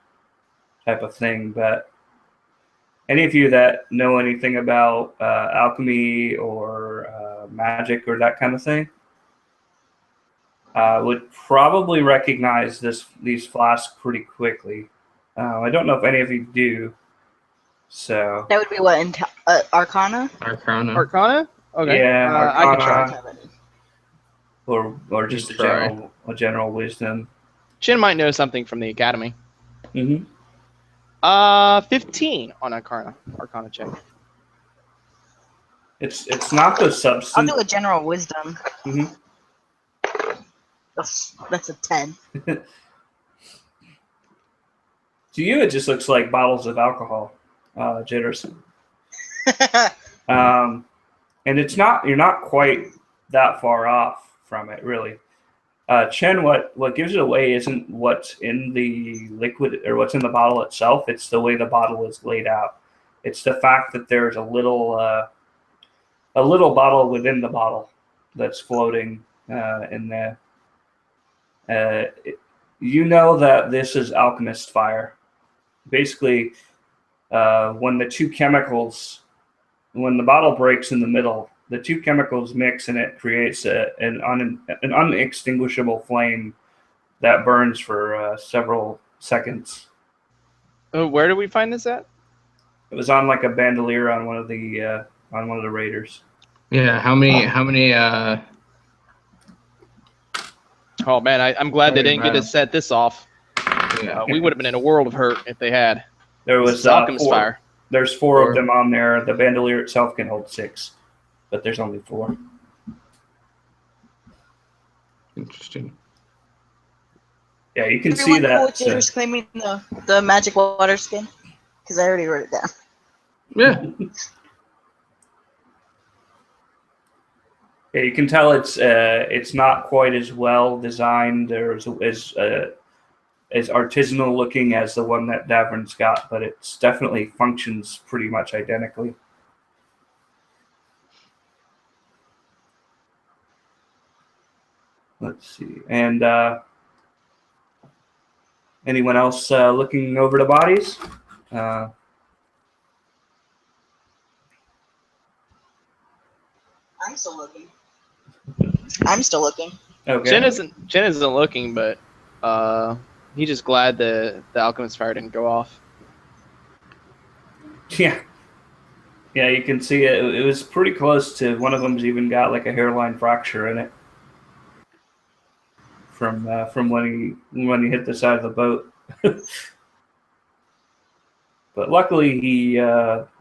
type of thing. But any of you that know anything about alchemy or magic or that kind of thing would probably recognize these flasks pretty quickly. I don't know if any of you do. So that would be what in Arcana. Arcana. Okay. Yeah, I can try. Arcana, or just a general wisdom. Chin might know something from the academy. 15 on Arcana check. It's not the substance. I'll do a general wisdom. That's a 10. To you, it just looks like bottles of alcohol, Jitters. And it's not. You're not quite that far off from it, really. Chen, what gives it away isn't what's in the liquid or what's in the bottle itself. It's the way the bottle is laid out. It's the fact that there's a little bottle within the bottle that's floating in there. You know that this is alchemist fire. Basically, when the bottle breaks in the middle, the two chemicals mix and it creates an unextinguishable flame that burns for several seconds. Where do we find this at? It was on like a bandolier on one of the raiders. Yeah, how many? Oh man, I'm glad they didn't get to set this off. Yeah. We would have been in a world of hurt if they had. There was alchemist four. fire. There's four of them on there. The bandolier itself can hold 6, but there's only 4. Interesting. Yeah, you can Everyone see that. Cool with Jitters claiming the magic water skin, because I already wrote it down. Yeah. Yeah, you can tell it's not quite as well designed or as artisanal looking as the one that Davern's got, but it's definitely functions pretty much identically. Let's see. And anyone else looking over the bodies? I'm still looking. I'm still looking. Okay. Jen isn't looking, but he's just glad the alchemist fire didn't go off. Yeah. Yeah, you can see it. It was pretty close to one of them's even got like a hairline fracture in it from when he hit the side of the boat. But luckily, he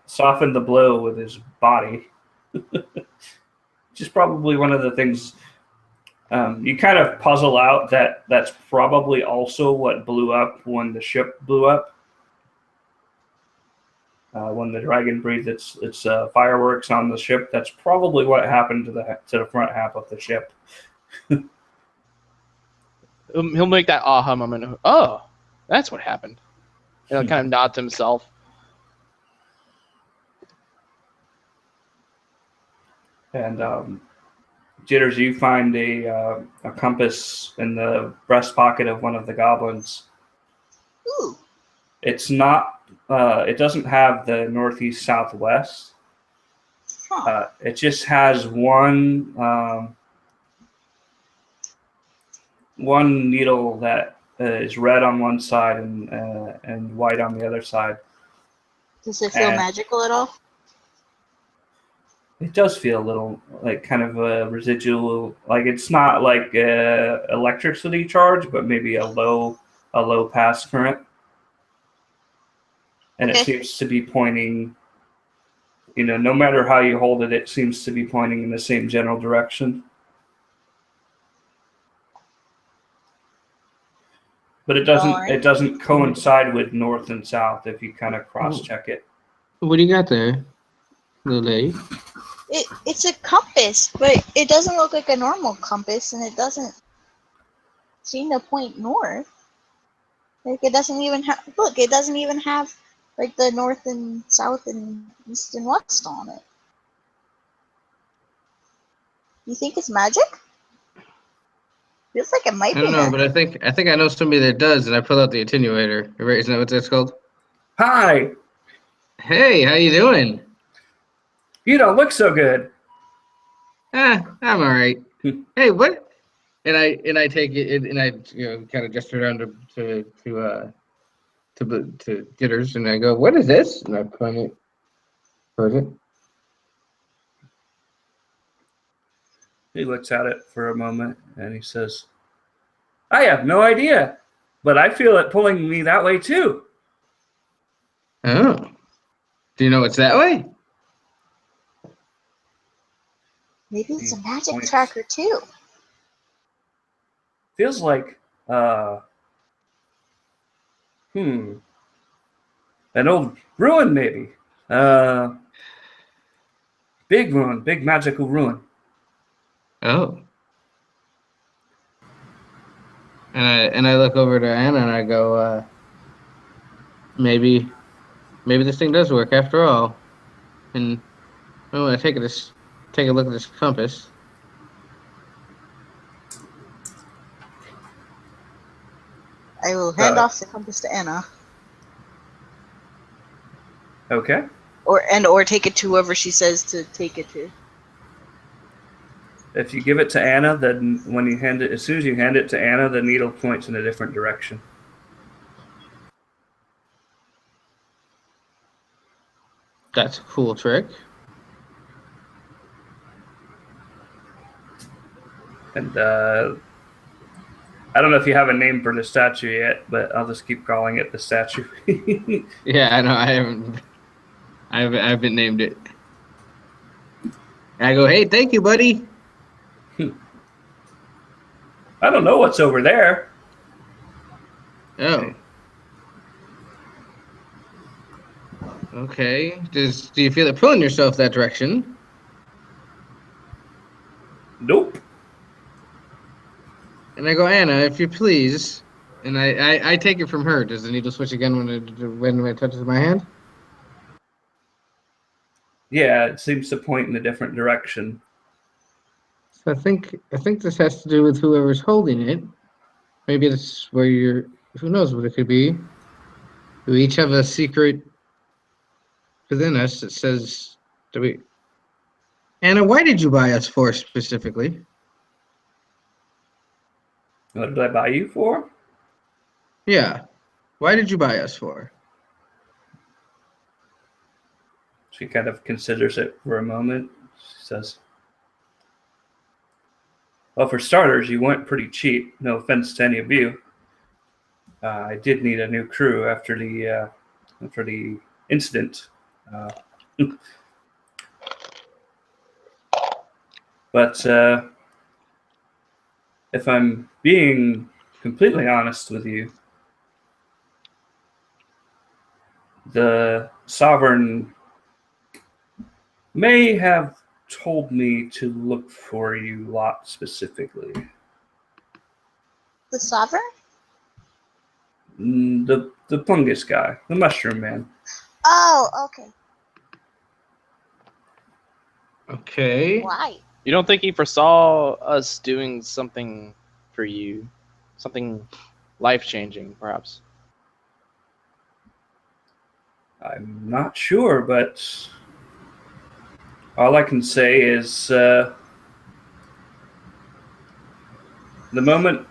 softened the blow with his body, which is probably one of the things you kind of puzzle out that that's probably also what blew up when the ship blew up. When the dragon breathed its fireworks on the ship, that's probably what happened to the front half of the ship. He'll make that aha moment. Oh, that's what happened. He'll kind of nod to himself. And Jitters, you find a compass in the breast pocket of one of the goblins. Ooh. It's not. It doesn't have the northeast southwest. Huh. It just has one needle that is red on one side and white on the other side. Does it feel And magical at all? it does feel a little like kind of a residual, like it's not like electricity charge, but maybe a low pass current. And Okay. it seems to be pointing, no matter how you hold it, it seems to be pointing in the same general direction. But it doesn't coincide with north and south if you kind of cross-check it. What do you got there, little lady? It's a compass, but it doesn't look like a normal compass, and it doesn't seem to point north. Like it doesn't even have. Look, it doesn't even have like the north and south and east and west on it. You think it's magic? Feels like it might I be don't know, magic. but I think I know somebody that does, and I pull out the attenuator. Right? Isn't that what that's called? Hi, Hey, how you doing? you don't look so good. I'm all right. Hey, what? And I take it and I kind of gesture around to Jitters, and I go, "What is this?" And I point it towards it. He looks at it for a moment and he says, I have no idea, but I feel it pulling me that way too. Oh, do you know it's that way? Maybe it's a magic Points. tracker too. Feels like an old ruin maybe. Big ruin, big magical ruin. Oh. And I look over to Anna and I go, maybe this thing does work after all. And I want to take a look at this compass. I will hand off the compass to Anna, Okay. or take it to whoever she says to take it to. If you give it to Anna, then as soon as you hand it to Anna, the needle points in a different direction. That's a cool trick. And I don't know if you have a name for the statue yet, but I'll just keep calling it the statue. Yeah, I know. I haven't named it. And I go, hey, thank you, buddy. I don't know what's over there. Oh. Okay. Do you feel it pulling yourself that direction? Nope. And I go, Anna, if you please. And I take it from her. Does the needle switch again when it touches my hand? Yeah, it seems to point in a different direction. So I think this has to do with whoever's holding it. Maybe it's where you're. Who knows what it could be? We each have a secret within us that says that Anna, why did you buy us for specifically? What did I buy you for? Yeah. Why did you buy us for? She kind of considers it for a moment. She says, well, for starters, you went pretty cheap. No offense to any of you. I did need a new crew after the incident. Uh, but if I'm being completely honest with you, the Sovereign may have told me to look for you lot specifically. The Sovereign? The fungus guy, the mushroom man. Oh, okay. Okay. Why? You don't think he foresaw us doing something for you? Something life-changing, perhaps? I'm not sure, but all I can say is the moment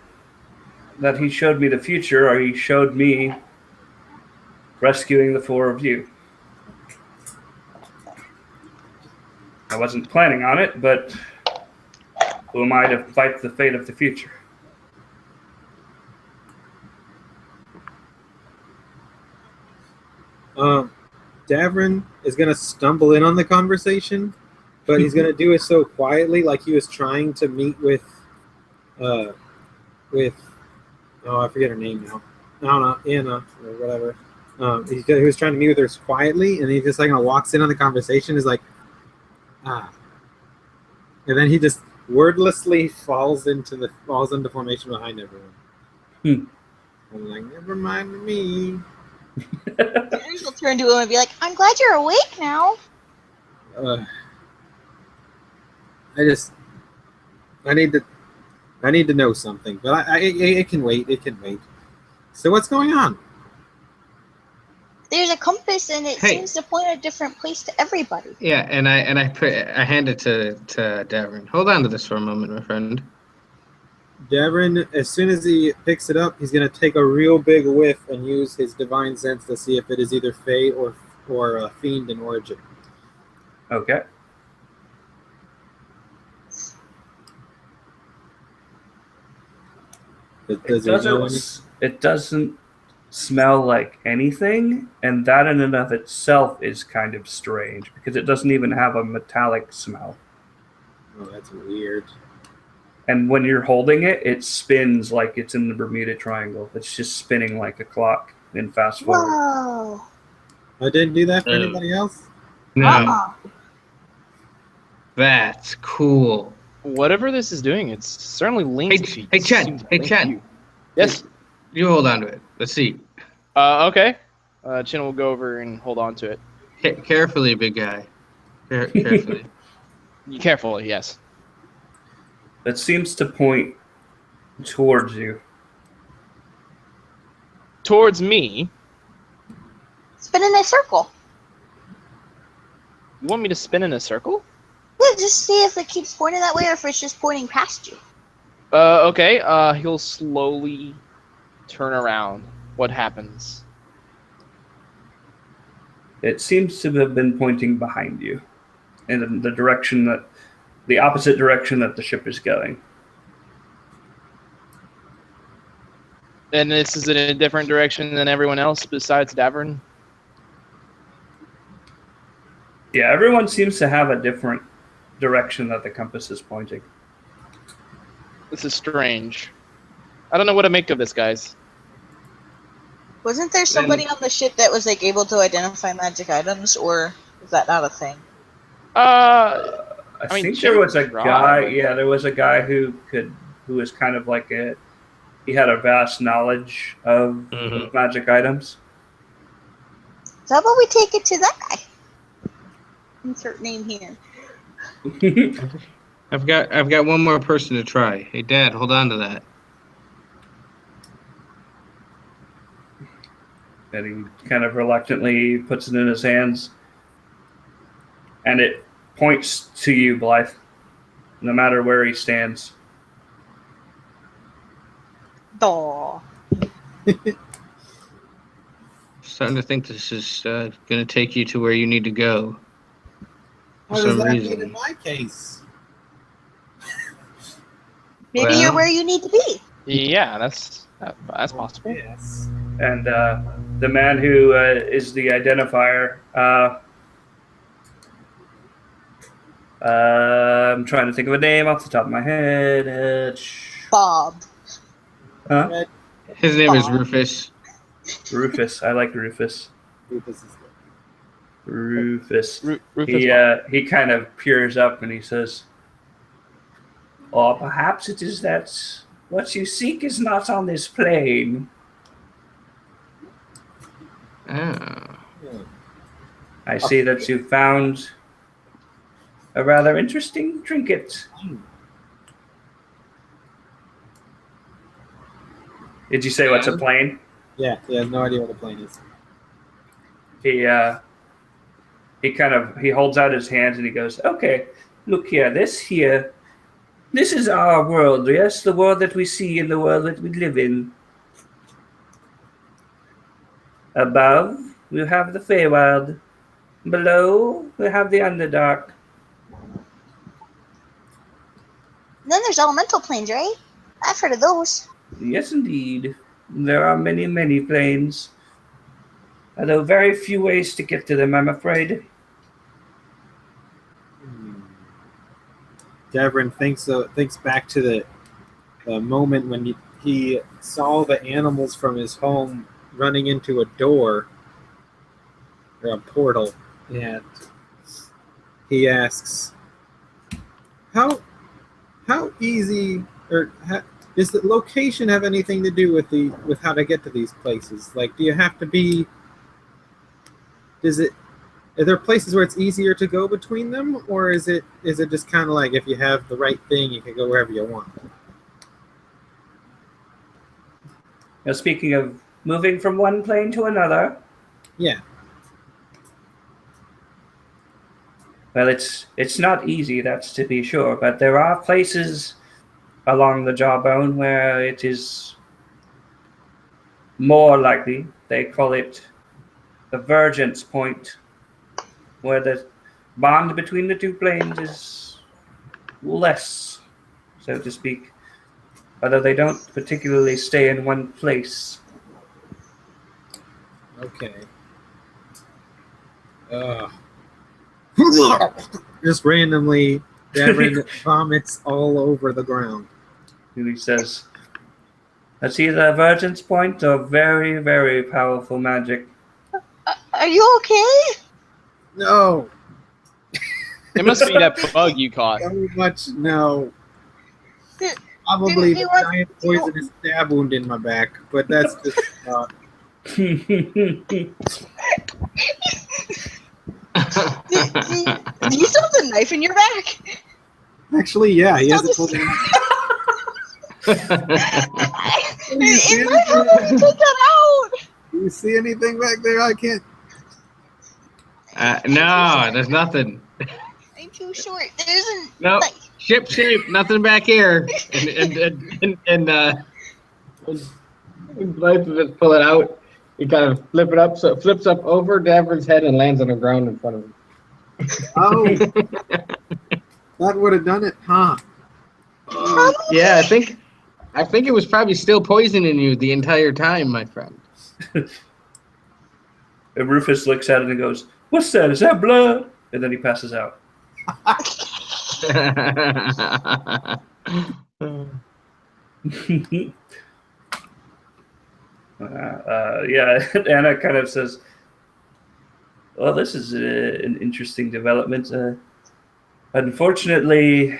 that he showed me the future, or he showed me rescuing the four of you. I wasn't planning on it, but who am I to fight the fate of the future? Davrin is going to stumble in on the conversation, but he's going to do it so quietly, like he was trying to meet with, oh, I forget her name now. I don't know, Anna or whatever. He was trying to meet with her quietly, and he just like walks in on the conversation, is like, ah, and then he just wordlessly falls into formation behind everyone. I'm like, never mind me. Jitters will turn to him and be like, I'm glad you're awake now. I need to know something, but it can wait. It can wait. So what's going on? There's a compass and it Hey. seems to point a different place to everybody. Yeah, and I hand it to Davin. Hold on to this for a moment, my friend. Davrin, as soon as he picks it up, he's going to take a real big whiff and use his divine sense to see if it is either Fey or Fiend in origin. Okay. It doesn't smell like anything, and that in and of itself is kind of strange because it doesn't even have a metallic smell. Oh, that's weird. And when you're holding it, it spins like it's in the Bermuda Triangle. It's just spinning like a clock in fast forward. Whoa. I didn't do that for anybody else? No, that's cool. Whatever this is doing, it's certainly linked to you. Hey, Chen. Hey, Chen. Yes. You hold on to it. Let's see. Okay. Chin will go over and hold on to it. Carefully, big guy. Carefully. Carefully, yes. It seems to point towards you. Towards me? Spin in a circle. You want me to spin in a circle? Yeah, just see if it keeps pointing that way or if it's just pointing past you. Okay. He'll slowly turn around. What happens? It seems to have been pointing behind you, in the opposite direction that the ship is going. And this is in a different direction than everyone else besides Davern? Yeah, everyone seems to have a different direction that the compass is pointing. This is strange. I don't know what to make of this, guys. Wasn't there somebody on the ship that was like able to identify magic items, or is that not a thing? I mean, think there was a Jim guy. tried. Yeah, there was a guy who was kind of like he had a vast knowledge of magic items. So how about we take it to that guy? Insert name here. I've got one more person to try. Hey, Dad, hold on to that. And he kind of reluctantly puts it in his hands, and it points to you, Blythe, no matter where he stands. Aw. Starting to think this is going to take you to where you need to go. For What does some that reason. mean in my case? Maybe Well- you're where you need to be. Yeah, that's possible. Yes. And the man who is the identifier, I'm trying to think of a name off the top of my head. Bob. Huh? His name is Bob. Rufus. Rufus. I like Rufus. Rufus is good. Rufus. Rufus. He kind of peers up and he says, "Or perhaps it is that what you seek is not on this plane." Oh. Yeah. I see that you found a rather interesting trinket. Did you say what's a plane? Yeah, he has no idea what a plane is. He holds out his hands and he goes, "Okay, look here. This is our world. Yes, the world that we see and the world that we live in. Above, we have the Feywild. Below, we have the Underdark. And then there's elemental planes, right? I've heard of those. Yes, indeed. There are many, many planes. Although very few ways to get to them, I'm afraid." Devrin thinks back to the moment when he saw the animals from his home running into a door or a portal, and he asks, "How easy does the location have anything to do with how to get to these places? Like, do you have to be? Are there places where it's easier to go between them, or is it just kind of like if you have the right thing, you can go wherever you want?" Now, speaking of moving from one plane to another, Yeah. well, it's not easy, that's to be sure, but there are places along the jawbone where it is more likely. They call it the vergence point, where the bond between the two planes is less, so to speak, although they don't particularly stay in one place. Okay. Just randomly, Devin vomits all over the ground. And he says, "That's either a vergence point or very, very powerful magic." Are you okay? No, It must be that bug you caught. very much no. Did- Probably do you the want- giant poisonous stab wound in my back, but that's just Do you still have the knife in your back? actually, yeah, he has it Still pulled in. It might help if you take that out. Do you see anything back there? I can't. No, there's nothing. I'm too short. There isn't. Nope. Like, Ship shape, nothing back here. And Blythe will just pull it out. You kind of flip it up so it flips up over Davern's head and lands on the ground in front of him. Oh, that would have done it, huh? Oh, Yeah, I think it was probably still poisoning you the entire time, my friend. And Rufus looks at it and goes, "What's that? Is that blood?" And then he passes out. Yeah, Anna kind of says, "Well, this is an interesting development. Unfortunately,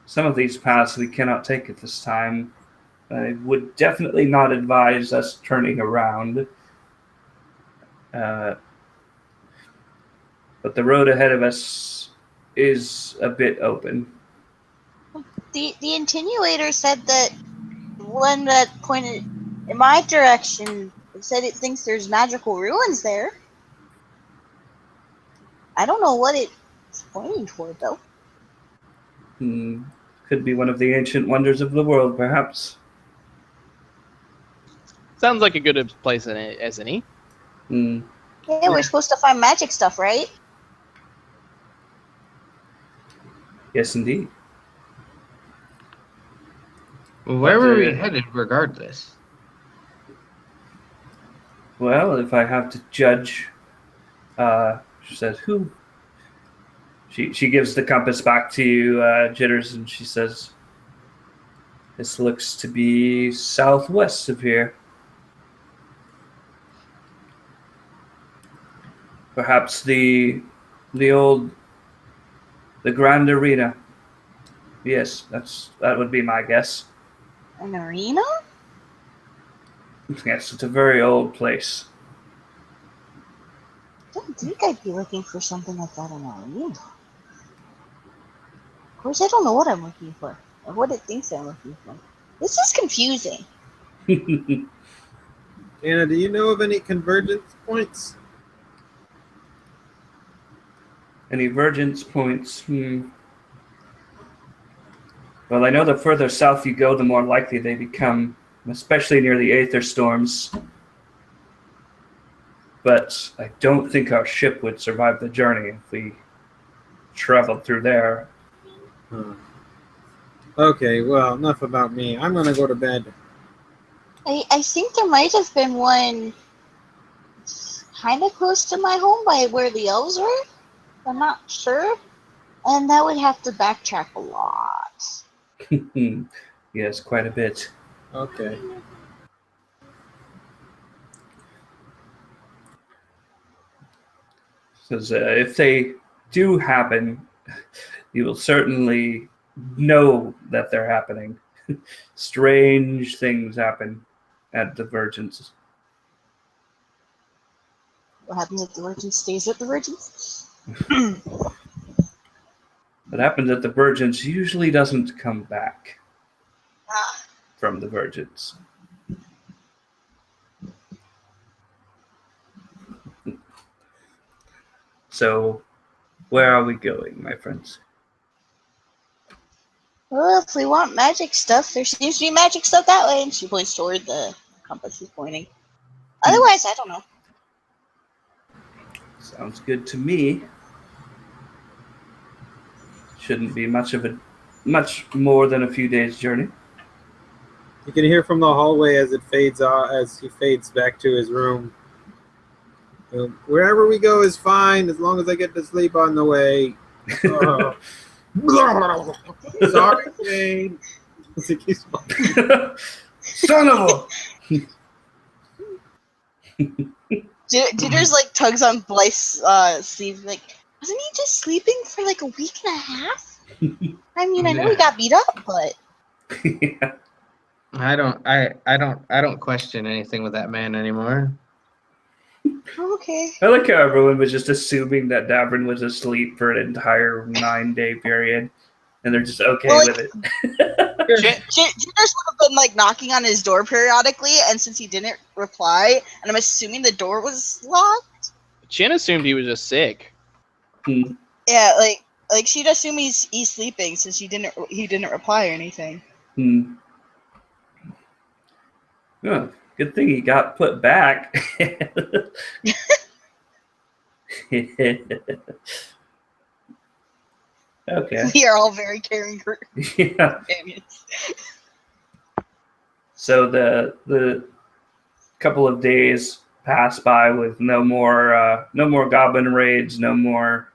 some of these paths we cannot take at this time. I would definitely not advise us turning around. But the road ahead of us is a bit open." the attenuator said that one that pointed in my direction said it thinks there's magical ruins there. I don't know what it it's pointing toward, though. Could be one of the ancient wonders of the world, perhaps. Sounds like a good place as any. Hmm. Yeah, we're supposed to find magic stuff, right? Yes, indeed. Well, where But, were we headed regardless? Well, if I have to judge, she says, who? She gives the compass back to you, Jitters, and she says, this looks to be southwest of here. Perhaps the Grand Arena. Yes, that would be my guess. An arena? Yes, it's a very old place. I don't think I'd be looking for something like that in an arena. Of course, I don't know what I'm looking for, or what it thinks I'm looking for. This is confusing. Anna, do you know of any convergence points? Any vergence points? Well, I know the further south you go, the more likely they become, especially near the Aether storms. But I don't think our ship would survive the journey if we traveled through there. Okay, well, enough about me. I'm gonna go to bed. I think there might have been one kind of close to my home by where the elves were. I'm not sure. And that would have to backtrack a lot. Yes, quite a bit. Okay. Because if they do happen, you will certainly know that they're happening. Strange things happen at divergence. What happens at divergence stays at divergence. What happens at divergence usually doesn't come back Ah, from divergence. So, where are we going, my friends? well, if we want magic stuff, there seems to be magic stuff that way. And she points toward the compass is pointing. Otherwise, I don't know. Sounds good to me. Shouldn't be much more than a few days' journey. You can hear from the hallway as it fades out, as he fades back to his room. Wherever we go is fine as long as I get to sleep on the way. Sorry, Jane. Son of Jitters like tugs on Blythe's sleeve, like, wasn't he just sleeping for like a week and a half? I mean, I know he got beat up, but yeah. I don't question anything with that man anymore. okay. I like how everyone was just assuming that Davrin was asleep for an entire 9-day period, and they're just okay with it. Jitters would have been like knocking on his door periodically, and since he didn't reply, and I'm assuming the door was locked. Chin assumed he was just sick. Yeah, like she'd assume he's sleeping since he didn't reply or anything. Oh, good thing he got put back. Okay. We are all very caring Yeah. companions. So the couple of days pass by with no more goblin raids, no more,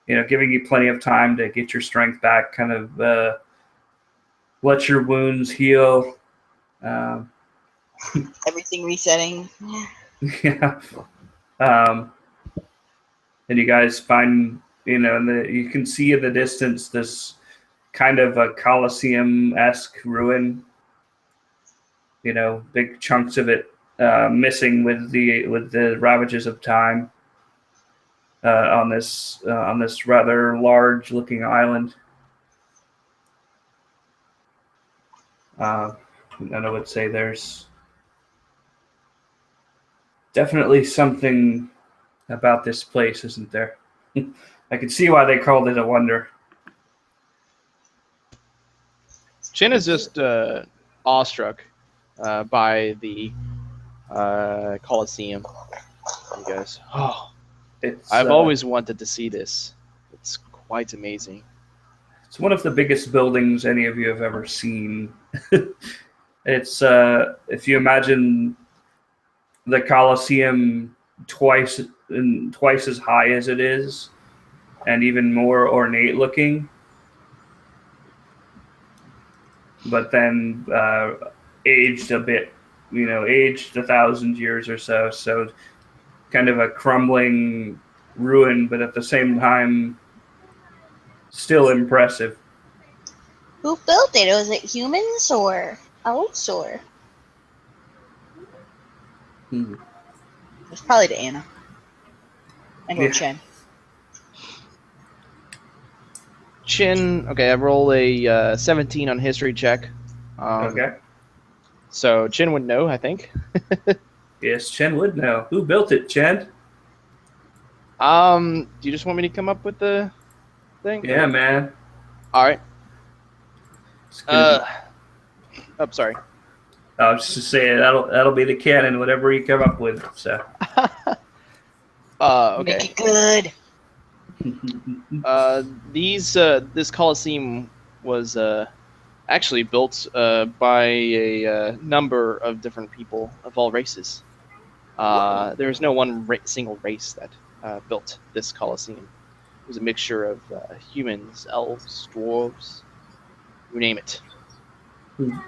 giving you plenty of time to get your strength back, kind of let your wounds heal. Everything resetting. Yeah. And you guys find, you can see in the distance this kind of a Colosseum-esque ruin. Big chunks of it missing with the ravages of time on this rather large-looking island. And I would say there's definitely something about this place, isn't there? I can see why they called it a wonder. Chin is just awestruck by the Colosseum. You guys, I've always wanted to see this. It's quite amazing. It's one of the biggest buildings any of you have ever seen. It's if you imagine the Colosseum twice as high as it is, and even more ornate looking, but then aged a bit, aged 1,000 years or so. So kind of a crumbling ruin, but at the same time, still impressive. Who built it? Was it humans or elves or? It's probably to Anna. And or Chen. Chin, okay, I roll a 17 on history check. Okay. So Chin would know, I think. Yes, Chen would know. Who built it, Chen? Do you just want me to come up with the thing? Yeah, man. All right. Oh, sorry. I was just saying that'll be the canon, whatever you come up with. So. Okay. Make it good. This Colosseum was actually built by a number of different people of all races. There was no one single race that built this Colosseum. It was a mixture of humans, elves, dwarves, you name it. And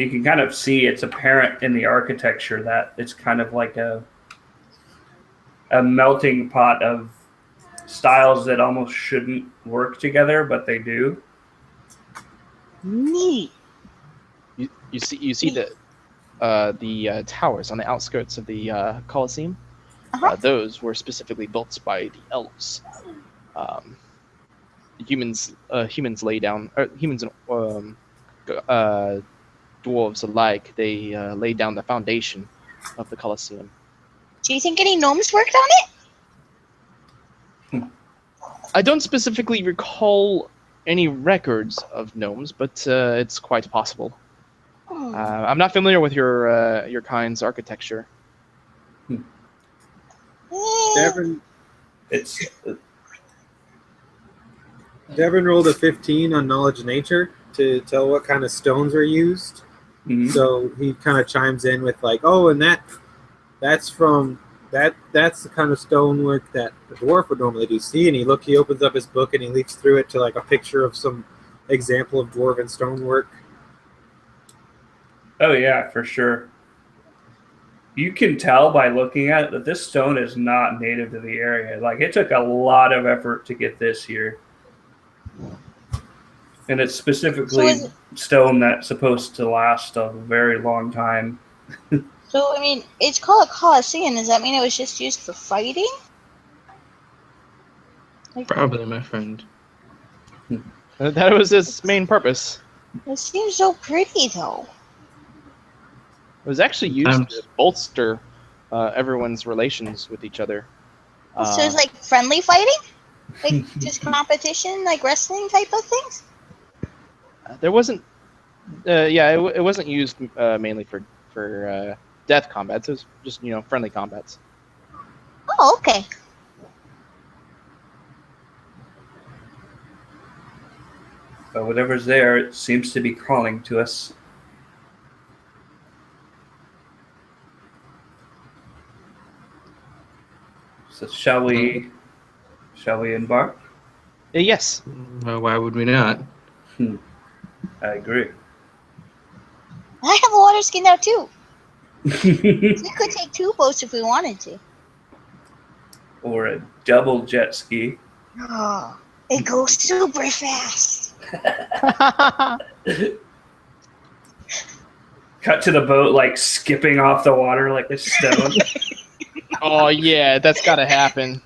you can kind of see it's apparent in the architecture that it's kind of like a melting pot of styles that almost shouldn't work together, but they do. Neat. You see the towers on the outskirts of the Colosseum. Those were specifically built by the elves. Humans lay down, or humans and dwarves alike. They laid down the foundation of the Colosseum. Do you think any gnomes worked on it? I don't specifically recall any records of gnomes, but it's quite possible. I'm not familiar with your kind's architecture. Devin rolled a 15 on knowledge of nature to tell what kind of stones are used. Mm-hmm. So he kind of chimes in with like, oh, and that's the kind of stonework that a dwarf would normally do. See, and he opens up his book and he leafs through it to like a picture of some example of dwarven stonework. Oh yeah, for sure. You can tell by looking at it that this stone is not native to the area. Like, it took a lot of effort to get this here. And it's specifically stone that's supposed to last a very long time. So, I mean, it's called a Colosseum. Does that mean it was just used for fighting? Probably, my friend. That was its main purpose. It seems so pretty, though. It was actually used to bolster everyone's relations with each other. So it's like friendly fighting? Like just competition, like wrestling type of things? There wasn't... it wasn't used mainly for death combats. It was just, friendly combats. Oh, okay. But whatever's there, it seems to be calling to us. So shall we embark? Yes. Well, why would we not? I agree. I have a water skin now, too. We could take 2 boats if we wanted to. Or a double jet ski. Oh, it goes super fast. Cut to the boat, like skipping off the water like a stone. Oh yeah, that's gotta happen.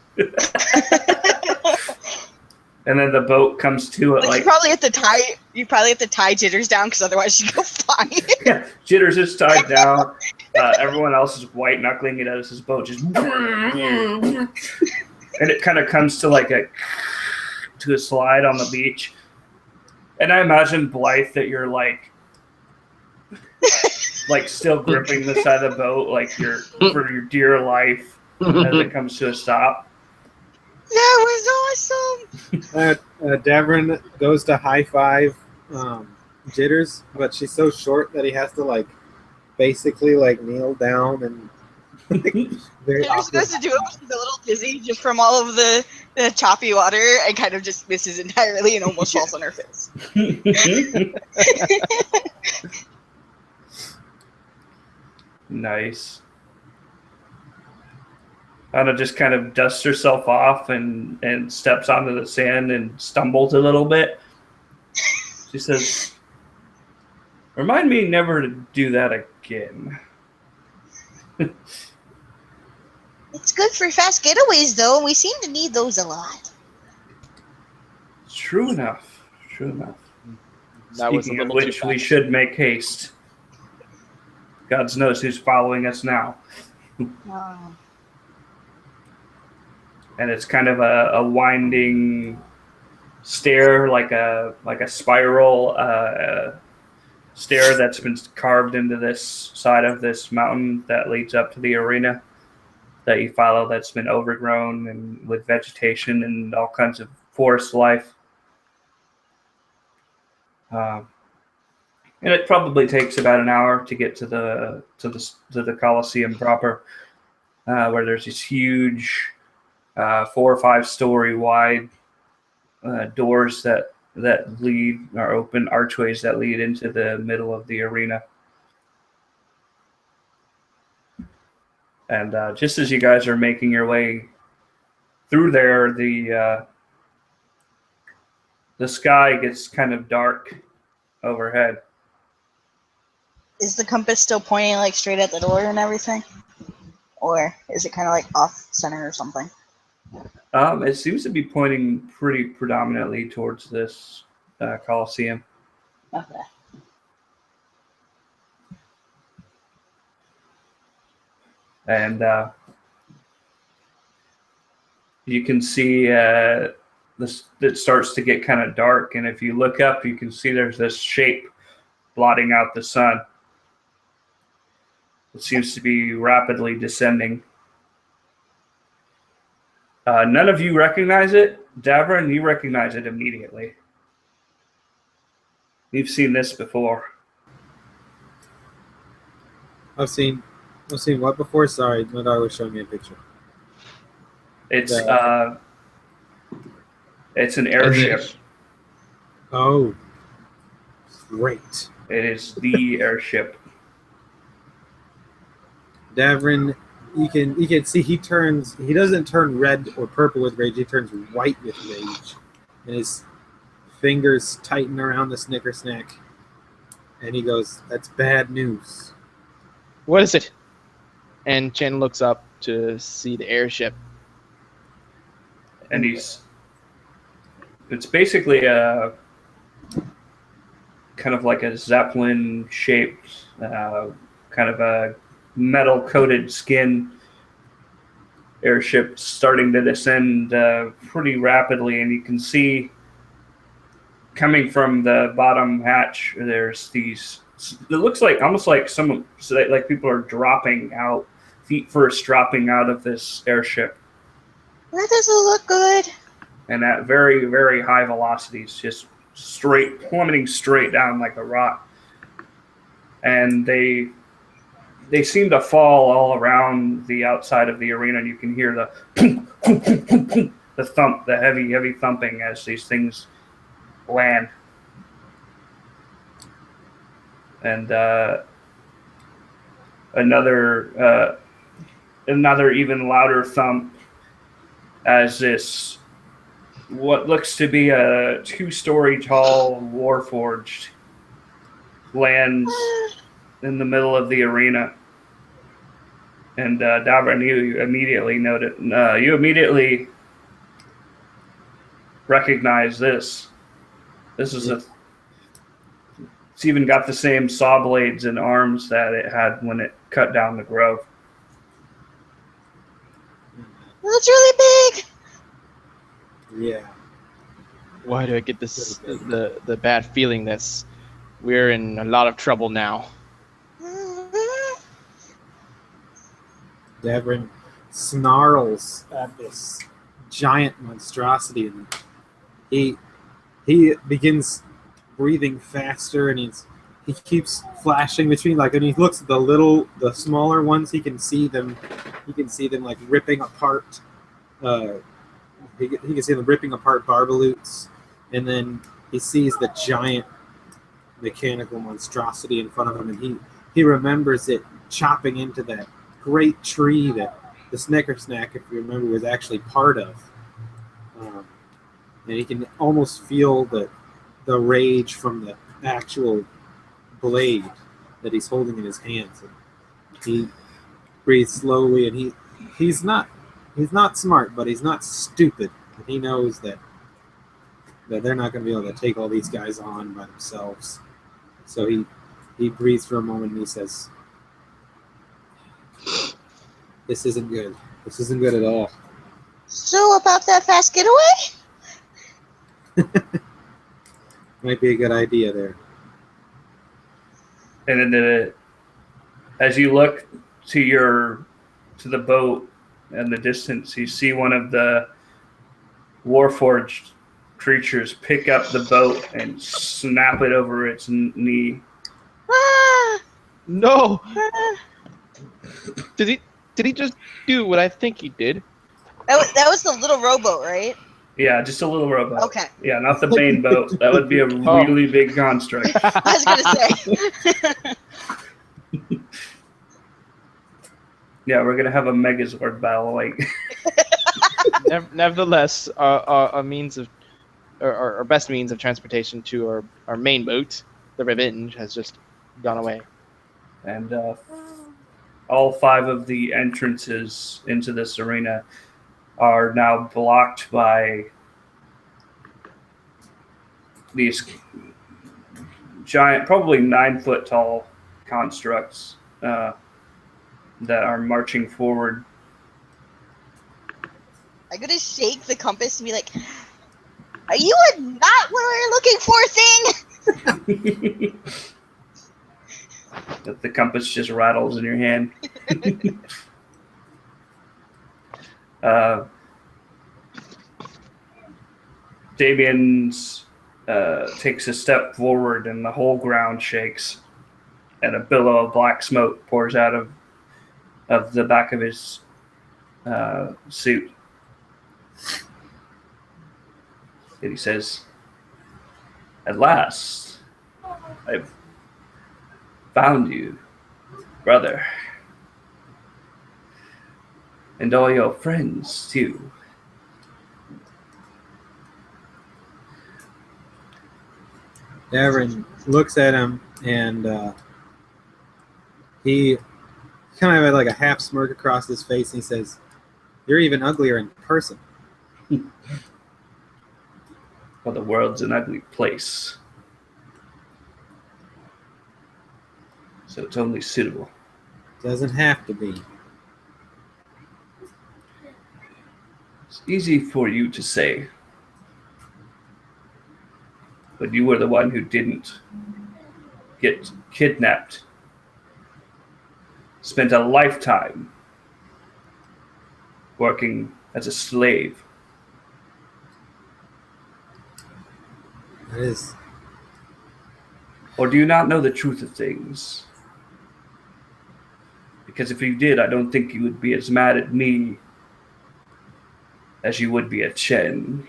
And then the boat comes to it But like you probably have to tie Jitters down because otherwise she'd go flying. yeah, Jitters is tied down. Everyone else is white knuckling it as his boat just and it kind of comes to like a slide on the beach. And I imagine, Blythe, that you're like still gripping the side of the boat, like you're for your dear life as it comes to a stop. That was awesome. Davern goes to high five Jitters, but she's so short that he has to like basically like kneel down and very Jitters awkward. goes to do it, but she's a little dizzy just from all of the choppy water and kind of just misses entirely and almost falls on her face. Nice. Anna just kind of dusts herself off and steps onto the sand and stumbles a little bit. She says, "Remind me never to do that again." It's good for fast getaways, though, and we seem to need those a lot. True enough. True enough. That was a Speaking of little too which, we fast. should make haste. God knows who's following us now. And it's kind of a winding stair, like a spiral stair that's been carved into this side of this mountain that leads up to the arena that you follow. That's been overgrown and with vegetation and all kinds of forest life. And it probably takes about an hour to get to the Coliseum proper, where there's these huge 4 or 5 story wide doors that lead or open archways that lead into the middle of the arena. And just as you guys are making your way through there, the sky gets kind of dark overhead. Is the compass still pointing like straight at the door and everything? Or is it kind of like off center or something? It seems to be pointing pretty predominantly towards this Coliseum. Okay. And you can see this. It starts to get kind of dark, and if you look up, you can see there's this shape blotting out the sun. It seems to be rapidly descending. None of you recognize it. Davern, you recognize it immediately. You've seen this before. I've seen what before? Sorry, my daughter was showing me a picture. It's an airship. Oh, great. It is the airship. Davern, you can see he doesn't turn red or purple with rage, he turns white with rage. And his fingers tighten around the snicker snack. And he goes, "That's bad news." What is it? And Chen looks up to see the airship. And it's basically a kind of like a Zeppelin shaped, kind of a metal coated skin airship starting to descend pretty rapidly. And you can see coming from the bottom hatch, there's these, it looks like almost like like people are dropping out, feet first dropping out of this airship. That doesn't look good. And at very, very high velocities, just plummeting straight down like a rock. And they seem to fall all around the outside of the arena, and you can hear the the thump, the heavy, heavy thumping as these things land. And another even louder thump as this, what looks to be a 2-story tall warforged, lands in the middle of the arena. And Davern, you immediately noted. You immediately recognize this. This is it's even got the same saw blades and arms that it had when it cut down the grove. That's really big. Yeah. Why do I get this the bad feeling that we're in a lot of trouble now? Devin snarls at this giant monstrosity, and he begins breathing faster, and he keeps flashing between, like, when he looks at the smaller ones, he can see them like ripping apart. He can see them ripping apart Barbaloots, and then he sees the giant mechanical monstrosity in front of him, and he remembers it chopping into that great tree that the Snickersnack, if you remember, was actually part of. And he can almost feel the rage from the actual blade that he's holding in his hands. And he breathes slowly, and he's not smart, but he's not stupid. And he knows that they're not going to be able to take all these guys on by themselves. So he breathes for a moment, and he says, "This isn't good. This isn't good at all." So about that fast getaway? Might be a good idea there. And then as you look to the boat in the distance, you see one of the Warforged creatures pick up the boat and snap it over its knee. Ah, No! ah. Did he just do what I think he did? That was the little rowboat, right? Yeah, just a little rowboat. Okay. Yeah, not the Bane boat. That would be a really big construct. I was gonna say. Yeah, we're gonna have a Megazord battle. Like, Nevertheless, our means of our best means of transportation to our main boat, the Revenge, has just gone away. and all 5 of the entrances into this arena are now blocked by these giant, probably 9-foot tall constructs that are marching forward. I'm gonna shake the compass and be like, "Are you not what we're looking for thing?" That the compass just rattles in your hand. Damien's takes a step forward, and the whole ground shakes, and a billow of black smoke pours out of the back of his suit. And he says, "At last, I've found you, brother. And all your friends, too." Davin looks at him, and he kind of had like a half smirk across his face, and he says, "You're even uglier in person." Well, the world's an ugly place. So it's only suitable. Doesn't have to be. It's easy for you to say. But you were the one who didn't get kidnapped. Spent a lifetime working as a slave. That is. Or do you not know the truth of things? Because if you did, I don't think you would be as mad at me as you would be at Chen.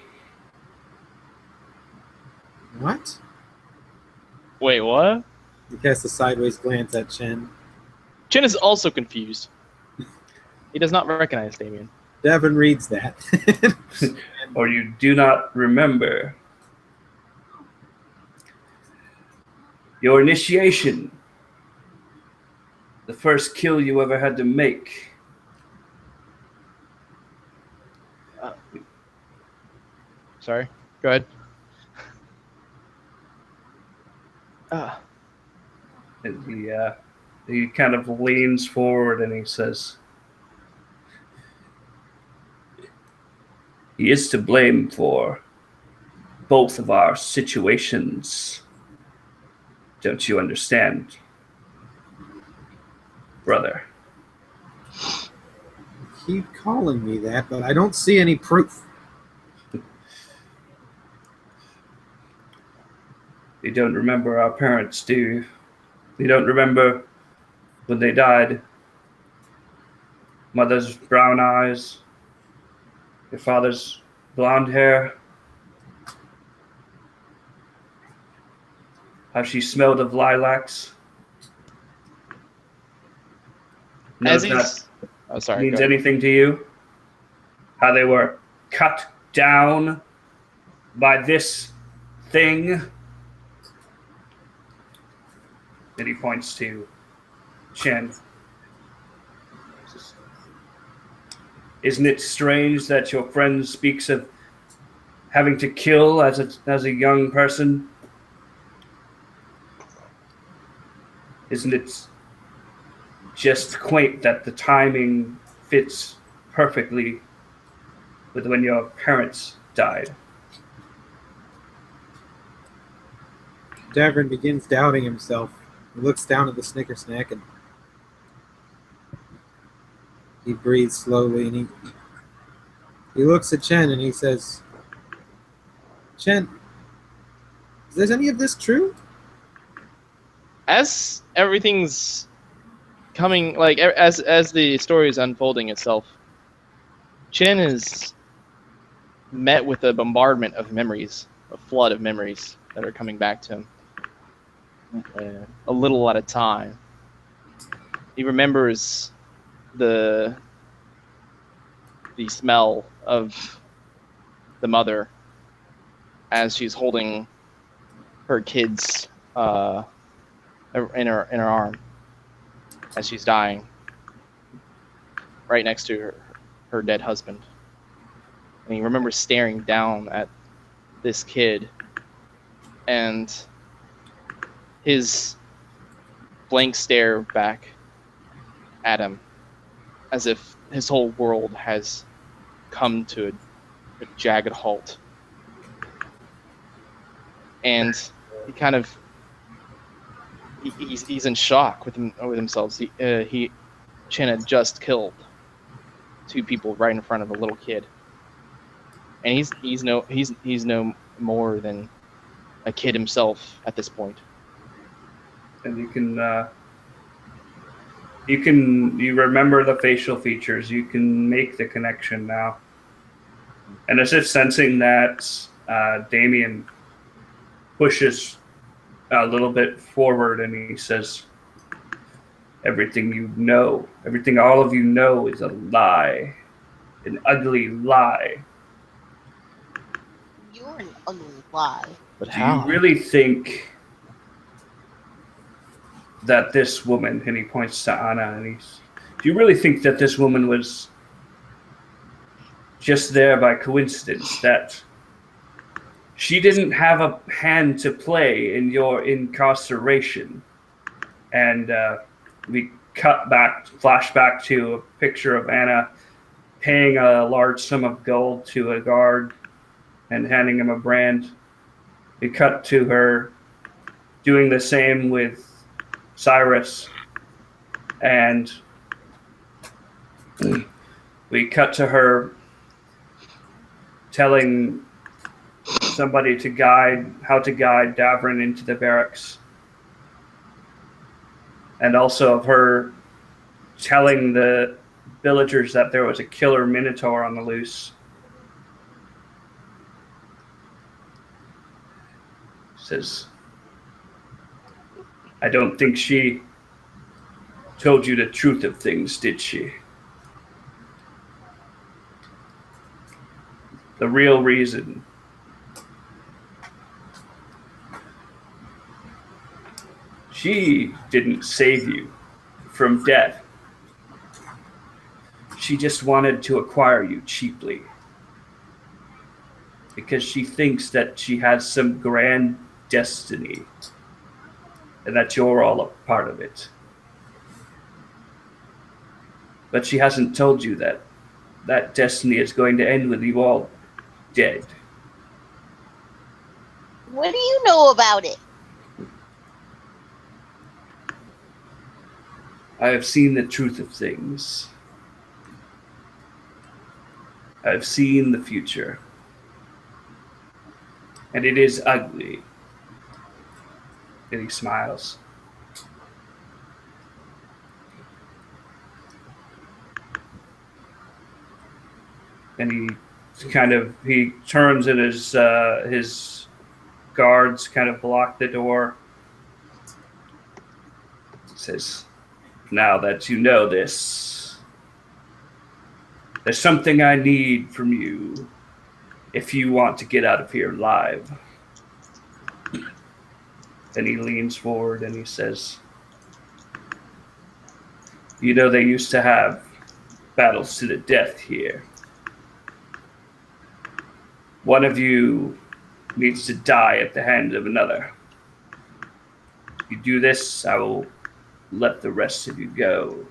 What? Wait, what? He casts a sideways glance at Chen. Chin is also confused. He does not recognize Damien. Davin reads that. Or you do not remember your initiation. The first kill you ever had to make. Sorry. Go ahead. And he kind of leans forward and he says, He is to blame for both of our situations. Don't you understand, brother? Keep calling me that, but I don't see any proof. You don't remember our parents, do you? You don't remember when they died? Mother's brown eyes, your father's blonde hair, how she smelled of lilacs. None As of that he's, oh sorry, means go ahead. anything to you? How they were cut down by this thing? And he points to Chen. Isn't it strange that your friend speaks of having to kill as a young person? Isn't it just quaint that the timing fits perfectly with when your parents died? Davern begins doubting himself. He looks down at the Snicker snack and he breathes slowly and he looks at Chen and he says, Chen, is any of this true? As everything's coming, like as the story is unfolding itself, Chen is met with a bombardment of memories, a flood of memories that are coming back to him, a little at a time. He remembers the smell of the mother as she's holding her kids in her arm as she's dying, right next to her dead husband. And he remembers staring down at this kid and his blank stare back at him, as if his whole world has come to a jagged halt. And he kind of he's in shock with himself. Chen had just killed two people right in front of a little kid, and he's no more than a kid himself at this point. And you remember the facial features. You can make the connection now. And as if sensing that, Damien pushes a little bit forward and he says, everything all of you know is a lie, an ugly lie. You're an ugly lie. But Do you really think that this woman, and he points to Anna, and do you really think that this woman was just there by coincidence, that she didn't have a hand to play in your incarceration? And we flash back to a picture of Anna paying a large sum of gold to a guard and handing him a brand. We cut to her doing the same with Cyrus, and we cut to her telling somebody how to guide Davrin into the barracks, and also of her telling the villagers that there was a killer minotaur on the loose. Says, I don't think she told you the truth of things, did she? The real reason. She didn't save you from death. She just wanted to acquire you cheaply. Because she thinks that she has some grand destiny. And that you're all a part of it. But she hasn't told you that that destiny is going to end with you all dead. What do you know about it? I have seen the truth of things. I've seen the future. And it is ugly. And he smiles. And he turns and his guards kind of block the door. He says, now that you know this, there's something I need from you if you want to get out of here alive. Then he leans forward and he says, you know, they used to have battles to the death here. One of you needs to die at the hand of another. If you do this, I will let the rest of you go.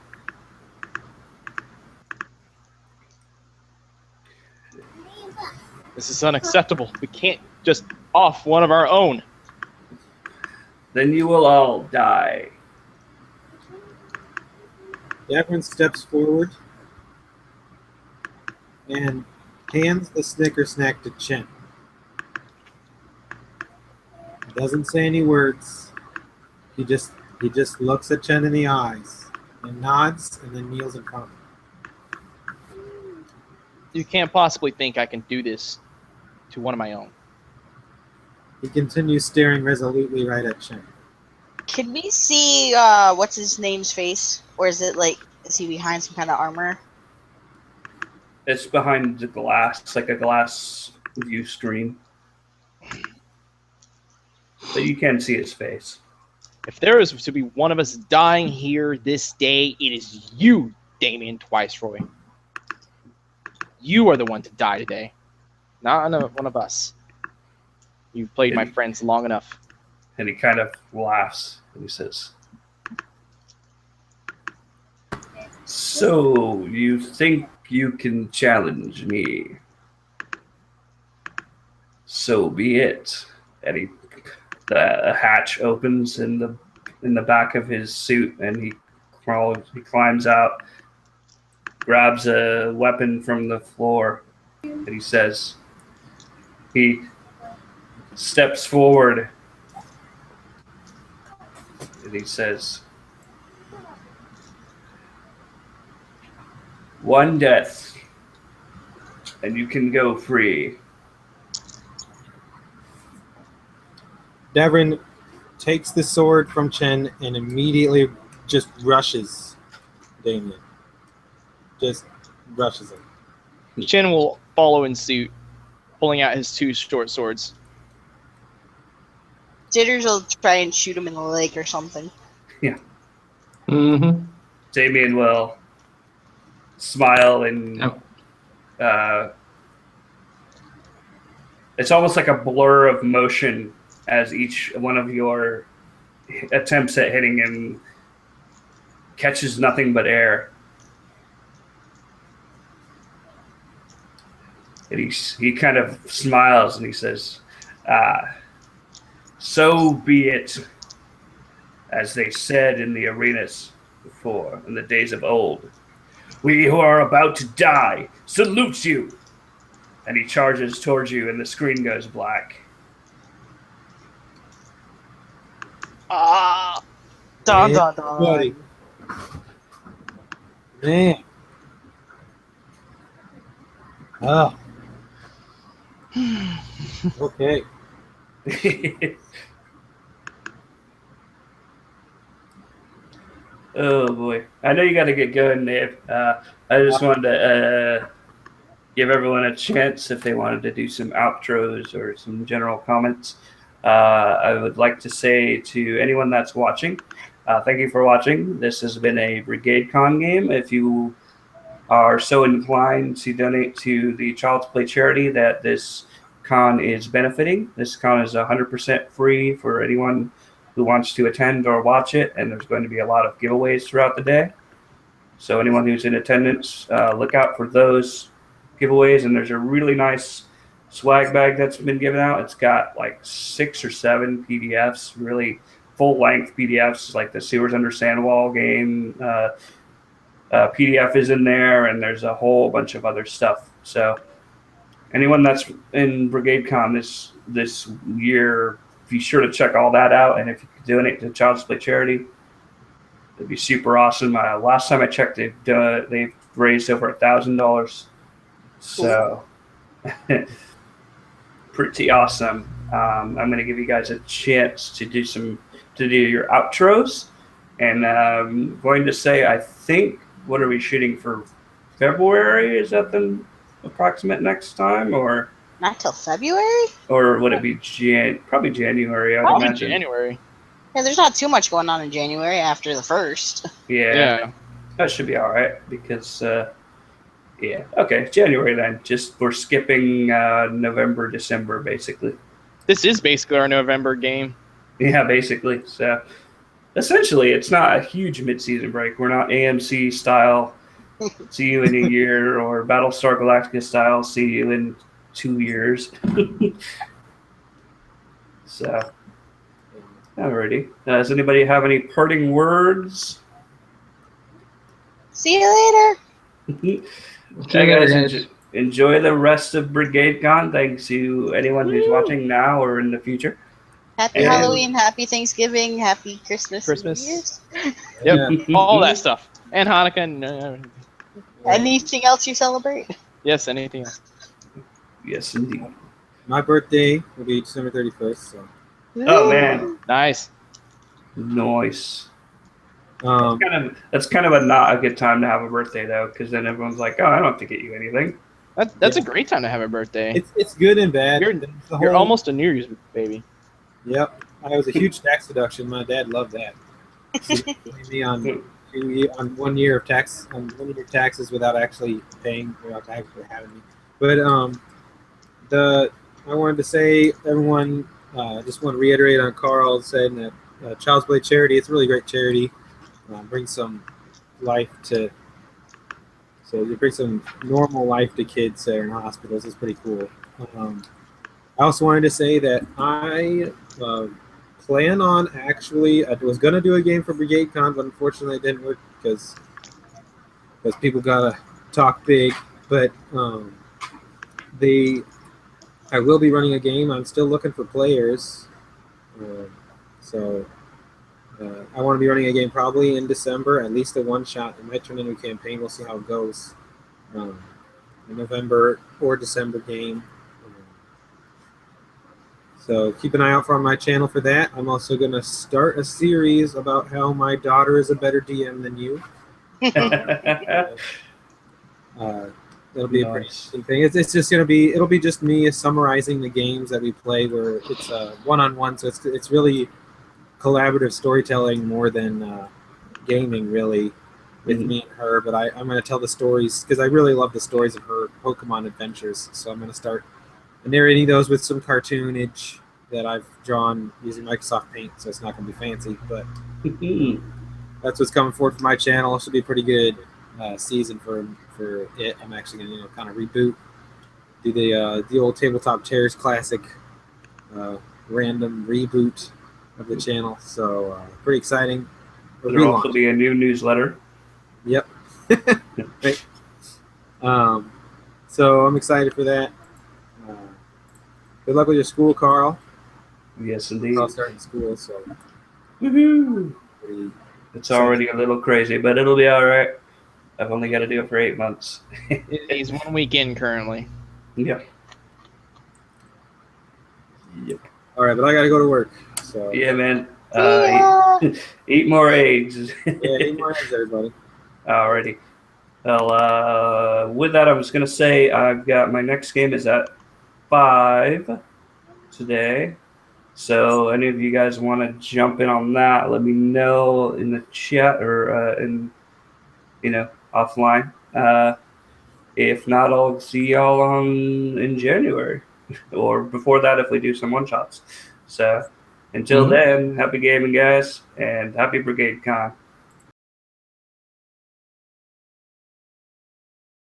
This is unacceptable. We can't just off one of our own. Then you will all die. Davin steps forward and hands the Snicker snack to Chen. Doesn't say any words. He just looks at Chen in the eyes and nods and then kneels in front of him. You can't possibly think I can do this to one of my own. He continues staring resolutely right at Chen. Can we see what's his name's face? Or is he behind some kind of armor? It's behind the glass, like a glass view screen. But you can see his face. If there is to be one of us dying here this day, it is you, Damien Twiceroy. You are the one to die today, not one of us. You've played my friends long enough. And he kind of laughs and he says, so you think you can challenge me? So be it. And the hatch opens in the back of his suit, and he climbs out, grabs a weapon from the floor, and he steps forward, and he says, one death, and you can go free. Davin takes the sword from Chen and immediately just rushes Damien. Just rushes him. Chin will follow in suit, pulling out his two short swords. Jitters will try and shoot him in the leg or something. Yeah. Mm-hmm. Damien will smile and it's almost like a blur of motion as each one of your attempts at hitting him catches nothing but air. And he kind of smiles and he says, so be it, as they said in the arenas before, in the days of old. We who are about to die salute you. And he charges towards you and the screen goes black. Dun, dun, dun. Buddy. Man. Oh. Okay. Oh boy. I know you got to get going, Dave. I just wanted to give everyone a chance if they wanted to do some outros or some general comments. I would like to say to anyone that's watching, thank you for watching. This has been a BrigadeCon game. If you are so inclined to donate to the Child's Play charity that this con is benefiting, this con is 100% free for anyone who wants to attend or watch it, and there's going to be a lot of giveaways throughout the day. So anyone who's in attendance, look out for those giveaways, and there's a really nice swag bag that's been given out. It's got like 6 or 7 PDFs, really full-length PDFs, like the Sewers Under Sandwall game. PDF is in there, and there's a whole bunch of other stuff. So anyone that's in BrigadeCon this year, be sure to check all that out. And if you could donate to Child's Play charity, it'd be super awesome. Last time I checked, they've raised over $1,000. So pretty awesome. I'm going to give you guys a chance to do your outros, and I'm going to say, I think, what are we shooting for? February? Is that the approximate next time, or Not till February? or would it be probably January? I would Probably imagine. January. Yeah, there's not too much going on in January after the 1st. Yeah, that should be all right because yeah, okay, January then. Just we're skipping November, December, basically. This is basically our November game. Yeah, basically. So essentially, it's not a huge mid-season break. We're not AMC style. See you in a year, or Battlestar Galactica style. See you in 2 years. So, alrighty. Does anybody have any parting words? See you later. Hey guys, enjoy the rest of BrigadeCon. Thanks to anyone who's watching now or in the future. Happy And- Halloween, happy Thanksgiving, happy Christmas. and New Year's. Yep, all that stuff. And Hanukkah. And, Anything else you celebrate? yes, anything else. Yes, indeed. My birthday will be December 31st. So, Oh man, Nice. nice. um, That's kind of a not a good time to have a birthday though, because then everyone's like, "Oh, I don't have to get you anything." That's a great time to have a birthday. it's good and bad. You're- There's the You're whole- almost a New Year's baby. Yep. I was a huge tax deduction. My dad loved that. So he put me on 1 year of taxes without actually paying, without actually having me. But I wanted to say, everyone, just want to reiterate on Carl saying that Child's Play charity. It's a really great charity. Brings some life to. So you bring some normal life to kids that are in hospitals. It's pretty cool. I also wanted to say that I plan on actually. I was going to do a game for BrigadeCon, but unfortunately it didn't work because people gotta talk big. But I will be running a game. I'm still looking for players, so I want to be running a game probably in December, at least a one shot. It might turn into a campaign. We'll see how it goes. A November or December game. So keep an eye out for on my channel for that. I'm also going to start a series about how my daughter is a better DM than you. That'll be a pretty interesting thing. It's just going to be, it'll be just me summarizing the games that we play, where it's one-on-one, so it's really collaborative storytelling more than gaming, really, with me and her. But I'm going to tell the stories, because I really love the stories of her Pokemon adventures, so I'm going to start narrating those with some cartoonage that I've drawn using Microsoft Paint, so it's not going to be fancy, but that's what's coming forward for my channel. It should be a pretty good season for it. I'm actually going to kind of reboot, do the old Tabletop Terrors classic random reboot of the channel. So pretty exciting. There'll also be a new newsletter. Yep. Right. So I'm excited for that. Good luck with your school, Carl. Yes, indeed. I'll start in school, so Woohoo! It's already a little crazy, but it'll be all right. I've only got to do it for 8 months. He's 1 week in currently. Yep. All right, but I got to go to work. So Yeah, man. Yeah. Eat more eggs. yeah, eat more eggs, everybody. Alrighty. Well, with that, I was going to say I've got my next game is at 5 today. So any of you guys want to jump in on that, let me know in the chat or offline. If not, I'll see y'all in January or before that if we do some one shots. So until then, happy gaming, guys, and happy BrigadeCon.